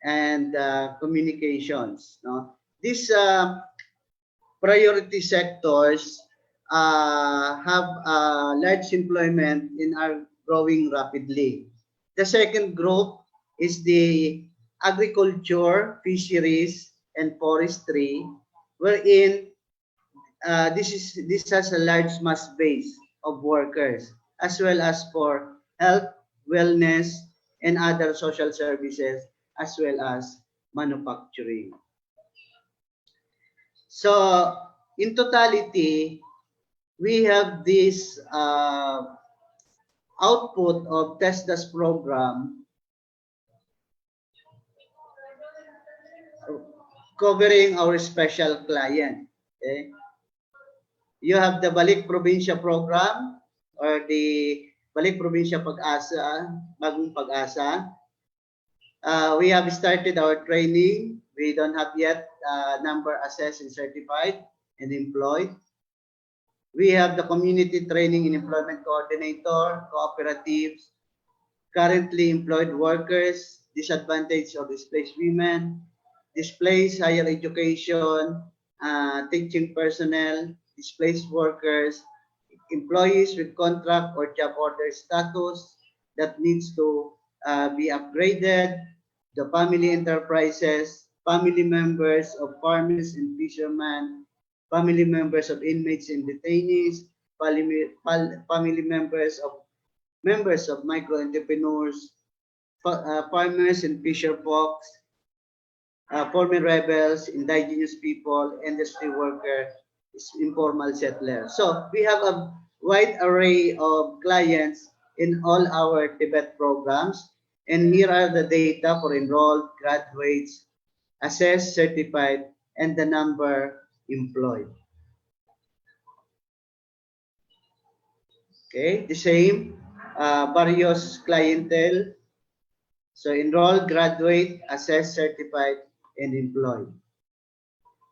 and communications. No? These priority sectors have large employment and are growing rapidly. The second group is the agriculture, fisheries, and forestry, wherein this has a large mass base of workers, as well as for health, wellness, and other social services, as well as manufacturing. So, in totality, we have this output of TESDAS program covering our special client. Okay? You have the Balik Probinsya program or the Balik Probinsya Pag-asa, Bagong Pag-asa. We have started our training. We don't have yet number assessed and certified and employed. We have the community training and employment coordinator, cooperatives, currently employed workers, disadvantaged or displaced women, displaced higher education, teaching personnel, displaced workers, employees with contract or job order status that needs to be upgraded, the family enterprises, family members of farmers and fishermen, family members of inmates and detainees, family members of micro entrepreneurs, farmers and fisher folks, former rebels, indigenous people, industry worker, informal settlers. So we have a wide array of clients in all our Tibet programs. And here are the data for enrolled, graduates, assessed, certified, and the number employed. Okay, the same, various clientele. So enrolled, graduate, assessed, certified, and employed.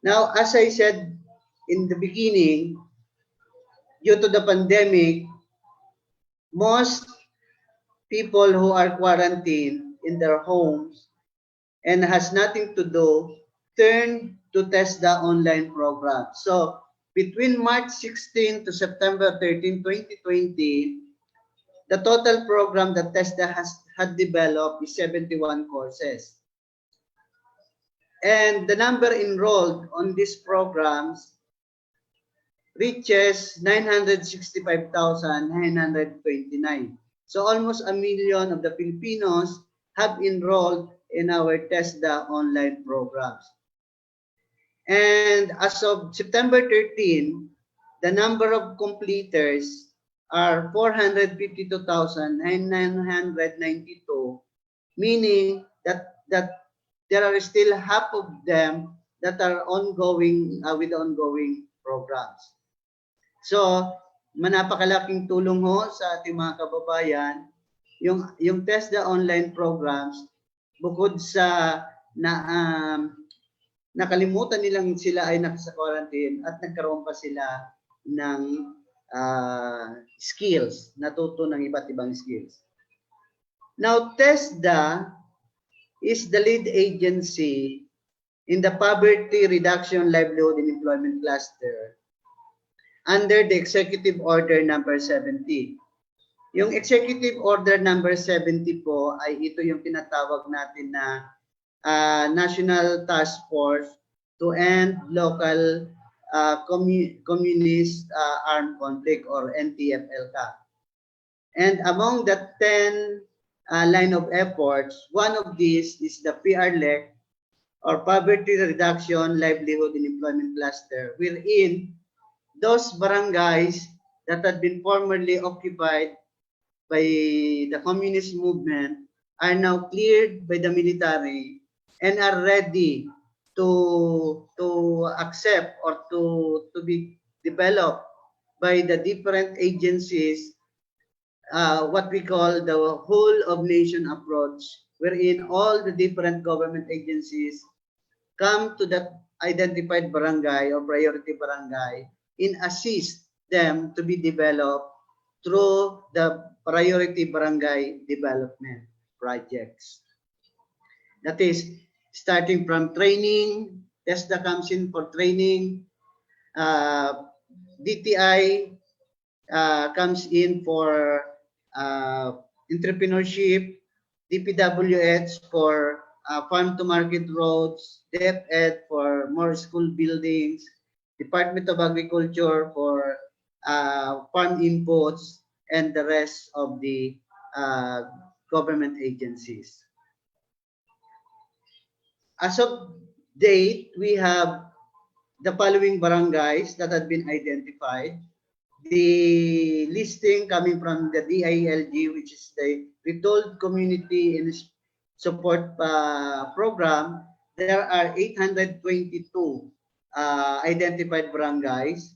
Now, as I said in the beginning, due to the pandemic, most people who are quarantined in their homes and has nothing to do turn to TESDA online program. So between March 16 to September 13, 2020, the total program that TESDA had developed is 71 courses. And the number enrolled on these programs reaches 965,929. So almost 1 million of the Filipinos have enrolled in our TESDA online programs. And as of September 13, the number of completers are 452,992, meaning that there are still half of them that are ongoing with ongoing programs. So, napakalaking tulong ho sa ating mga kababayan yung TESDA online programs, bukod sa nakalimutan nilang sila ay nasa quarantine at nagkaroon pa sila ng skills, natuto ng iba't ibang skills. Now, TESDA is the lead agency in the Poverty Reduction, Livelihood, and Employment Cluster under the Executive Order number 70. Yung Executive Order number 70 po ay ito yung tinatawag natin na National Task Force to End Local Communist Armed Conflict, or NTFLCA. And among the 10 line of efforts, one of these is the PRLEC, or Poverty Reduction, Livelihood, and Employment Cluster, wherein those barangays that had been formerly occupied by the communist movement are now cleared by the military and are ready to accept or to be developed by the different agencies, what we call the whole of nation approach, wherein all the different government agencies come to that identified barangay or priority barangay and assist them to be developed through the priority barangay development projects. That is, starting from training, TESDA comes in for training, DTI comes in for entrepreneurship, DPWH for farm-to-market roads, DepEd for more school buildings, Department of Agriculture for farm inputs, and the rest of the government agencies. As of date, we have the following barangays that have been identified. The listing coming from the DILG, which is the Retold Community and Support Program, there are 822 identified barangays.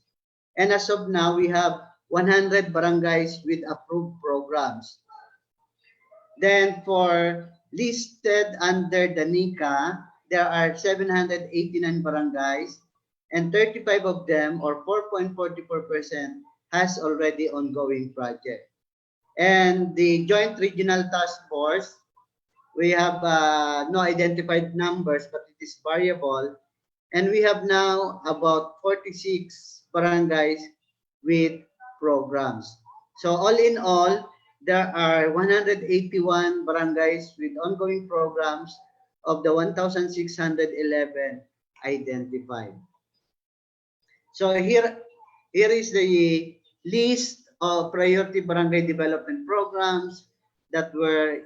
And as of now, we have 100 barangays with approved programs. Then for listed under the NICA, there are 789 barangays, and 35 of them, or 4.44%, has already ongoing project. And the Joint Regional Task Force, we have no identified numbers, but it is variable. And we have now about 46 barangays with programs. So all in all, there are 181 barangays with ongoing programs of the 1,611 identified. So here is the list of priority barangay development programs that were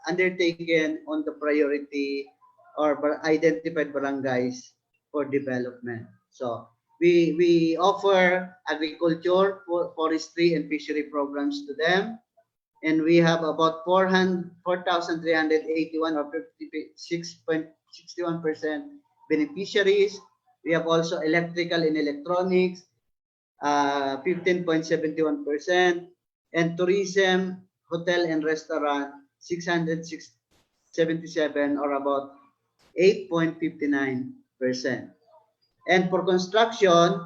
undertaken on the priority or identified barangays for development. So we offer agriculture, forestry, and fishery programs to them. And we have about 4,381 or 56.61% beneficiaries. We have also electrical and electronics, 15.71%, and tourism, hotel and restaurant, 677 or about 8.59%. And for construction,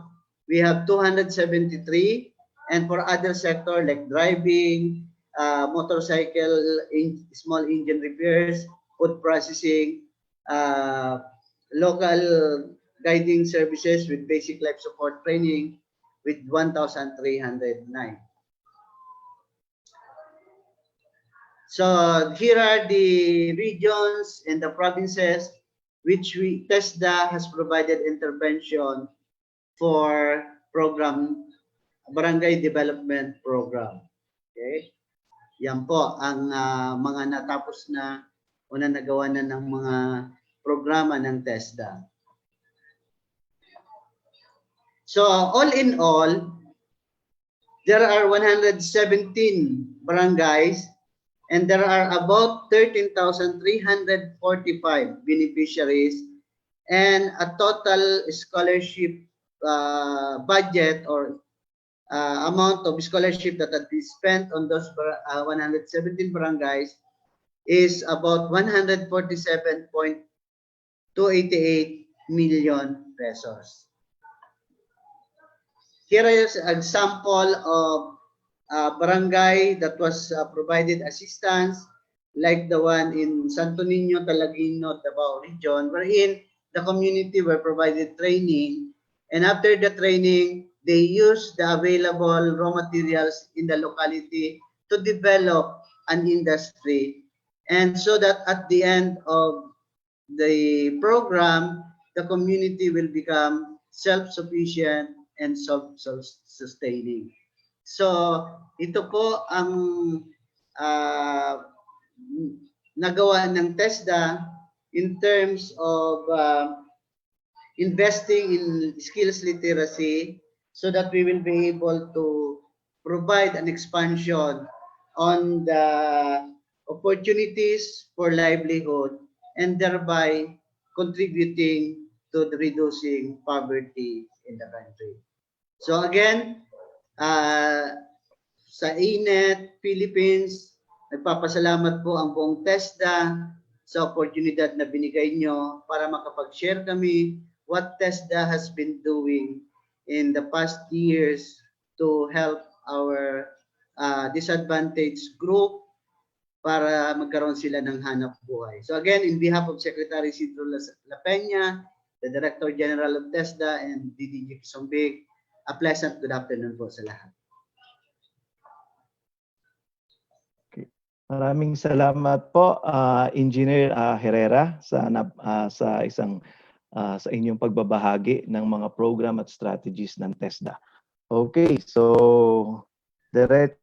we have 273, and for other sector like driving, motorcycle, small engine repairs, food processing, local guiding services with basic life support training with 1,309. So here are the regions and the provinces which TESDA has provided intervention for program, barangay development program. Okay? Yan po ang mga natapos na o na nagawa na ng mga programa ng TESDA. So all in all, there are 117 barangays and there are about 13,345 beneficiaries and a total scholarship budget or amount of scholarship that had been spent on those 117 barangays is about 147.288 million pesos. Here is an example of barangay that was provided assistance like the one in Santo Niño, Talaguino, Davao region, wherein the community were provided training, and after the training, they used the available raw materials in the locality to develop an industry, and so that at the end of the program, the community will become self-sufficient and self-sustaining. So, ito po ang nagawa ng TESDA in terms of investing in skills literacy so that we will be able to provide an expansion on the opportunities for livelihood and thereby contributing to the reducing poverty in the country. So again, sa INET, Philippines, nagpapasalamat po ang buong TESDA sa oportunidad na binigay nyo para makapag-share kami what TESDA has been doing in the past years to help our disadvantaged group para magkaroon sila ng hanap buhay. So again, in behalf of Secretary Isidro La Peña, the Director General of TESDA, and DDG Kisombig, a pleasant good afternoon po sa lahat. Maraming salamat po, Engineer Herrera, sa inyong pagbabahagi ng mga program at strategies ng TESDA. Okay, so direct.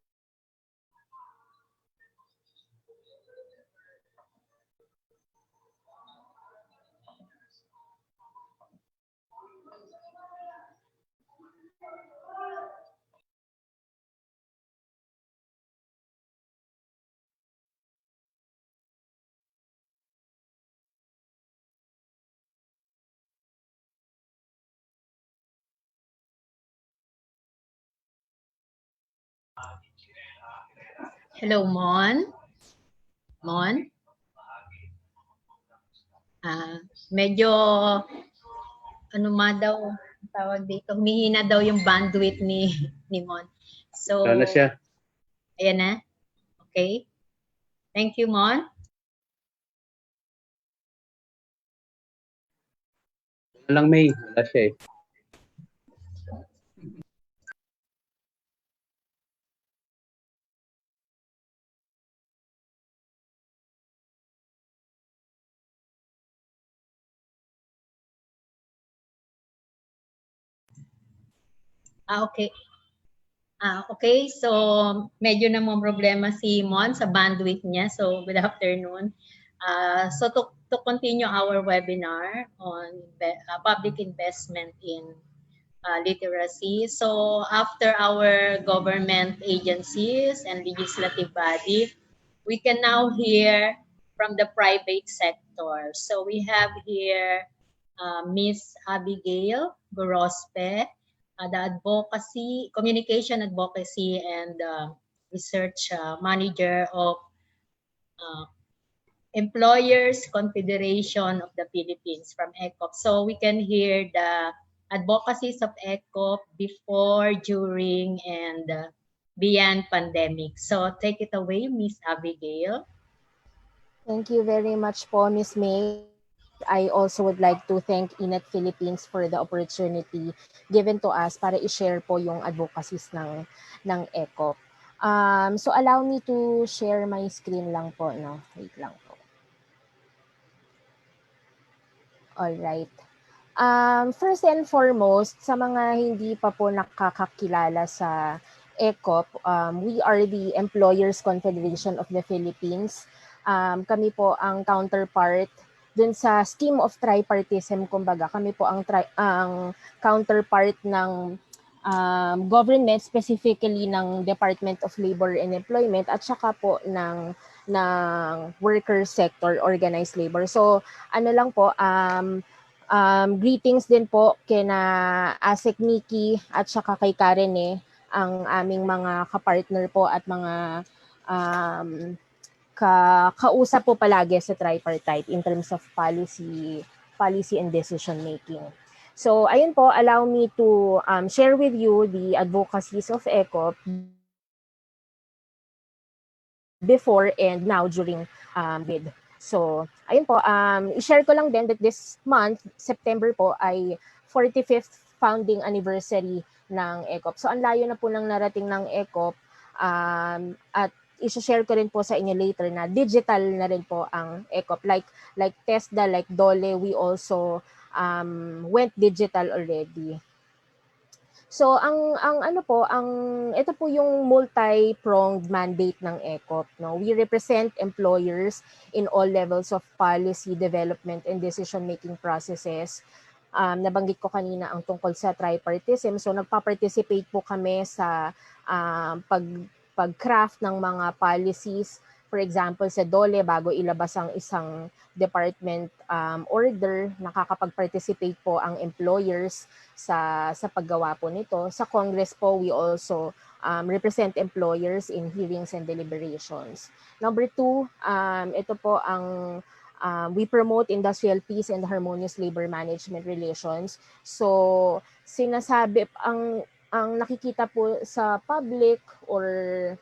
Hello, Mon. Mon? Medyo ano daw tawag dito, humihina daw yung bandwidth ni Mon. So, Sana siya. Ayan na. Okay. Thank you, Mon. Walang May, wala siya eh. Okay. Okay, so medyo namang problema si Mon sa bandwidth niya. So, good afternoon. So to continue our webinar on public investment in literacy. So after our government agencies and legislative body, we can now hear from the private sector. So we have here Miss Abigail Gorospe, the communication advocacy and research manager of uh, Employers Confederation of the Philippines from ECOP. So we can hear the advocacies of ECOP before, during, and beyond pandemic. So take it away, Miss Abigail. Thank you very much po, Miss May. And I also would like to thank Inet Philippines for the opportunity given to us para i-share po yung advocacies ng ECOP. So allow me to share my screen lang po, no? Wait lang po. Alright. First and foremost, sa mga hindi pa po nakakakilala sa ECOP, we are the Employers Confederation of the Philippines. Kami po ang counterpart dun sa scheme of tripartism, kumbaga. Kami po ang counterpart ng government, specifically ng Department of Labor and Employment at saka po ng worker sector, organized labor. So ano lang po, greetings din po kina Asek Nikki at saka kay Karen ang aming mga kapartner po at mga kausap po palagi sa tripartite in terms of policy and decision making. So ayun po, allow me to share with you the advocacies of ECOP before and now during bid. So, ayun po, i-share ko lang din that this month, September po, ay 45th founding anniversary ng ECOP. So, ang layo na po ng narating ng ECOP at i-share ko rin po sa inyo later na digital na rin po ang ECOP. Like TESDA, like DOLE, we also went digital already. So ito po yung multi-pronged mandate ng ECOP, no. We represent employers in all levels of policy development and decision-making processes. Nabanggit ko kanina ang tungkol sa tripartism. So nagpa-participate po kami sa pag-craft ng mga policies. For example, sa DOLE, bago ilabas ang isang department order, nakakapag-participate po ang employers sa paggawa po nito. Sa Congress po, we also represent employers in hearings and deliberations. Number 2, ito po ang we promote industrial peace and harmonious labor management relations. So, sinasabi, ang nakikita po sa public or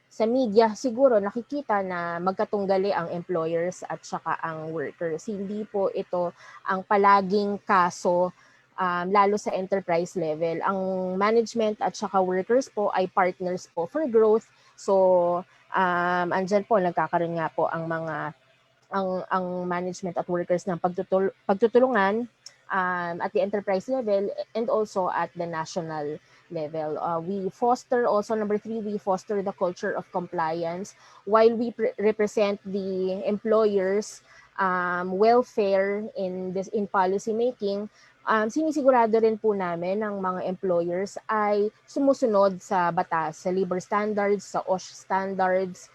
sa media, siguro nakikita na magkatunggali ang employers at saka ang workers. Hindi po ito ang palaging kaso, lalo sa enterprise level. Ang management at saka workers po ay partners po for growth. So, andyan po, nagkakaroon nga po ang management at workers ng pagtutulungan at the enterprise level and also at the national level. We foster also, number 3, we foster the culture of compliance while we represent the employers welfare in policy making. Sinisigurado rin po namin ng mga employers ay sumusunod sa batas, sa labor standards, sa OSH standards,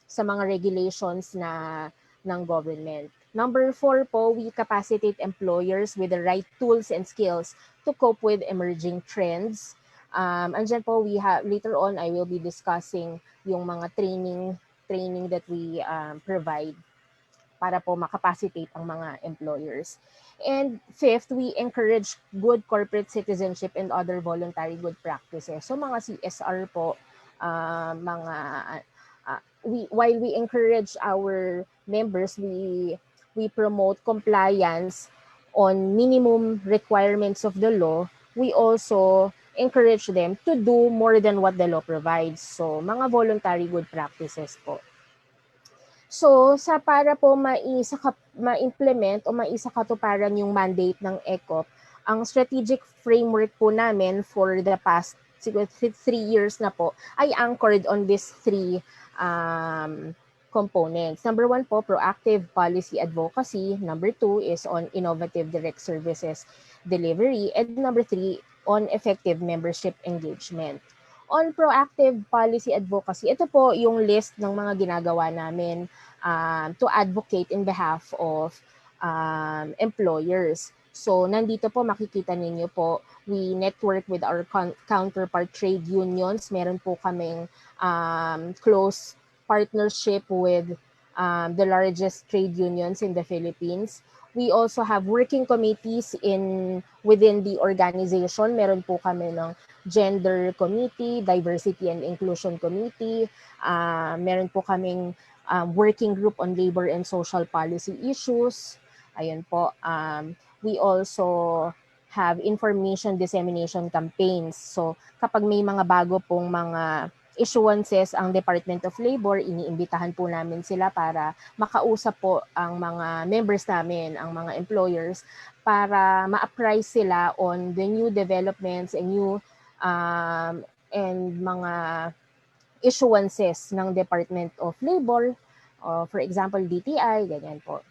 sa mga regulations ng government. Number 4 po, we capacitate employers with the right tools and skills to cope with emerging trends. Andyan po, we have, later on, I will be discussing yung mga training that we provide para po makapacitate ang mga employers. And 5th, we encourage good corporate citizenship and other voluntary good practices. So mga CSR po, while we encourage our members, we promote compliance on minimum requirements of the law. We also encourage them to do more than what the law provides. So, mga voluntary good practices po. So, para po ma-implement o maisakatuparan yung mandate ng ECOP, ang strategic framework po namin for the past 3 years na po ay anchored on these 3 components. Number 1 po, proactive policy advocacy. Number 2 is on innovative direct services delivery. And number 3, on effective membership engagement. On proactive policy advocacy, ito po yung list ng mga ginagawa namin to advocate in behalf of employers. So, nandito po makikita ninyo po, we network with our counterpart trade unions. Meron po kaming close partnership with the largest trade unions in the Philippines. We also have working committees within the organization. Meron po kami ng Gender Committee, Diversity and Inclusion Committee. Meron po kaming working group on labor and social policy issues. Ayun po. We also have information dissemination campaigns. So kapag may mga bago pong mga issuances ang Department of Labor, iniimbitahan po namin sila para makausap po ang mga members namin, ang mga employers, para ma-apprise sila on the new developments and new and mga issuances ng Department of Labor, for example, DTI, ganyan po.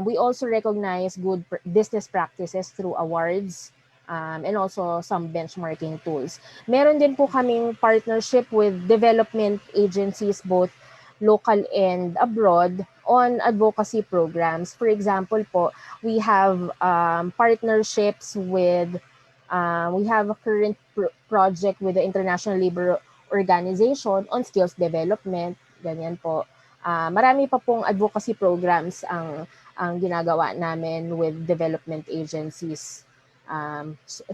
We also recognize good business practices through awards and also some benchmarking tools. Meron din po kaming partnership with development agencies, both local and abroad, on advocacy programs. For example po, we have partnerships with, we have a current project with the International Labor Organization on skills development, ganyan po. Marami pa pong advocacy programs ang ginagawa namin with development agencies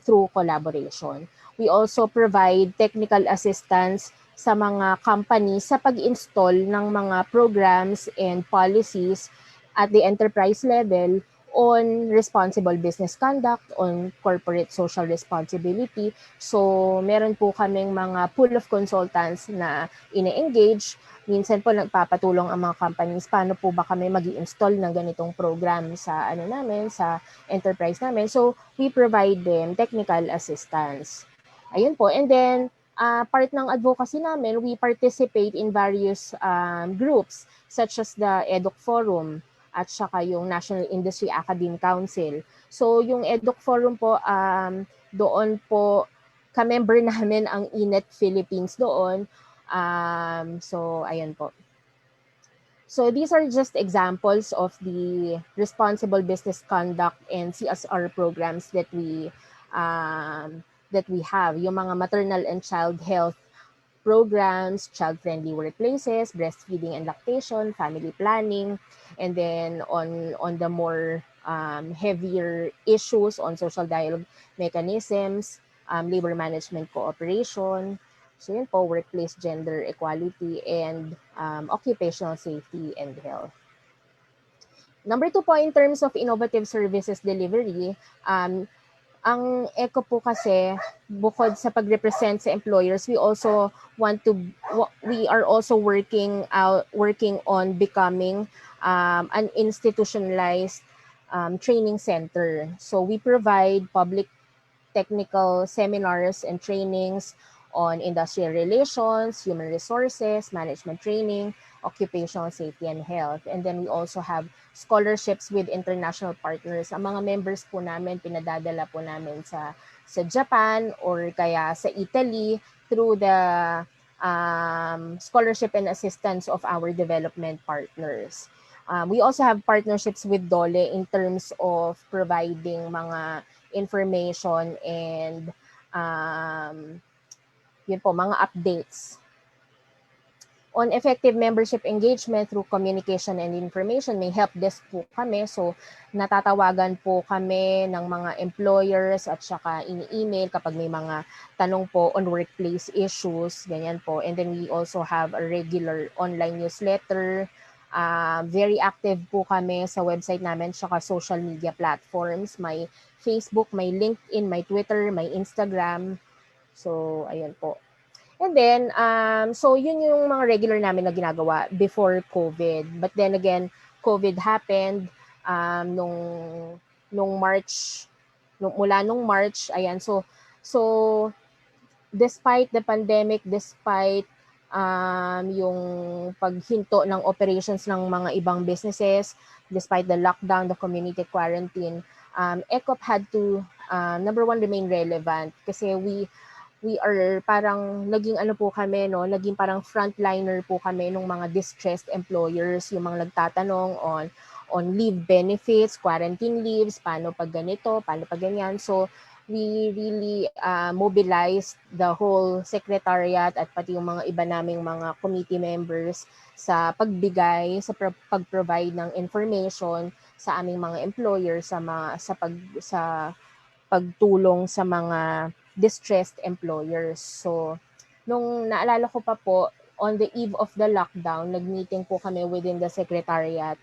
through collaboration. We also provide technical assistance sa mga companies sa pag-install ng mga programs and policies at the enterprise level on responsible business conduct, on corporate social responsibility. So, meron po kaming mga pool of consultants na ine-engage. Minsan po nagpapatulong ang mga companies, paano po ba kami mag-i-install ng ganitong program sa sa enterprise namin. So, we provide them technical assistance. Ayun po. And then, part ng advocacy namin, we participate in various groups such as the EDUC Forum at saka yung National Industry Academe Council. So, yung EDUC Forum po, doon po, ka-member namin ang INET Philippines doon. So, ayan po. So, these are just examples of the responsible business conduct and CSR programs that we have. Yung mga maternal and child health programs, child-friendly workplaces, breastfeeding and lactation, family planning, and then on the more heavier issues on social dialogue mechanisms, labor management cooperation, so yun po, workplace gender equality, and occupational safety and health. Number 2 po, in terms of innovative services delivery, ang ECO po kasi, bukod sa pag-represent sa employers, we are also working on becoming an institutionalized training center. So we provide public technical seminars and trainings on industrial relations, human resources, management training, occupational safety and health. And then we also have scholarships with international partners. Ang mga members po namin, pinadadala po namin sa Japan or kaya sa Italy through the scholarship and assistance of our development partners. We also have partnerships with DOLE in terms of providing mga information and yun po, mga updates. On effective membership engagement through communication and information, may help desk po kami. So, natatawagan po kami ng mga employers at saka ini-email kapag may mga tanong po on workplace issues, ganyan po. And then we also have a regular online newsletter. Very active po kami sa website namin saka social media platforms. May Facebook, may LinkedIn, may Twitter, may Instagram. So, ayan po. And then, so yun yung mga regular namin na ginagawa before COVID. But then again, COVID happened nung March, mula nung March, ayan. So despite the pandemic, despite yung paghinto ng operations ng mga ibang businesses despite the lockdown, the community quarantine. ECOP had to, number one, remain relevant kasi we are parang naging ano po kami, no, naging parang frontliner po kami ng mga distressed employers, yung mga nagtatanong on leave benefits, quarantine leaves, paano pag ganito, paano pag ganyan. So we really mobilized the whole secretariat at pati yung mga iba naming mga committee members sa pagbigay, sa pag-provide ng information sa aming mga employers sa pagtulong sa mga distressed employers. So, nung naalala ko pa po, on the eve of the lockdown, nag-meeting po kami within the secretariat.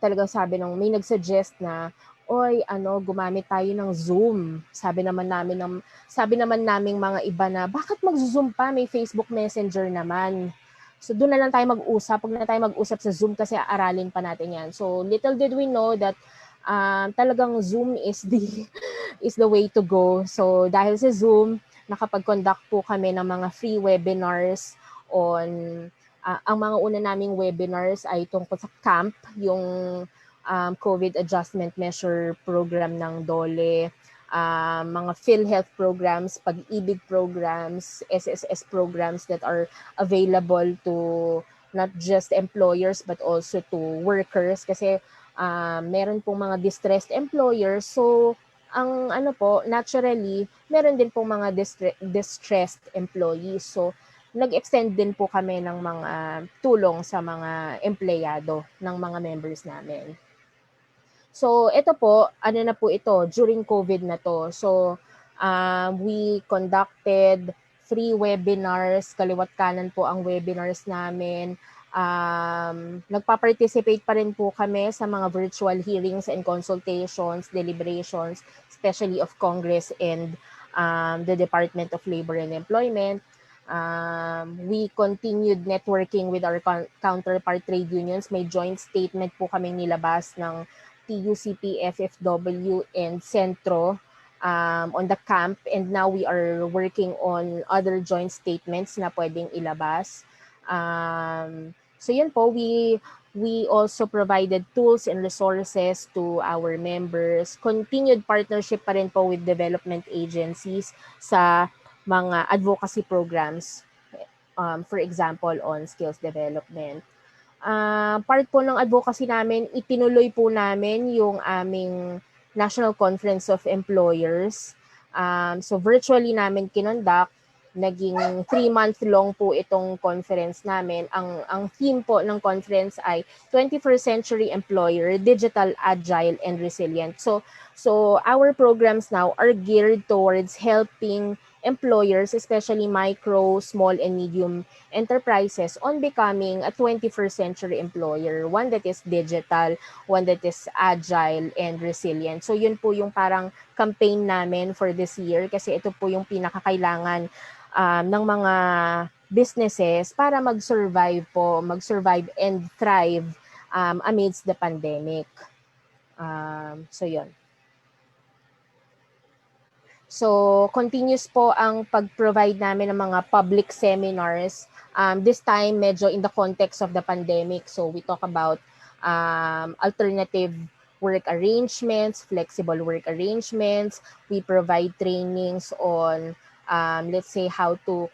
Talagang sabi nung may nag-suggest na, oy, gumamit tayo ng Zoom. Sabi naman naming mga iba na, bakit mag-Zoom pa? May Facebook Messenger naman. So doon na lang tayo mag-usap. Huwag na tayo mag-usap sa Zoom kasi aralin pa natin yan. So little did we know that talagang Zoom is the way to go. So dahil sa Zoom, nakapag-conduct po kami ng mga free webinars on ang mga una naming webinars ay tungkol sa CAMP, yung COVID Adjustment Measure program ng DOLE, mga PhilHealth programs, pag-ibig programs, SSS programs that are available to not just employers but also to workers kasi meron pong mga distressed employers. So, ang naturally, meron din pong mga distressed employees. So, nag-extend din po kami ng mga tulong sa mga empleyado ng mga members namin. So, ito po, na po ito, during COVID na to. So, we conducted free webinars, kaliwat kanan po ang webinars namin. Nagpa-participate pa rin po kami sa mga virtual hearings and consultations, deliberations, especially of Congress and the Department of Labor and Employment. We continued networking with our counterpart trade unions. May joint statement po kaming nilabas ng TUCP, FFW, and Centro on the camp, and now we are working on other joint statements na pwedeng ilabas. So yun po, we also provided tools and resources to our members. Continued partnership pa rin po with development agencies sa mga advocacy programs, for example, on skills development. Part po ng advocacy namin, itinuloy po namin yung aming National Conference of Employers. So virtually namin kinonduct, naging 3-month long po itong conference namin. Ang theme po ng conference ay 21st Century Employer, Digital, Agile, and Resilient. So our programs now are geared towards helping employers, especially micro, small, and medium enterprises on becoming a 21st century employer, one that is digital, one that is agile and resilient. So yun po yung parang campaign namin for this year kasi ito po yung pinakakailangan ng mga businesses para mag-survive and thrive amidst the pandemic. So yun. So, continuous po ang pag-provide namin ng mga public seminars. This time, medyo in the context of the pandemic. So, we talk about alternative work arrangements, flexible work arrangements. We provide trainings on, let's say, how to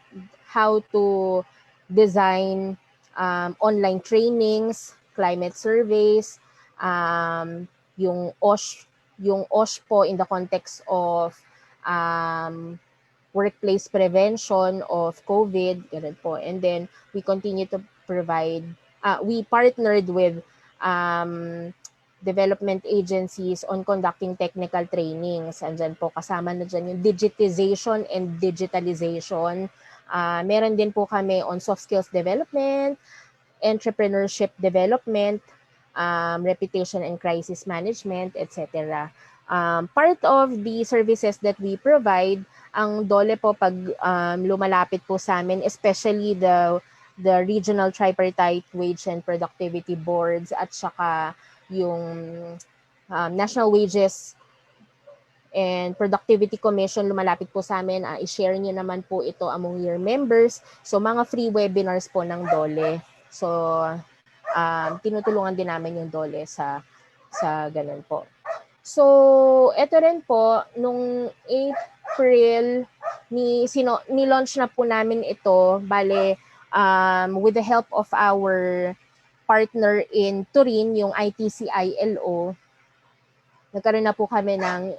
design online trainings, climate surveys, yung OSH po in the context of workplace prevention of COVID, ganun po. And then we continue to provide, we partnered with development agencies on conducting technical trainings. Andyan po, kasama na dyan yung digitization and digitalization. Meron din po kami on soft skills development, entrepreneurship development, reputation and crisis management, etc. Part of the services that we provide, ang DOLE po pag lumalapit po sa amin, especially the regional tripartite wage and productivity boards at saka yung national wages and Productivity Commission lumalapit po sa amin, i-share niyo naman po ito among your members. So mga free webinars po ng DOLE. So tinutulungan din namin yung DOLE sa ganun po. So ito rin po nung April ni-launch na po namin ito, bale with the help of our partner in Turin, yung ITC-ILO, nagkaroon na po kami ng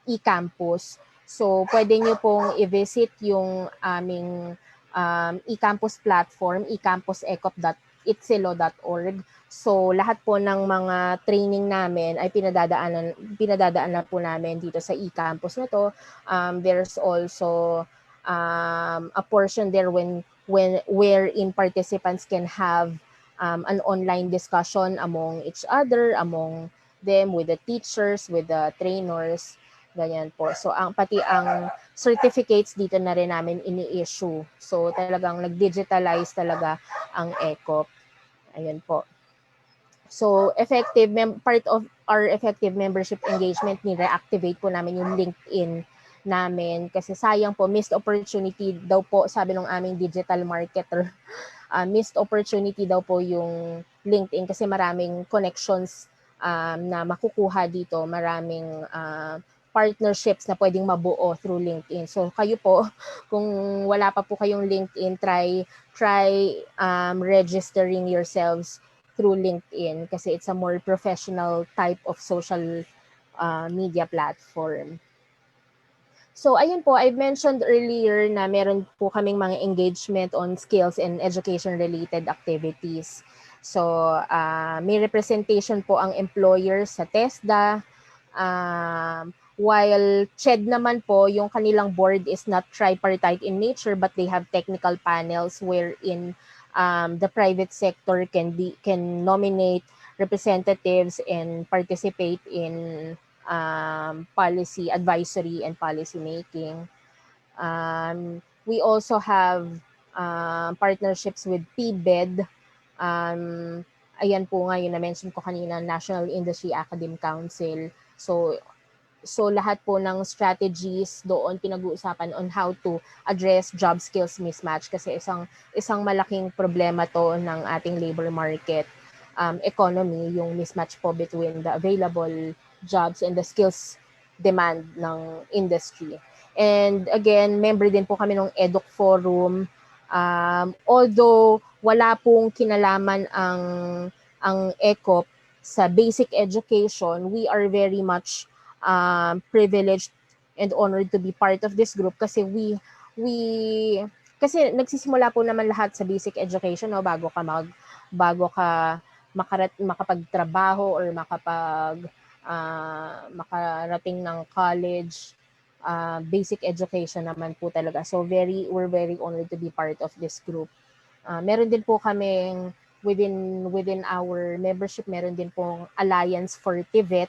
e-campus. So, pwede nyo pong i-visit yung aming e-campus platform, ecampusecop.itzelo.org. So, lahat po ng mga training namin ay pinadadaan na po namin dito sa e-campus na to. There's also a portion there wherein participants can have an online discussion among each other, among them, with the teachers, with the trainers, ganyan po. So pati ang certificates dito na rin namin ini-issue. So talagang nag-digitalize talaga ang ECOP. Ayan po. So part of our effective membership engagement, ni-reactivate po namin yung LinkedIn namin kasi sayang po, missed opportunity daw po, sabi ng aming digital marketer. Missed opportunity daw po yung LinkedIn kasi maraming connections na makukuha dito, maraming partnerships na pwedeng mabuo through LinkedIn. So kayo po, kung wala pa po kayong LinkedIn, try registering yourselves through LinkedIn kasi it's a more professional type of social media platform. So ayun po, I mentioned earlier na meron po kaming mga engagement on skills and education-related activities. So may representation po ang employers sa TESDA, while CHED naman po, yung kanilang board is not tripartite in nature but they have technical panels wherein the private sector can nominate representatives and participate in policy advisory and policy making. We also have partnerships with PBED. Ayan po nga yung na-mention ko kanina, National Industry Academic Council. So lahat po ng strategies doon pinag-uusapan on how to address job skills mismatch kasi isang malaking problema to ng ating labor market economy, yung mismatch po between the available jobs and the skills demand ng industry. And again, member din po kami ng EDUC Forum. Although wala pong kinalaman ang ECOP sa basic education, we are very much privileged and honored to be part of this group kasi kasi nagsisimula po naman lahat sa basic education, no, bago ka makapagtrabaho or makarating ng college, basic education naman po talaga. So we're very honored to be part of this group. Meron din po kaming within our membership, meron din pong Alliance for TVET.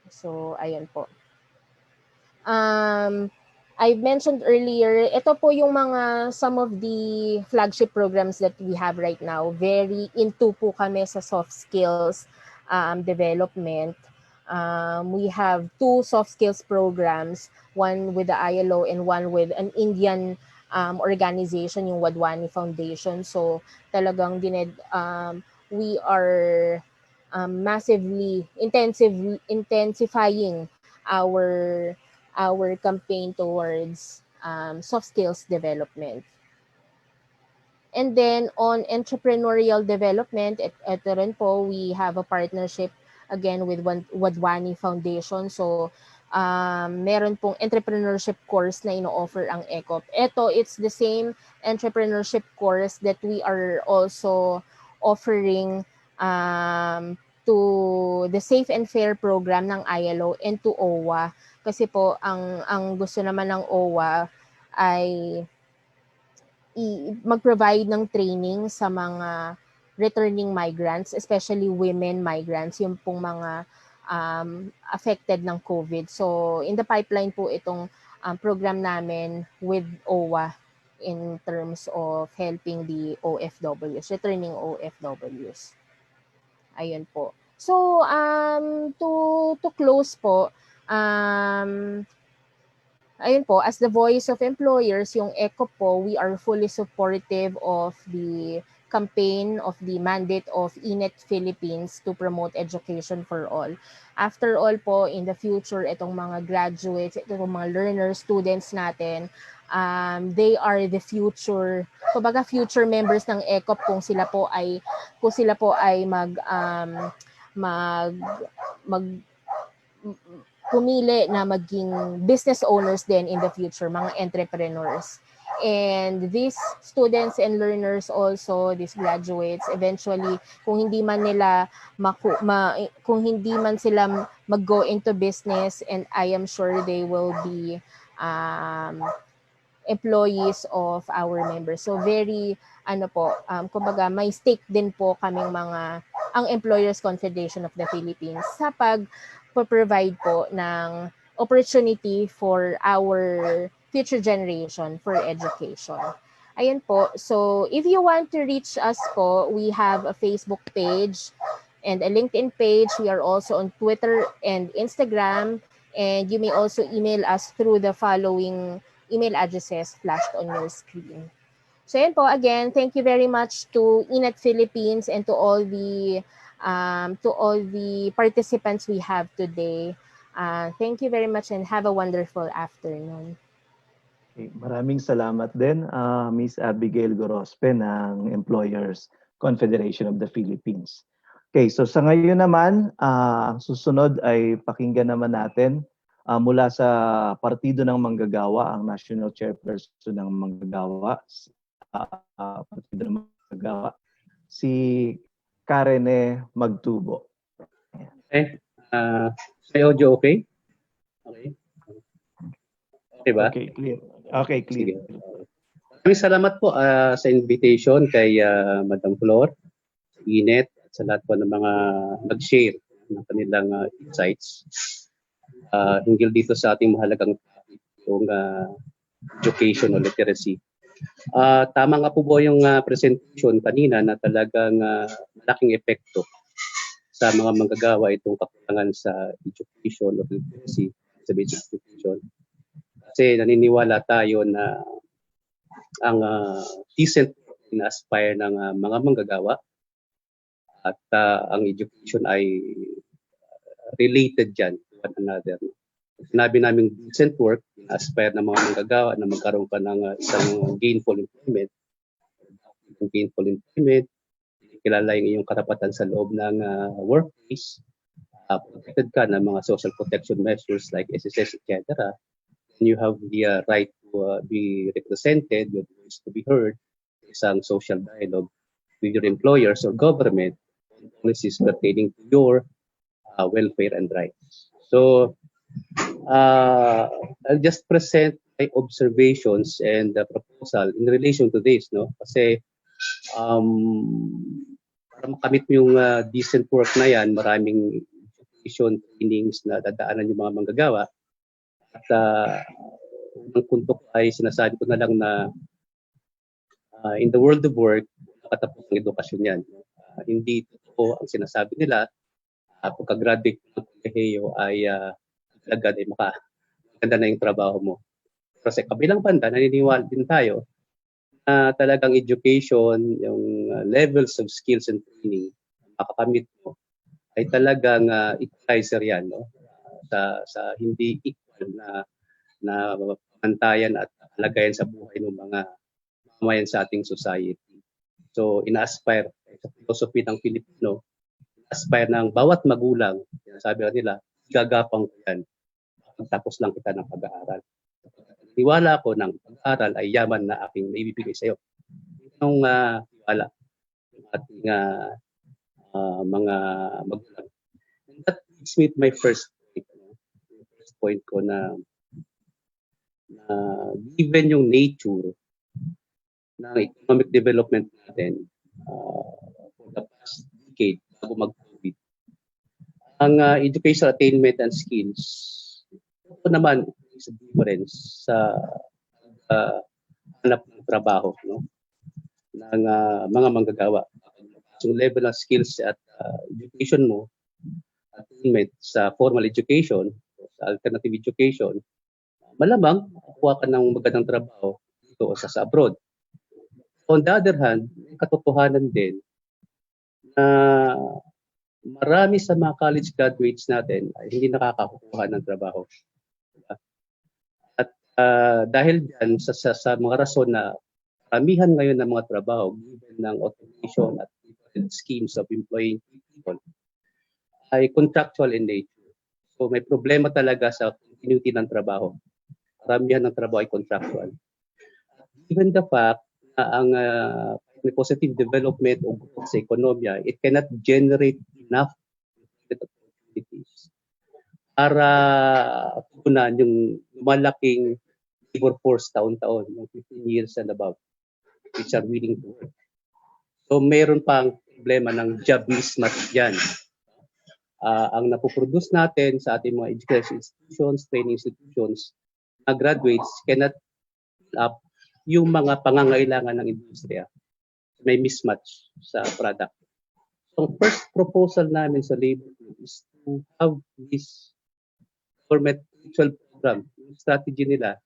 So, ayun po. I mentioned earlier, ito po yung some of the flagship programs that we have right now. Very into po kami sa soft skills development. We have 2 soft skills programs, one with the ILO and one with an Indian organization, yung Wadhwani Foundation. So, talagang we are massively intensifying our campaign towards soft skills development. And then on entrepreneurial development, ito rin po, we have a partnership again with Wadhwani Foundation. So meron pong entrepreneurship course na ino-offer ang ECOP. It's the same entrepreneurship course that we are also offering to the Safe and Fair program ng ILO and to OWA. Kasi po, ang gusto naman ng OWA ay mag-provide ng training sa mga returning migrants, especially women migrants, yung pong mga affected ng COVID. So, in the pipeline po itong program namin with OWA in terms of helping the OFWs, returning OFWs. Ayun po. So, to close po, Ayun po, as the voice of employers, yung ECO po, we are fully supportive of the campaign of the mandate of INET Philippines to promote education for all. After all po, in the future, itong mga graduates, itong mga learners, students natin, they are the future, kumbaga future members ng ECOP kung sila po ay pumili na maging business owners din in the future, mga entrepreneurs. And these students and learners also, these graduates, eventually, kung hindi man sila mag-go into business, and I am sure they will be employees of our members. So very, kumbaga may stake din po kaming ang Employers Confederation of the Philippines sa provide po ng opportunity for our future generation for education. Ayun po. So if you want to reach us po, we have a Facebook page and a LinkedIn page. We are also on Twitter and Instagram. And you may also email us through the following email addresses flashed on your screen. So yan po, again, thank you very much to INET Philippines and to all the participants we have today. Thank you very much and have a wonderful afternoon. Okay, maraming salamat din, Miss Abigail Gorospe ng Employers Confederation of the Philippines. Okay, so sa ngayon naman, ang susunod ay pakinggan naman natin mula sa Partido ng Manggagawa, ang National Chairperson ng Manggagawa, Partido ng Manggagawa, si Karene Magtubo. Okay. May audio okay? Okay. Okay ba? Okay, clear. Okay, clear. Sige. Maraming salamat po sa invitation kay Madam Flor, INET, at sa lahat po ng mga nag-share ng kanilang insights hinggil dito sa ating mahalagang topic, yung education o literacy. Tama nga po po yung presentation kanina na talagang malaking epekto sa mga manggagawa itong kakulangan sa education o literacy, sa basic education. Kasi naniniwala tayo na ang decent ina-aspire ng mga manggagawa at ang education ay related dyan to one another. Sinabi namin decent work, ina-aspire ng mga manggagawa na magkaroon pa ng isang gainful employment. Gainful employment, kilala yung iyong karapatan sa loob ng workplace, protected ka ng mga social protection measures like SSS, etc. And you have the right to be represented, your voice to be heard, isang social dialogue with your employers or government on policies pertaining to your welfare and rights. So, I'll just present my observations and proposal in relation to this, no? Kasi para makamit mo yung decent work na yan, maraming education trainings na dadaanan yung mga manggagawa. At unang punto ko ay sinasabi ko na lang na in the world of work, nakatapos ng edukasyon yan. Hindi totoo ang sinasabi nila. Pagka-graduate ng kolehiyo ay agad ay maganda na yung trabaho mo. Pero sa kabilang banda, naniniwala din tayo na talagang education, yung levels of skills and training makakamit mo ay talagang equalizer yan, no? Sa hindi equal na pamantayan at kalagayan sa buhay ng mga mamamayan sa ating society. So, ina-aspire sa philosophy ng Pilipino, aspire ng bawat magulang, sabi nila, gagapang ko yan. Pagtapos lang kita ng pag-aaral. Tiwala ko ng pag-aaral ay yaman na aking naibibigay sa iyo. Itong tiwala ng ating mga magulang. And that leads me to my first point. First point ko na given yung nature ng economic development natin for the past decade bago mag-COVID, ang educational attainment and skills, ito naman is a difference sa hanap ng trabaho, no? Ng mga manggagawa. Yung level of skills at education mo, attainment sa formal education, alternative education, malamang kuha ka ng magandang trabaho dito o sa abroad. On the other hand, may katotohanan din na marami sa mga college graduates natin ay hindi nakakakuha ng trabaho. At dahil dyan sa mga rason na karamihan ngayon ng mga trabaho given ng automation at different schemes of employing people ay contractual in nature. So may problema talaga sa continuity ng trabaho. Karamihan ng trabaho ay contractual. Given the fact na ang may positive development o growth sa ekonomiya, it cannot generate enough opportunities para tugunan yung lumalaking labor force taon-taon, yung 15 years and above, which are willing to work. So meron pang problema ng job mismatch dyan. Ang napoproduce natin sa ating mga education institutions, training institutions, na graduates cannot fill up yung mga pangangailangan ng industriya. May mismatch sa product. So, ang first proposal namin sa labor group is to have this government virtual program, yung strategy nila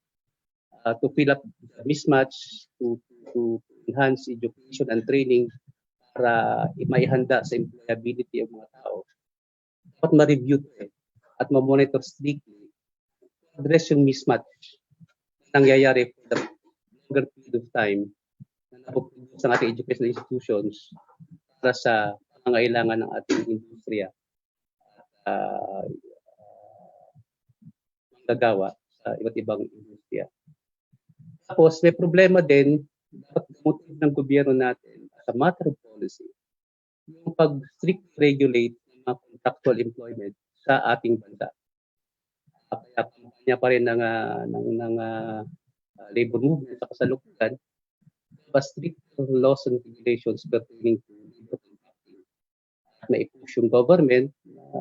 to fill up the mismatch, to enhance education and training para maihanda sa employability ng mga tao. Dapat ma-review at ma-monitor strictly, address yung mismatch na nangyayari for the longer period of time na napoproduce ng ating educational institutions para sa pangangailangan ng ating industriya at gagawa sa iba't ibang industriya. Tapos may problema din, dapat motive ng gobyerno natin as a matter of policy, yung pag-strict regulate ng mga contractual employment sa ating bansa. Kaya kampanya pa rin ng labor movement sa kasalukuyan, strict laws and regulations pertaining to labor contracting. At na-push yung government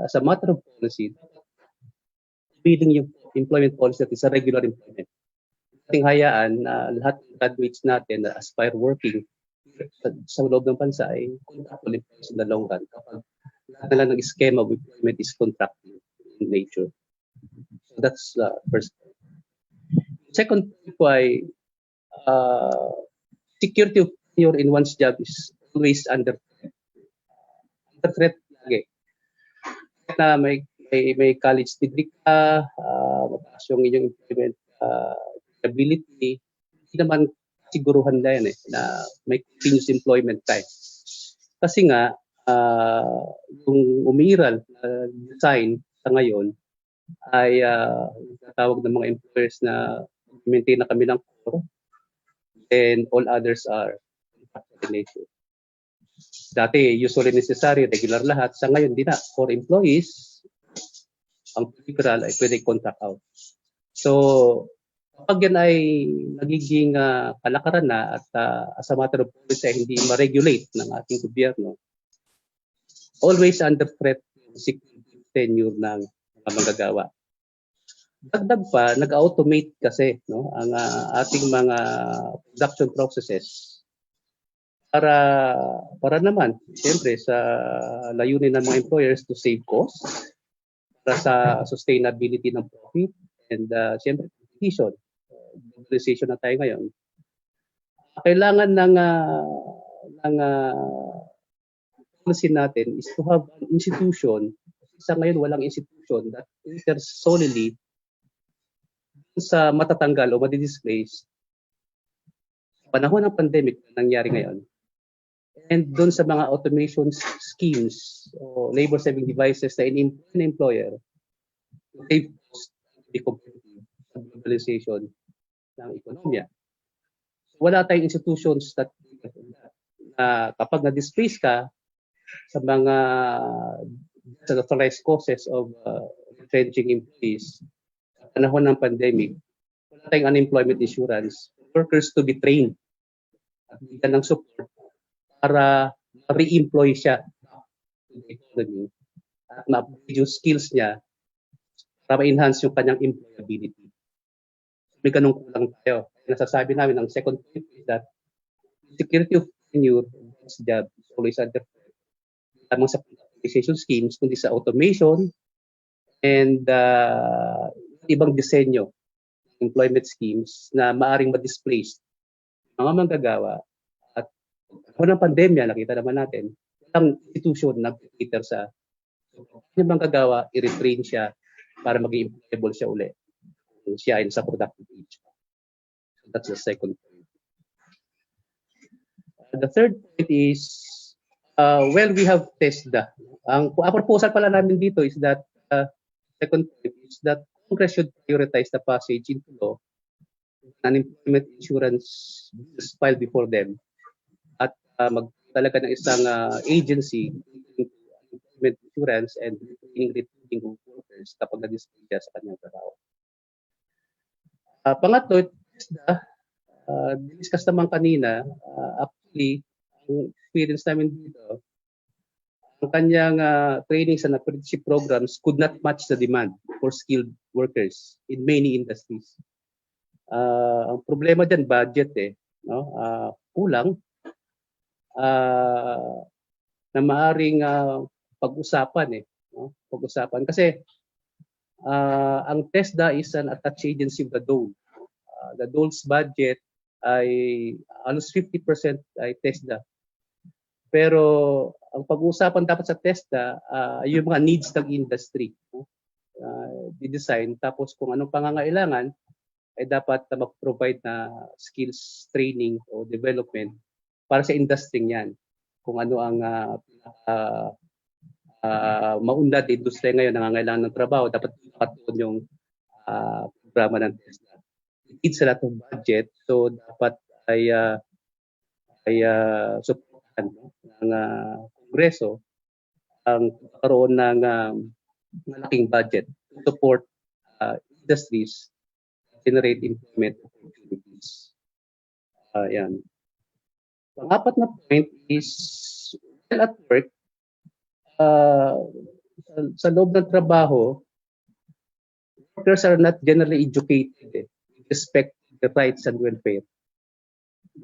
as a matter of policy, feeding yung employment policy natin sa regular employment. Ating hayaan na lahat ng graduates natin na aspire working sa loob ng bansa ay contractual employees in the long run kapag lahat na lang ng schema of employment is contractual in nature. So that's the first point. Second point po ay security of tenure in one's job is always under threat. Under threat lagi. Na may college degree ka, mataas yung inyong employment ability, hindi naman siguruhan na yan na may continuous employment time. Kasi nga, yung umiral na design sa ngayon ay tawag ng mga employers na maintain na kami ng core and all others are contractual in nature. Dati, usually necessary, regular lahat. Sa ngayon, di na. For employees, ang particular ay pwede contract out. So, kapag yan ay nagiging kalakaran na at as a matter of policy ay hindi ma-regulate ng ating gobyerno, always under threat yung security tenure ng mga manggagawa. Dagdag pa, nag-automate kasi ang ating mga production processes para naman, siyempre, sa layunin ng mga employers to save costs, para sa sustainability ng profit, and siyempre, competition. Globalization na tayo ngayon. Kailangan ng policy natin is to have an institution. Sa ngayon, walang institution that caters solely sa matatanggal o madidisplace sa panahon ng pandemic na nangyari ngayon. And doon sa mga automation schemes o labor-saving devices na in-employ na employer to save cost to be competitive sa globalization ng ekonomiya. Wala tayong institutions that kapag na-displace ka sa mga authorized causes of retrenching employees sa panahon ng pandemic, wala tayong unemployment insurance, workers to be trained at bigyan ng support para re-employ siya to the economy at ma-upgrade yung skills niya para ma-enhance yung kanyang employability. May ganung kulang tayo. Nasasabi namin, ang second point is that security of tenure one's job is always under threat. Lamang sa privatization schemes, kundi sa automation and ibang disenyo employment schemes na maaring ma-displace mga manggagawa. At kung ng pandemya, nakita naman natin, ang institution na cater sa yung manggagawa, i-retrain siya para maging employable siya uli. Siya ay sa productive age. So that's the second point. The third point is, well, we have TESDA. Ang proposal pala namin dito is that, second point is that Congress should prioritize the passage into law unemployment insurance bills filed before them at magtalaga ng isang agency employment insurance and retaining workers kapag na-display siya sa kanyang trabaho. Pangatlo, discuss naman kanina, actually, ang experience namin dito, ang kanyang trainings and apprenticeship programs could not match the demand for skilled workers in many industries. Ang problema dyan, budget no? Kulang na maaring pag-usapan no? Pag-usapan kasi ang TESDA is an attached agency of the DOLE. The DOLE's budget ay almost 50% ay TESDA. Pero ang pag-uusapan dapat sa TESDA yung mga needs ng industry. No? Di-design tapos kung anong pangangailangan ay dapat mag-provide na skills training o development para sa industry niyan. Kung ano ang maunlad na industriya ngayon, nangangailangan ng trabaho, dapat patuon yung programa ng TESDA. It needs a lot of budget, so dapat ay supportan ng Kongreso ang pagkaroon ng malaking budget to support industries generate employment opportunities. Yan. Pang-apat na point is, while at work, sa loob ng trabaho, workers are not generally educated with respect to the rights and welfare.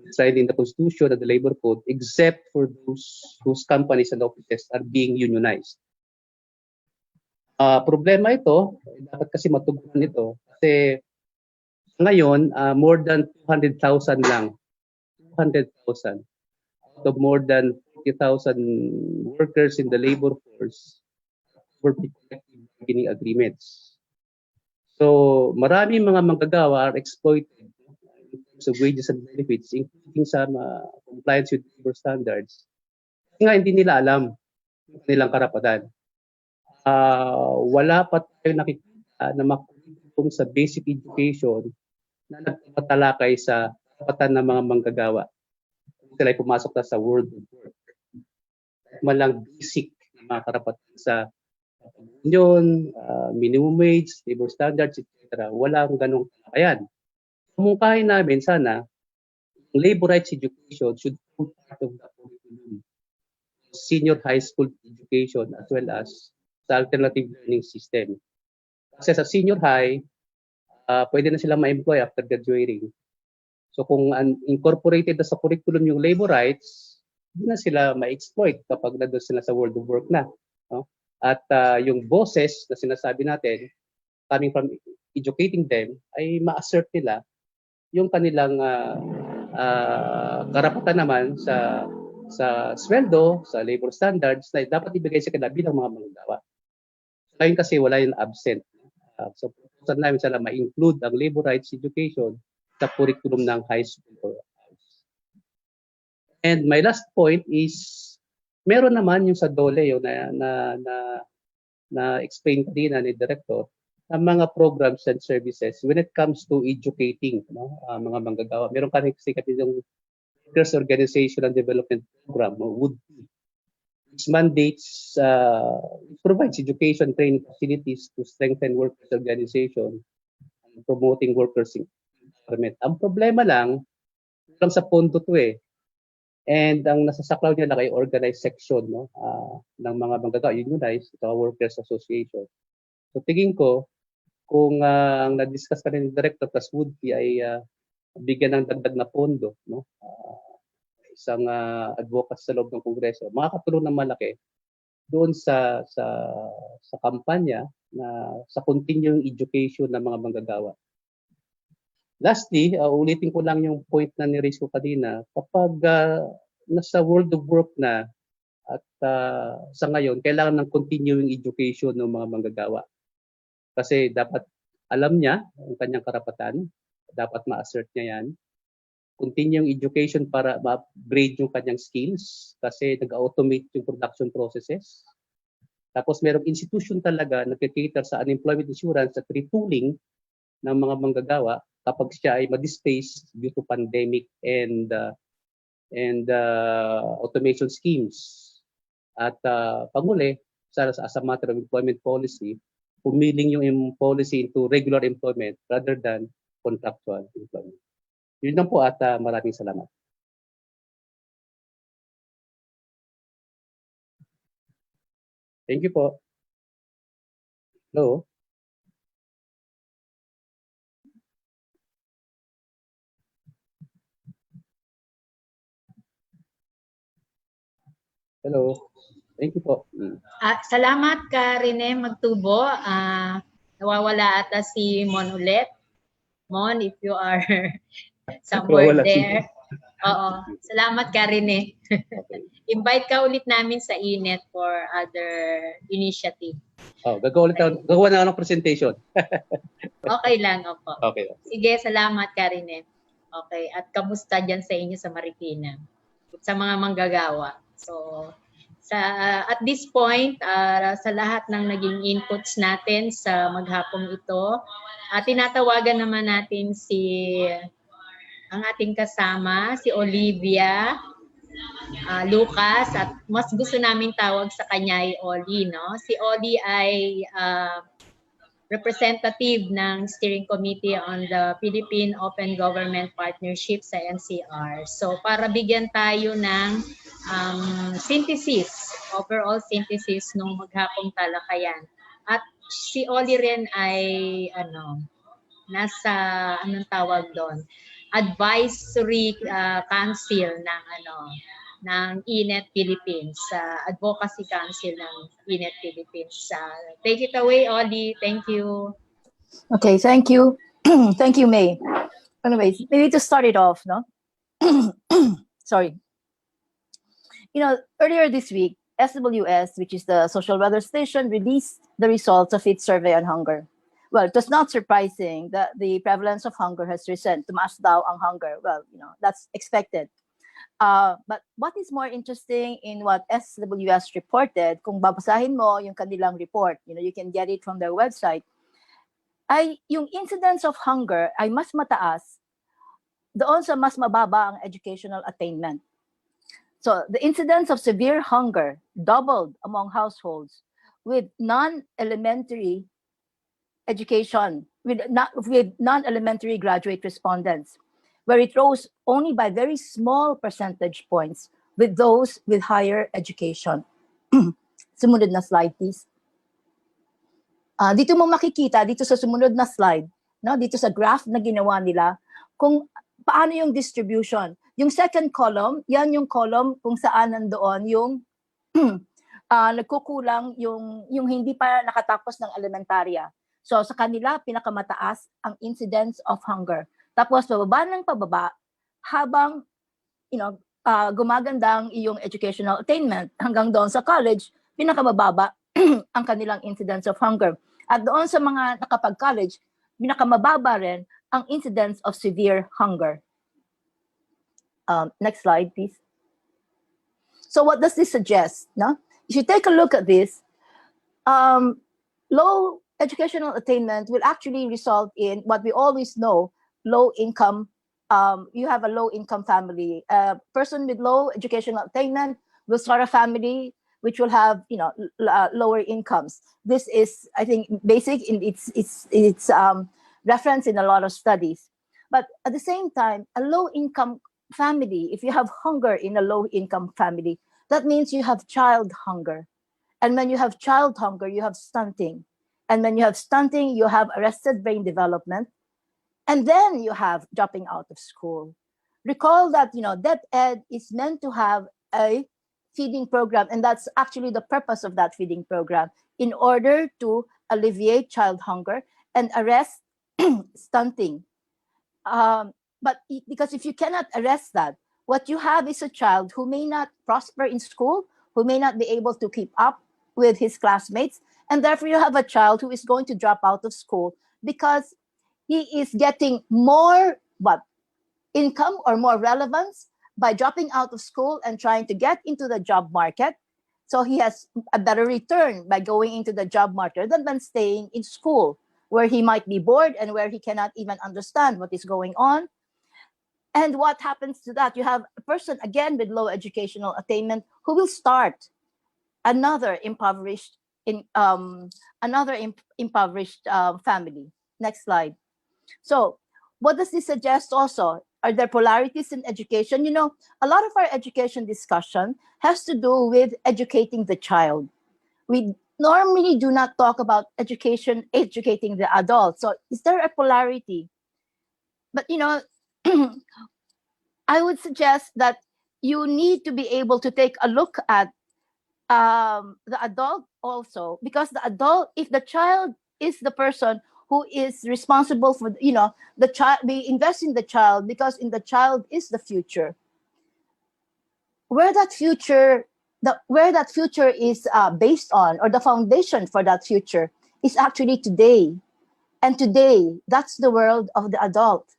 It's right in the Constitution and the Labor Code, except for those whose companies and offices are being unionized. Problema ito, dapat kasi matugunan ito, kasi ngayon, more than 200,000 lang. 200,000 out of more than 40,000 workers in the labor force were collective bargaining agreements. So, maraming mga manggagawa are exploited in terms of wages and benefits, including sa compliance with labor standards. Kasi nga hindi nila alam yung kanilang karapatan. Wala pa tayo nakikita na makikita sa basic education na nagpatalakay sa karapatan ng mga manggagawa. Sila ay pumasok na sa world of work. Malang basic na mga karapatan sa union, minimum wage, labor standards, etc. Wala akong ganong talakayan. Mungkahin namin sana, labor rights education should be part of the curriculum. Senior high school education as well as sa alternative learning system. Kasi sa senior high, pwede na silang ma-employ after graduating. So kung incorporated na sa curriculum yung labor rights, hindi na sila ma-exploit kapag nandun sila sa world of work na. No? At yung bosses na sinasabi natin, coming from educating them, ay ma-assert nila yung kanilang karapatan naman sa sweldo, sa labor standards na dapat ibigay sa kanila bilang mga manggagawa. Ngayon kasi wala yung absent. So proposal namin sana ma-include ang labor rights education sa curriculum ng high school. And my last point is, meron naman yung sa DOLE yung na explain kanina ni Director, ang mga programs and services when it comes to educating mga manggagawa. Meron kasi yung Workers Organization and Development Program, WOODP, which mandates, provides education training facilities to strengthen workers' organization and promoting workers' empowerment. Ang problema lang sa pondo to And ang nasasaklaw niya na kay organized section ng mga manggagawa, unionized, ito workers association. So tingin ko, kung ang na-discuss ka rin ng Director plus Woodby ay bigyan ng dagdag na pondo, isang advocacy sa loob ng Kongreso, makakatulong ng malaki doon sa kampanya na sa continuing education ng mga manggagawa. Lastly, ulitin ko lang yung point na ni-raise ko kanina, kapag nasa world of work na at sa ngayon, kailangan ng continuing education ng mga manggagawa. Kasi dapat alam niya ang kanyang karapatan, dapat ma-assert niya yan. Continuing education para ma-upgrade yung kanyang skills kasi nag-automate yung production processes. Tapos merong institution talaga na nagkikater sa unemployment insurance at retooling ng mga manggagawa kapag siya ay ma-displace due to pandemic and automation schemes. At panguli, as a matter of employment policy, pumiling yung policy into regular employment rather than contractual employment. Yun lang po at maraming salamat. Thank you po. Hello? Hello? Thank you po. Salamat ka, Rene Magtubo. Nawawala ata si Mon ulit. Mon, if you are somewhere there. Oo. Salamat ka, Rene. Invite ka ulit namin sa INET for other initiative. Gagawa na ako ng presentation. Okay lang, opo. Okay. Sige, salamat ka, Rene. Okay, at kamusta dyan sa inyo sa Marikina? Sa mga manggagawa. So, at this point, sa lahat ng naging inputs natin sa maghapong ito, tinatawagan naman natin ang ating kasama, si Olivia Lucas, at mas gusto namin tawag sa kanya ay Oli, no? Si Oli ay representative ng Steering Committee on the Philippine Open Government Partnership sa NCR. So para bigyan tayo ng overall synthesis ng maghapong talakayan. At si Oli rin ay nasa anong tawag doon? Advisory Council ng INET Philippines, Advocacy Council ng INET Philippines. Take it away, Oli. Thank you. Okay, thank you. Thank you, May. Anyways, maybe to start it off, no? Sorry. Earlier this week, SWS, which is the Social Weather Station, released the results of its survey on hunger. Well, it was not surprising that the prevalence of hunger has risen. Tumaas daw ang hunger. Well, that's expected. But what is more interesting in what SWS reported, kung babasahin mo yung kanilang report, you can get it from their website, ay yung incidence of hunger ay mas mataas doon sa mas mababa ang educational attainment. So the incidence of severe hunger doubled among households with non-elementary education, with non-elementary graduate respondents, where it rose only by very small percentage points with those with higher education. Sumunod na slide, please. Dito mo makikita, dito sa sumunod na slide, no, dito sa graph na ginawa nila, kung paano yung distribution. Yung second column, yan yung column kung saan nandoon yung nagkukulang yung hindi pa nakatapos ng elementarya. So sa kanila, pinakamataas ang incidence of hunger. Tapos pababa ng pababa, habang gumaganda ang iyong educational attainment hanggang doon sa college, pinakamababa ang kanilang incidence of hunger. At doon sa mga nakapag-college, pinakamababa rin ang incidence of severe hunger. Next slide, please. So what does this suggest? No? If you take a look at this, low educational attainment will actually result in what we always know, low income. You have a low income family. A person with low educational attainment will start a family which will have lower incomes. This is, I think, basic in its reference in a lot of studies. But at the same time, a low income family, if you have hunger in a low income family, that means you have child hunger. And when you have child hunger, you have stunting. And when you have stunting, you have arrested brain development. And then you have dropping out of school. Recall that, DepEd is meant to have a feeding program, and that's actually the purpose of that feeding program, in order to alleviate child hunger and arrest stunting. But because if you cannot arrest that, what you have is a child who may not prosper in school, who may not be able to keep up with his classmates, and therefore you have a child who is going to drop out of school because he is getting more income or more relevance by dropping out of school and trying to get into the job market. So he has a better return by going into the job market than staying in school, where he might be bored and where he cannot even understand what is going on. And what happens to that? You have a person, again, with low educational attainment who will start another impoverished family. Next slide. So what does this suggest also? Are there polarities in education? You know, a lot of our education discussion has to do with educating the child. We normally do not talk about educating the adult. So is there a polarity? But, you know, I would suggest that you need to be able to take a look at the adult also, because the adult, if the child is the person who is responsible for, you know, the child, we invest in the child because in the child is the future. Where that future is based on, or the foundation for that future, is actually today. And today, that's the world of the adult.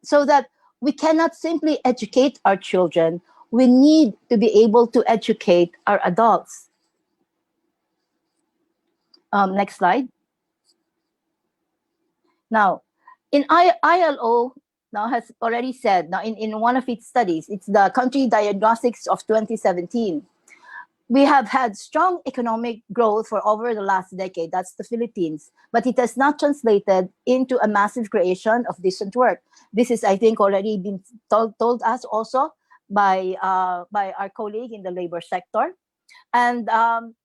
So that we cannot simply educate our children, we need to be able to educate our adults. Next slide. Now, in ILO now has already said, now in one of its studies, it's the country diagnostics of 2017, we have had strong economic growth for over the last decade. That's the Philippines, but it has not translated into a massive creation of decent work. This is, I think, already been told us also by our colleague in the labor sector. And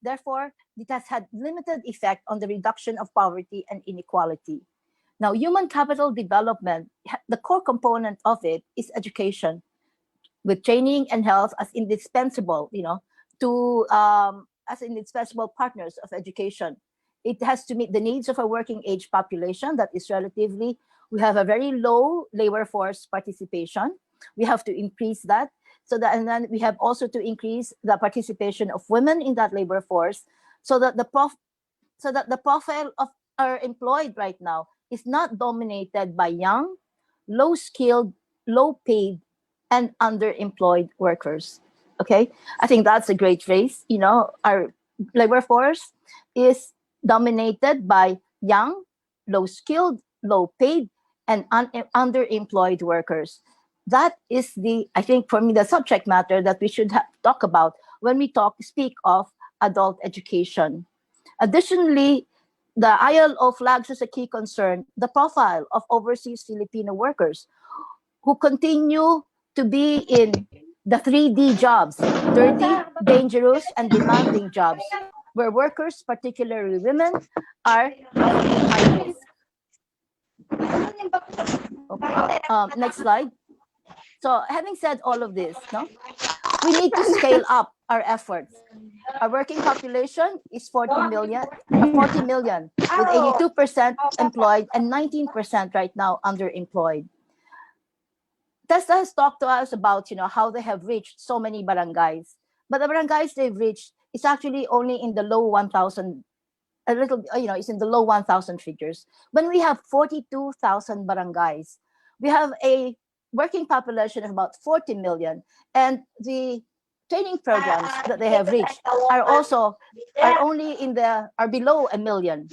therefore, it has had limited effect on the reduction of poverty and inequality. Now, human capital development, the core component of it is education, with training and health as indispensable, you know, as indispensable partners of education. It has to meet the needs of a working age population that is relatively, we have a very low labor force participation. We have to increase that. And then we have also to increase the participation of women in that labor force, so that the profile of our employed right now is not dominated by young, low-skilled, low-paid, and underemployed workers. Okay, I think that's a great phrase. You know, our labor force is dominated by young, low-skilled, low-paid, and underemployed workers. That is I think for me, the subject matter that we should talk about when we speak of adult education. Additionally, the ILO flags as a key concern the profile of overseas Filipino workers who continue to be in the 3D jobs, dirty, dangerous, and demanding jobs, where workers, particularly women, are in high risk. Okay. Next slide. So having said all of this, we need to scale up our efforts. Our working population is 40 million, with 82% employed and 19% right now underemployed. Testa has talked to us about, you know, how they have reached so many barangays, but the barangays they've reached is actually only in the low 1,000, a little, you know, it's in the low 1,000 figures. When we have 42,000 barangays, we have a working population of about 40 million, and the training programs that they have reached are below a million.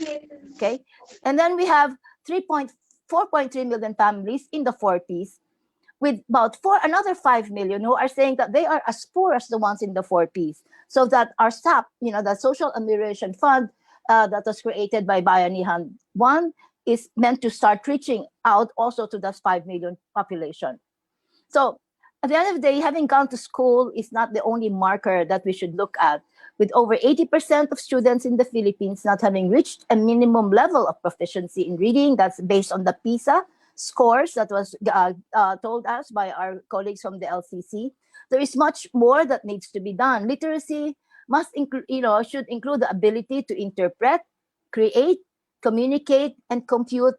Okay, and then we have 4.3 million families in the 40s, with about another 5 million who are saying that they are as poor as the ones in the 40s. So that our SAP, you know, the Social Amelioration Fund that was created by Bayanihan 1 is meant to start reaching out also to that 5 million population. So at the end of the day, having gone to school is not the only marker that we should look at. With over 80% of students in the Philippines not having reached a minimum level of proficiency in reading, that's based on the PISA scores that was told us by our colleagues from the LCC, there is much more that needs to be done. Literacy must include, should include the ability to interpret, create, communicate, and compute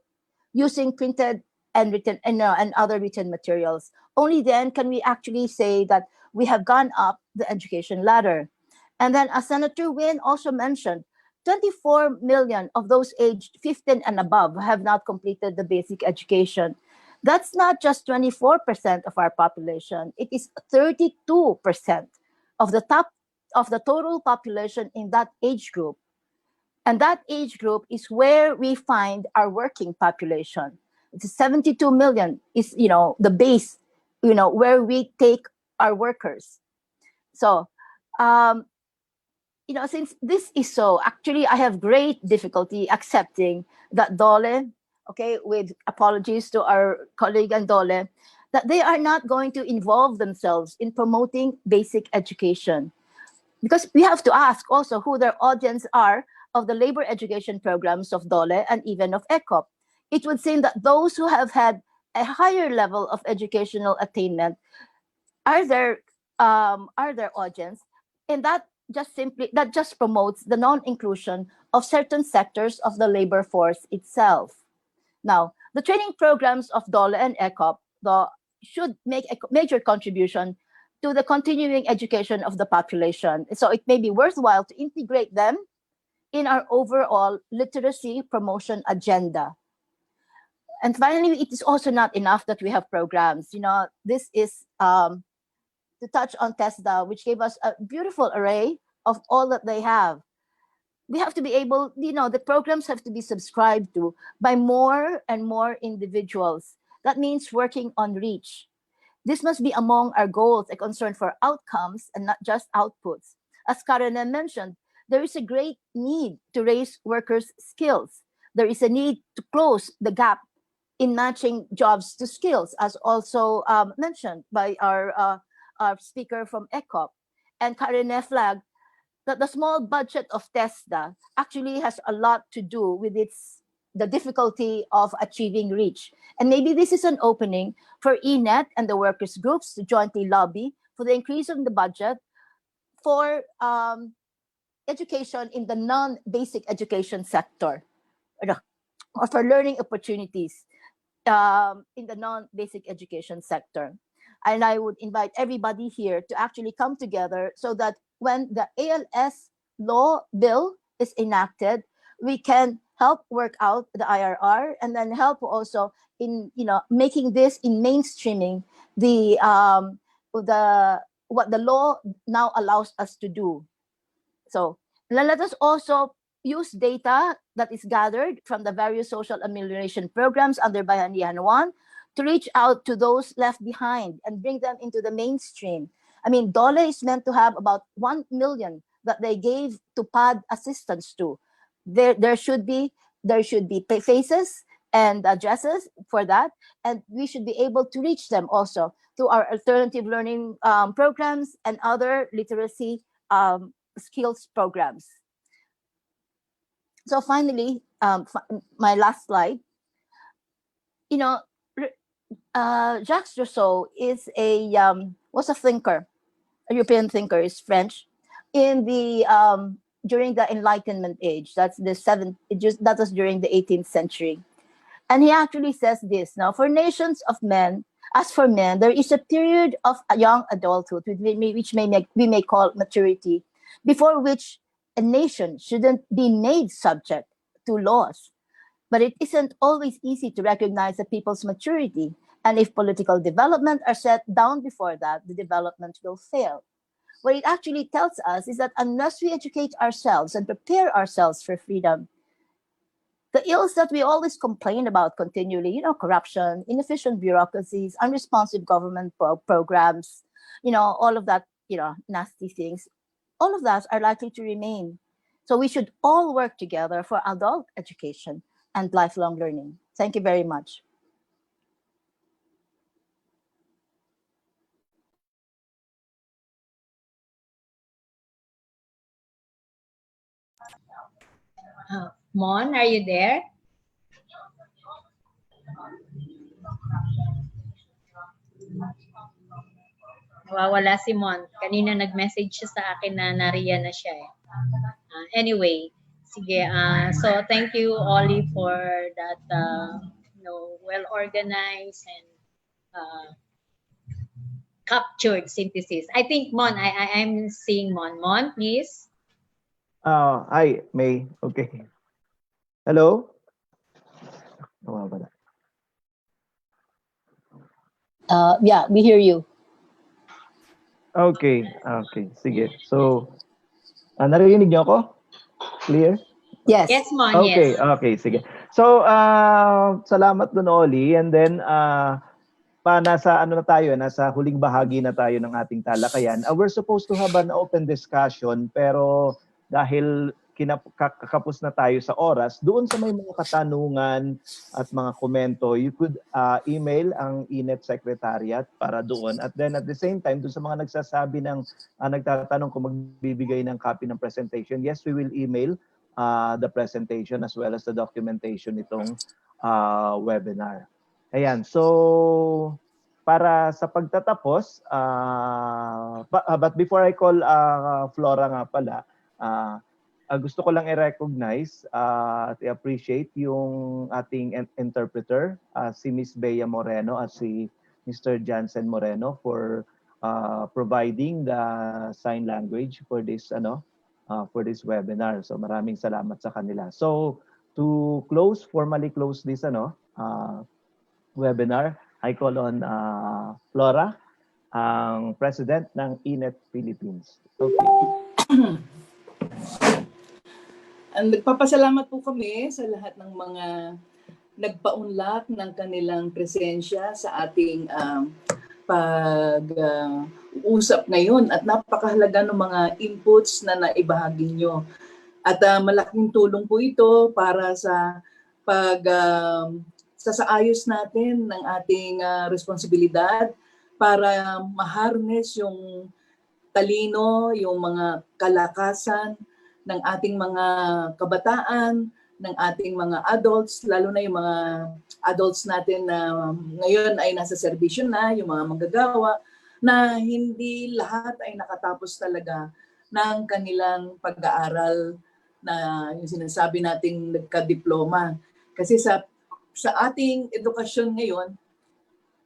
using printed and written and other written materials. Only then can we actually say that we have gone up the education ladder. And then, as Senator Wynn also mentioned, 24 million of those aged 15 and above have not completed the basic education. That's not just 24% of our population. It is 32% of the total population in that age group. And that age group is where we find our working population. It's 72 million is, the base, where we take our workers. So, since this is so, actually, I have great difficulty accepting that Dole, okay, with apologies to our colleague and Dole, that they are not going to involve themselves in promoting basic education. Because we have to ask also who their audience are of the labor education programs of Dole and even of ECOP. It would seem that those who have had a higher level of educational attainment are their audience, and that just promotes the non-inclusion of certain sectors of the labor force itself. Now, the training programs of Dole and ECOP should make a major contribution to the continuing education of the population. So it may be worthwhile to integrate them in our overall literacy promotion agenda. And finally, it is also not enough that we have programs. This is to touch on TESDA, which gave us a beautiful array of all that they have. We have to be able, the programs have to be subscribed to by more and more individuals. That means working on reach. This must be among our goals, a concern for outcomes and not just outputs. As Karen mentioned, there is a great need to raise workers' skills. There is a need to close the gap in matching jobs to skills, as also mentioned by our speaker from ECOP. And Karen flagged that the small budget of TESDA actually has a lot to do with the difficulty of achieving reach. And maybe this is an opening for ENET and the workers' groups to jointly lobby for the increase in the budget for education in the non-basic education sector, or for learning opportunities in the non-basic education sector. And I would invite everybody here to actually come together so that when the ALS law bill is enacted, we can help work out the IRR and then help also in making this in mainstreaming what the law now allows us to do. So let us also use data that is gathered from the various social amelioration programs under Bayanihan 1 to reach out to those left behind and bring them into the mainstream. I mean, Dole is meant to have about 1 million that they gave to PAD assistance to. There should be faces and addresses for that, and we should be able to reach them also through our alternative learning programs and other literacy skills programs. So finally, my last slide. Jacques Rousseau was a thinker, a European thinker, is French, in the during the Enlightenment age. That was during the 18th century, and he actually says this: now, for nations of men, as for men, there is a period of young adulthood, which we may call maturity, before which a nation shouldn't be made subject to laws. But it isn't always easy to recognize a people's maturity. And if political development are set down before that, the development will fail. What it actually tells us is that unless we educate ourselves and prepare ourselves for freedom, the ills that we always complain about continually, corruption, inefficient bureaucracies, unresponsive government programs, all of that, nasty things, all of that are likely to remain. So we should all work together for adult education and lifelong learning. Thank you very much. Mon, are you there? Nawawala si Mon. Kanina nag-message siya sa akin na nariyan na siya eh. Anyway, sige. So thank you, Ollie, for that well-organized and captured synthesis. I think Mon, I'm seeing Mon. Mon, please. Hi, May. Okay. Hello? Nawawala. Yeah, we hear you. Okay, sige. So, narinig niyo ako? Clear? Yes. Yes, Mon, Okay, yes. okay, sige. So, salamat dun, Oli. And then, nasa ano na tayo, nasa huling bahagi na tayo ng ating talakayan. We're supposed to have an open discussion, pero dahil kakapos na tayo sa oras, doon sa may mga katanungan at mga komento, you could email ang INET Secretariat para doon. At then at the same time, doon sa mga nagsasabi ng nagtatanong kung magbibigay ng copy ng presentation, yes, we will email the presentation as well as the documentation itong webinar. Ayan, so para sa pagtatapos, but before I call Flora nga pala, gusto ko lang i-recognize at i-appreciate yung ating interpreter, si Miss Bea Moreno at si Mr. Jansen Moreno for providing the sign language for this webinar. So maraming salamat sa kanila. So to formally close this webinar, I call on Flora, ang President ng INET Philippines. Okay. Nagpapasalamat po kami sa lahat ng mga nagpaunlak ng kanilang presensya sa ating pag-usap ngayon at napakahalaga ng mga inputs na naibahagi nyo. At malaking tulong po ito para sa sasaayos natin ng ating responsibilidad para ma-harness yung talino, yung mga kalakasan ng ating mga kabataan, ng ating mga adults, lalo na yung mga adults natin na ngayon ay nasa serbisyo na, yung mga manggagawa, na hindi lahat ay nakatapos talaga ng kanilang pag-aaral na yung sinasabi nating nagka-diploma. Kasi sa ating edukasyon ngayon,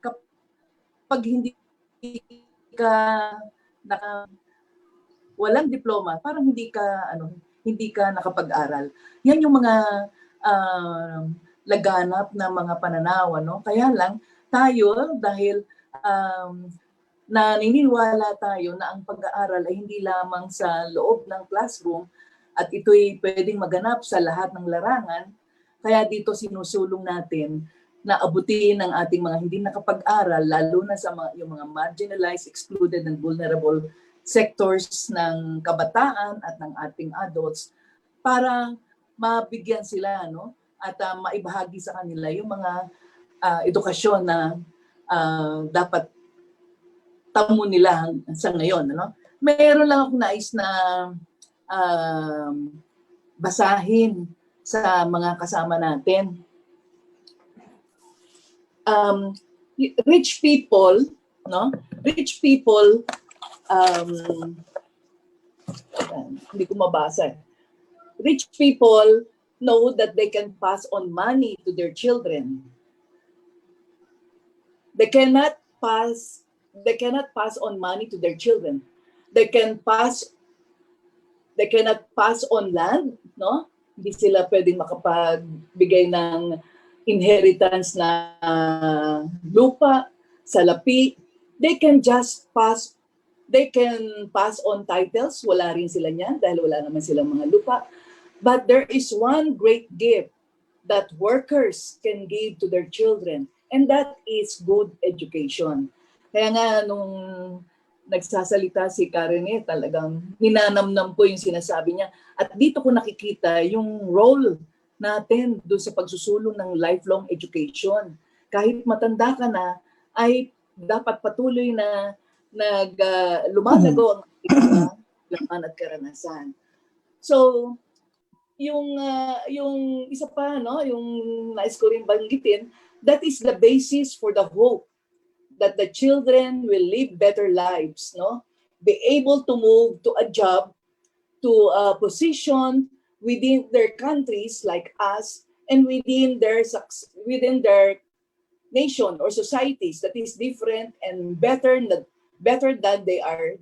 kapag hindi ka walang diploma, parang hindi ka nakapag-aral. Yan yung mga laganap na mga pananaw, Kaya lang tayo, dahil naniniwala tayo na ang pag-aaral ay hindi lamang sa loob ng classroom at ito'y pwedeng maganap sa lahat ng larangan, kaya dito sinusulong natin na abutin ang ating mga hindi nakapag-aral, lalo na sa yung mga marginalized, excluded, and vulnerable sectors ng kabataan at ng ating adults para mabigyan sila at maibahagi sa kanila yung mga edukasyon na dapat tamo nila sa ngayon. Mayroon lang akong nais na basahin sa mga kasama natin. Rich people, hindi ko mabasa. Rich people know that they can pass on money to their children. They cannot pass on money to their children. They cannot pass on land, Hindi sila pwedeng makapagbigay ng inheritance na lupa, salapi. They can pass on titles. Wala rin sila niyan dahil wala naman silang mga lupa. But there is one great gift that workers can give to their children, and that is good education. Kaya nga nung nagsasalita si Karen, talagang ninanamnam po yung sinasabi niya. At dito ko nakikita yung role natin doon sa pagsusulong ng lifelong education. Kahit matanda ka na, ay dapat patuloy na lumalago ang mga laman at karanasan. So, yung isa pa, yung nais ko rin banggitin, that is the basis for the hope that the children will live better lives, no? Be able to move to a job, to a position within their countries like us, and within their nation or societies that is different and better than they are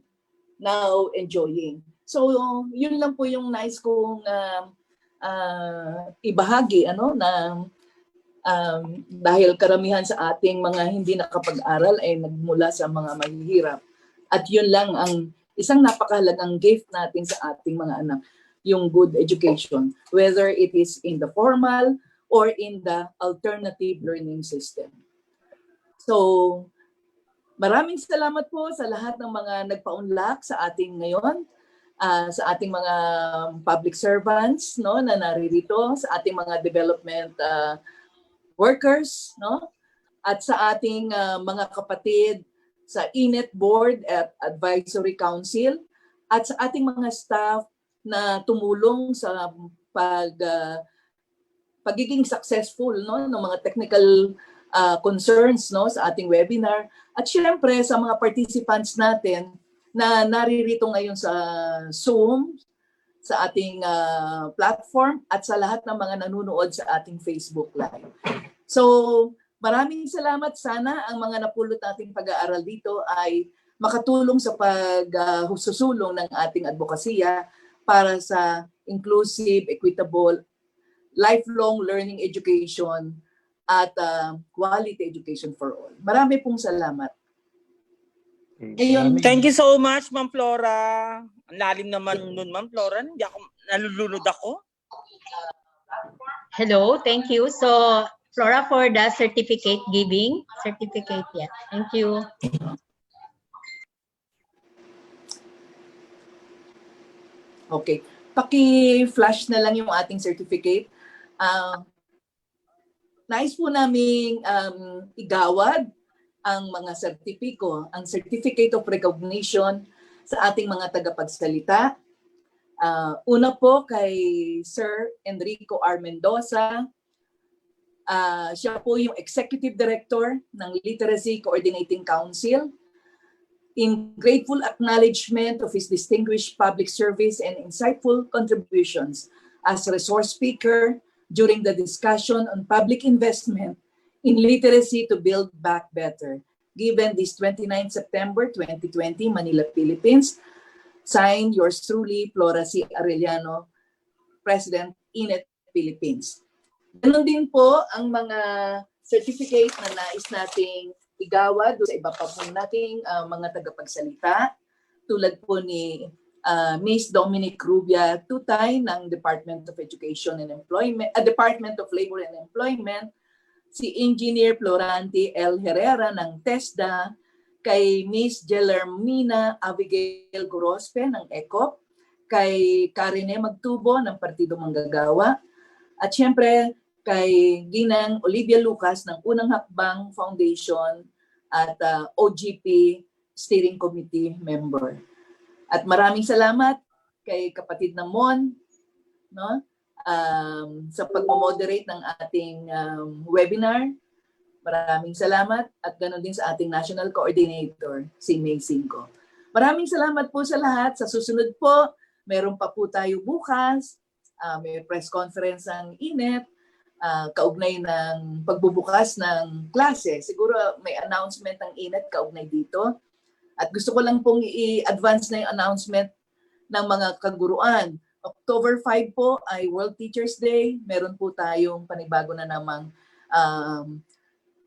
now enjoying. So yun lang po yung nice kong ibahagi, ano, na dahil karamihan sa ating mga hindi nakapag-aral ay nagmula sa mga mahihirap. At yun lang ang isang napakahalagang gift natin sa ating mga anak, yung good education, whether it is in the formal or in the alternative learning system. So, maraming salamat po sa lahat ng mga nagpaunlak sa ating ngayon, sa ating mga public servants, no, na naririto, sa ating mga development workers, no, at sa ating mga kapatid sa INET Board at Advisory Council, at sa ating mga staff na tumulong sa pagiging successful, no, ng mga technical concerns, no, sa ating webinar, at syempre sa mga participants natin na naririto ngayon sa Zoom, sa ating platform, at sa lahat ng mga nanonood sa ating Facebook Live. So, maraming salamat. Sana ang mga napulot nating pag-aaral dito ay makatulong sa pagsusulong ng ating advokasya para sa inclusive, equitable, lifelong learning education at quality education for all. Marami pong salamat. Ngayon, thank you so much, Ma'am Flora. Ang lalim naman nun, Ma'am Flora. Hindi ako, nalulunod ako. Hello, thank you. So, Flora for the certificate giving. Certificate, yeah. Thank you. Okay. Paki-flash na lang yung ating certificate. Nais po naming igawad ang mga sertipiko, ang Certificate of Recognition sa ating mga tagapagsalita. Una po kay Sir Enrico R. Mendoza. Siya po yung Executive Director ng Literacy Coordinating Council. In grateful acknowledgement of his distinguished public service and insightful contributions as resource speaker during the discussion on public investment in literacy to build back better, given this 29 September 2020, Manila, Philippines. Signed, yours truly, Flora C. Arellano, President, INET, Philippines. Ganon din po ang mga certificate na nais nating igawad sa iba pa po nating mga tagapagsalita, tulad po ni Ms. Dominic Rubia Tutay ng Department of Education and Employment, Department of Labor and Employment, si Engineer Florante L. Herrera ng TESDA, kay Ms. Jelermina Abigail Gorospe ng ECOP, kay Karine Magtubo ng Partido Manggagawa, at syempre kay Ginang Olivia Lucas ng Unang Hakbang Foundation at OGP Steering Committee member. At maraming salamat kay kapatid na Mon, no? Sa pag-moderate ng ating webinar. Maraming salamat, at ganoon din sa ating National Coordinator, si May 5. Maraming salamat po sa lahat. Sa susunod po, meron pa po tayo bukas. May press conference ang INET, kaugnay ng pagbubukas ng klase. Siguro may announcement ang INET kaugnay dito. At gusto ko lang pong i-advance na yung announcement ng mga kaguruan. October 5 po ay World Teachers Day. Meron po tayong panibago na namang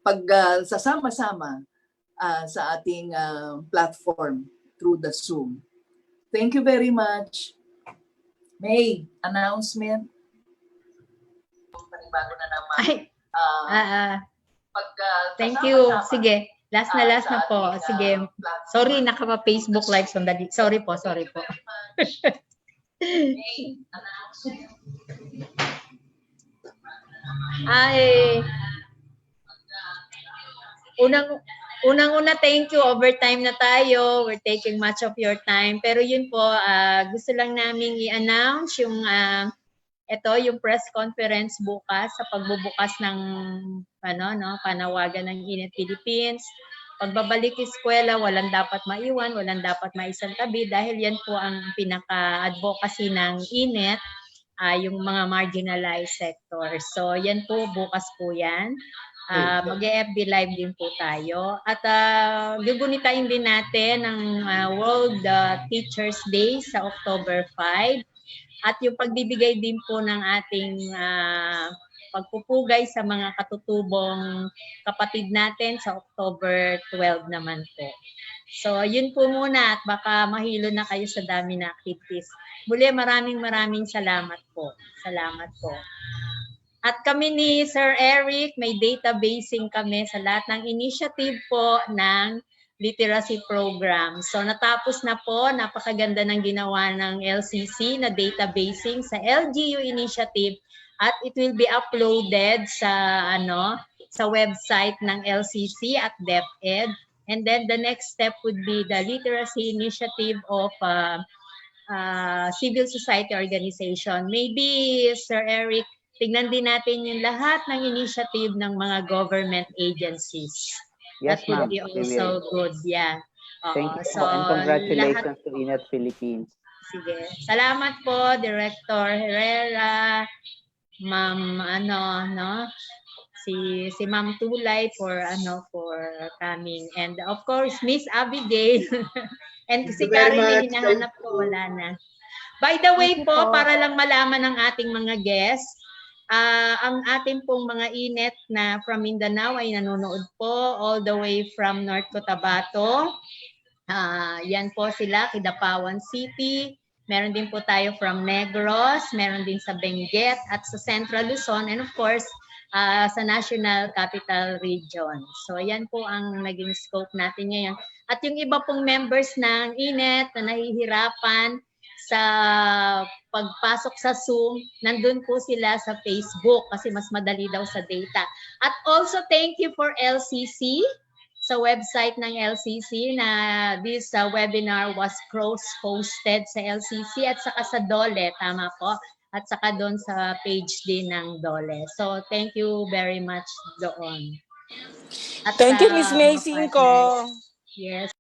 pagsasama-sama sa ating platform through the Zoom. Thank you very much. May announcement. Panibago na naman. Thank you. Sige. Last na po. Sige. Sorry, nakapa-Facebook Live. Sandali. Sorry po. Ay, unang-una, thank you. Overtime na tayo. We're taking much of your time. Pero yun po, gusto lang namin i-announce yung yung press conference bukas sa pagbubukas ng panawagan ng INET Philippines. pagbabalik eskwela, walang dapat maiwan, walang dapat maisantabi dahil yan po ang pinaka-advocacy ng INET, yung mga marginalized sector. So yan po, bukas po yan. Mag-FB live din po tayo. At gugunitain din natin ang World Teachers Day sa October 5. At yung pagbibigay din po ng ating pagpupugay sa mga katutubong kapatid natin sa October 12 naman po. So, yun po muna at baka mahilo na kayo sa dami na activities. Muli, maraming salamat po. Salamat po. At kami ni Sir Eric, may databasing kami sa lahat ng initiative po ng literacy program. So natapos na po, napakaganda ng ginawa ng LCC na databasing sa LGU initiative at it will be uploaded sa sa website ng LCC at DepEd. And then the next step would be the literacy initiative of civil society organization. Maybe Sir Eric, tignan din natin yung lahat ng initiative ng mga government agencies. Yes, that would ma'am. be also good. Yeah. Thank you So, po and congratulations lahat, to INET Philippines. sige. Salamat po, Director Herrera, Ma'am si Ma'am Tulay for coming, and of course Miss Abigail and si Karen na hinahanap ko, wala na. By the way po, para lang malaman ng ating mga guests, ang ating pong mga INET na from Mindanao ay nanonood po all the way from North Cotabato. Yan po sila, Kidapawan City. Meron din po tayo from Negros, meron din sa Benguet at sa Central Luzon, and of course, sa National Capital Region. So yan po ang naging scope natin ngayon. At yung iba pong members ng INET na nahihirapan sa pagpasok sa Zoom, nandun po sila sa Facebook kasi mas madali daw sa data. At also, thank you for LCC, sa website ng LCC na this webinar was cross-hosted sa LCC at saka sa DOLE, tama po, at saka doon sa page din ng DOLE. So, thank you very much doon. At thank you, Miss May Cinco. Yes.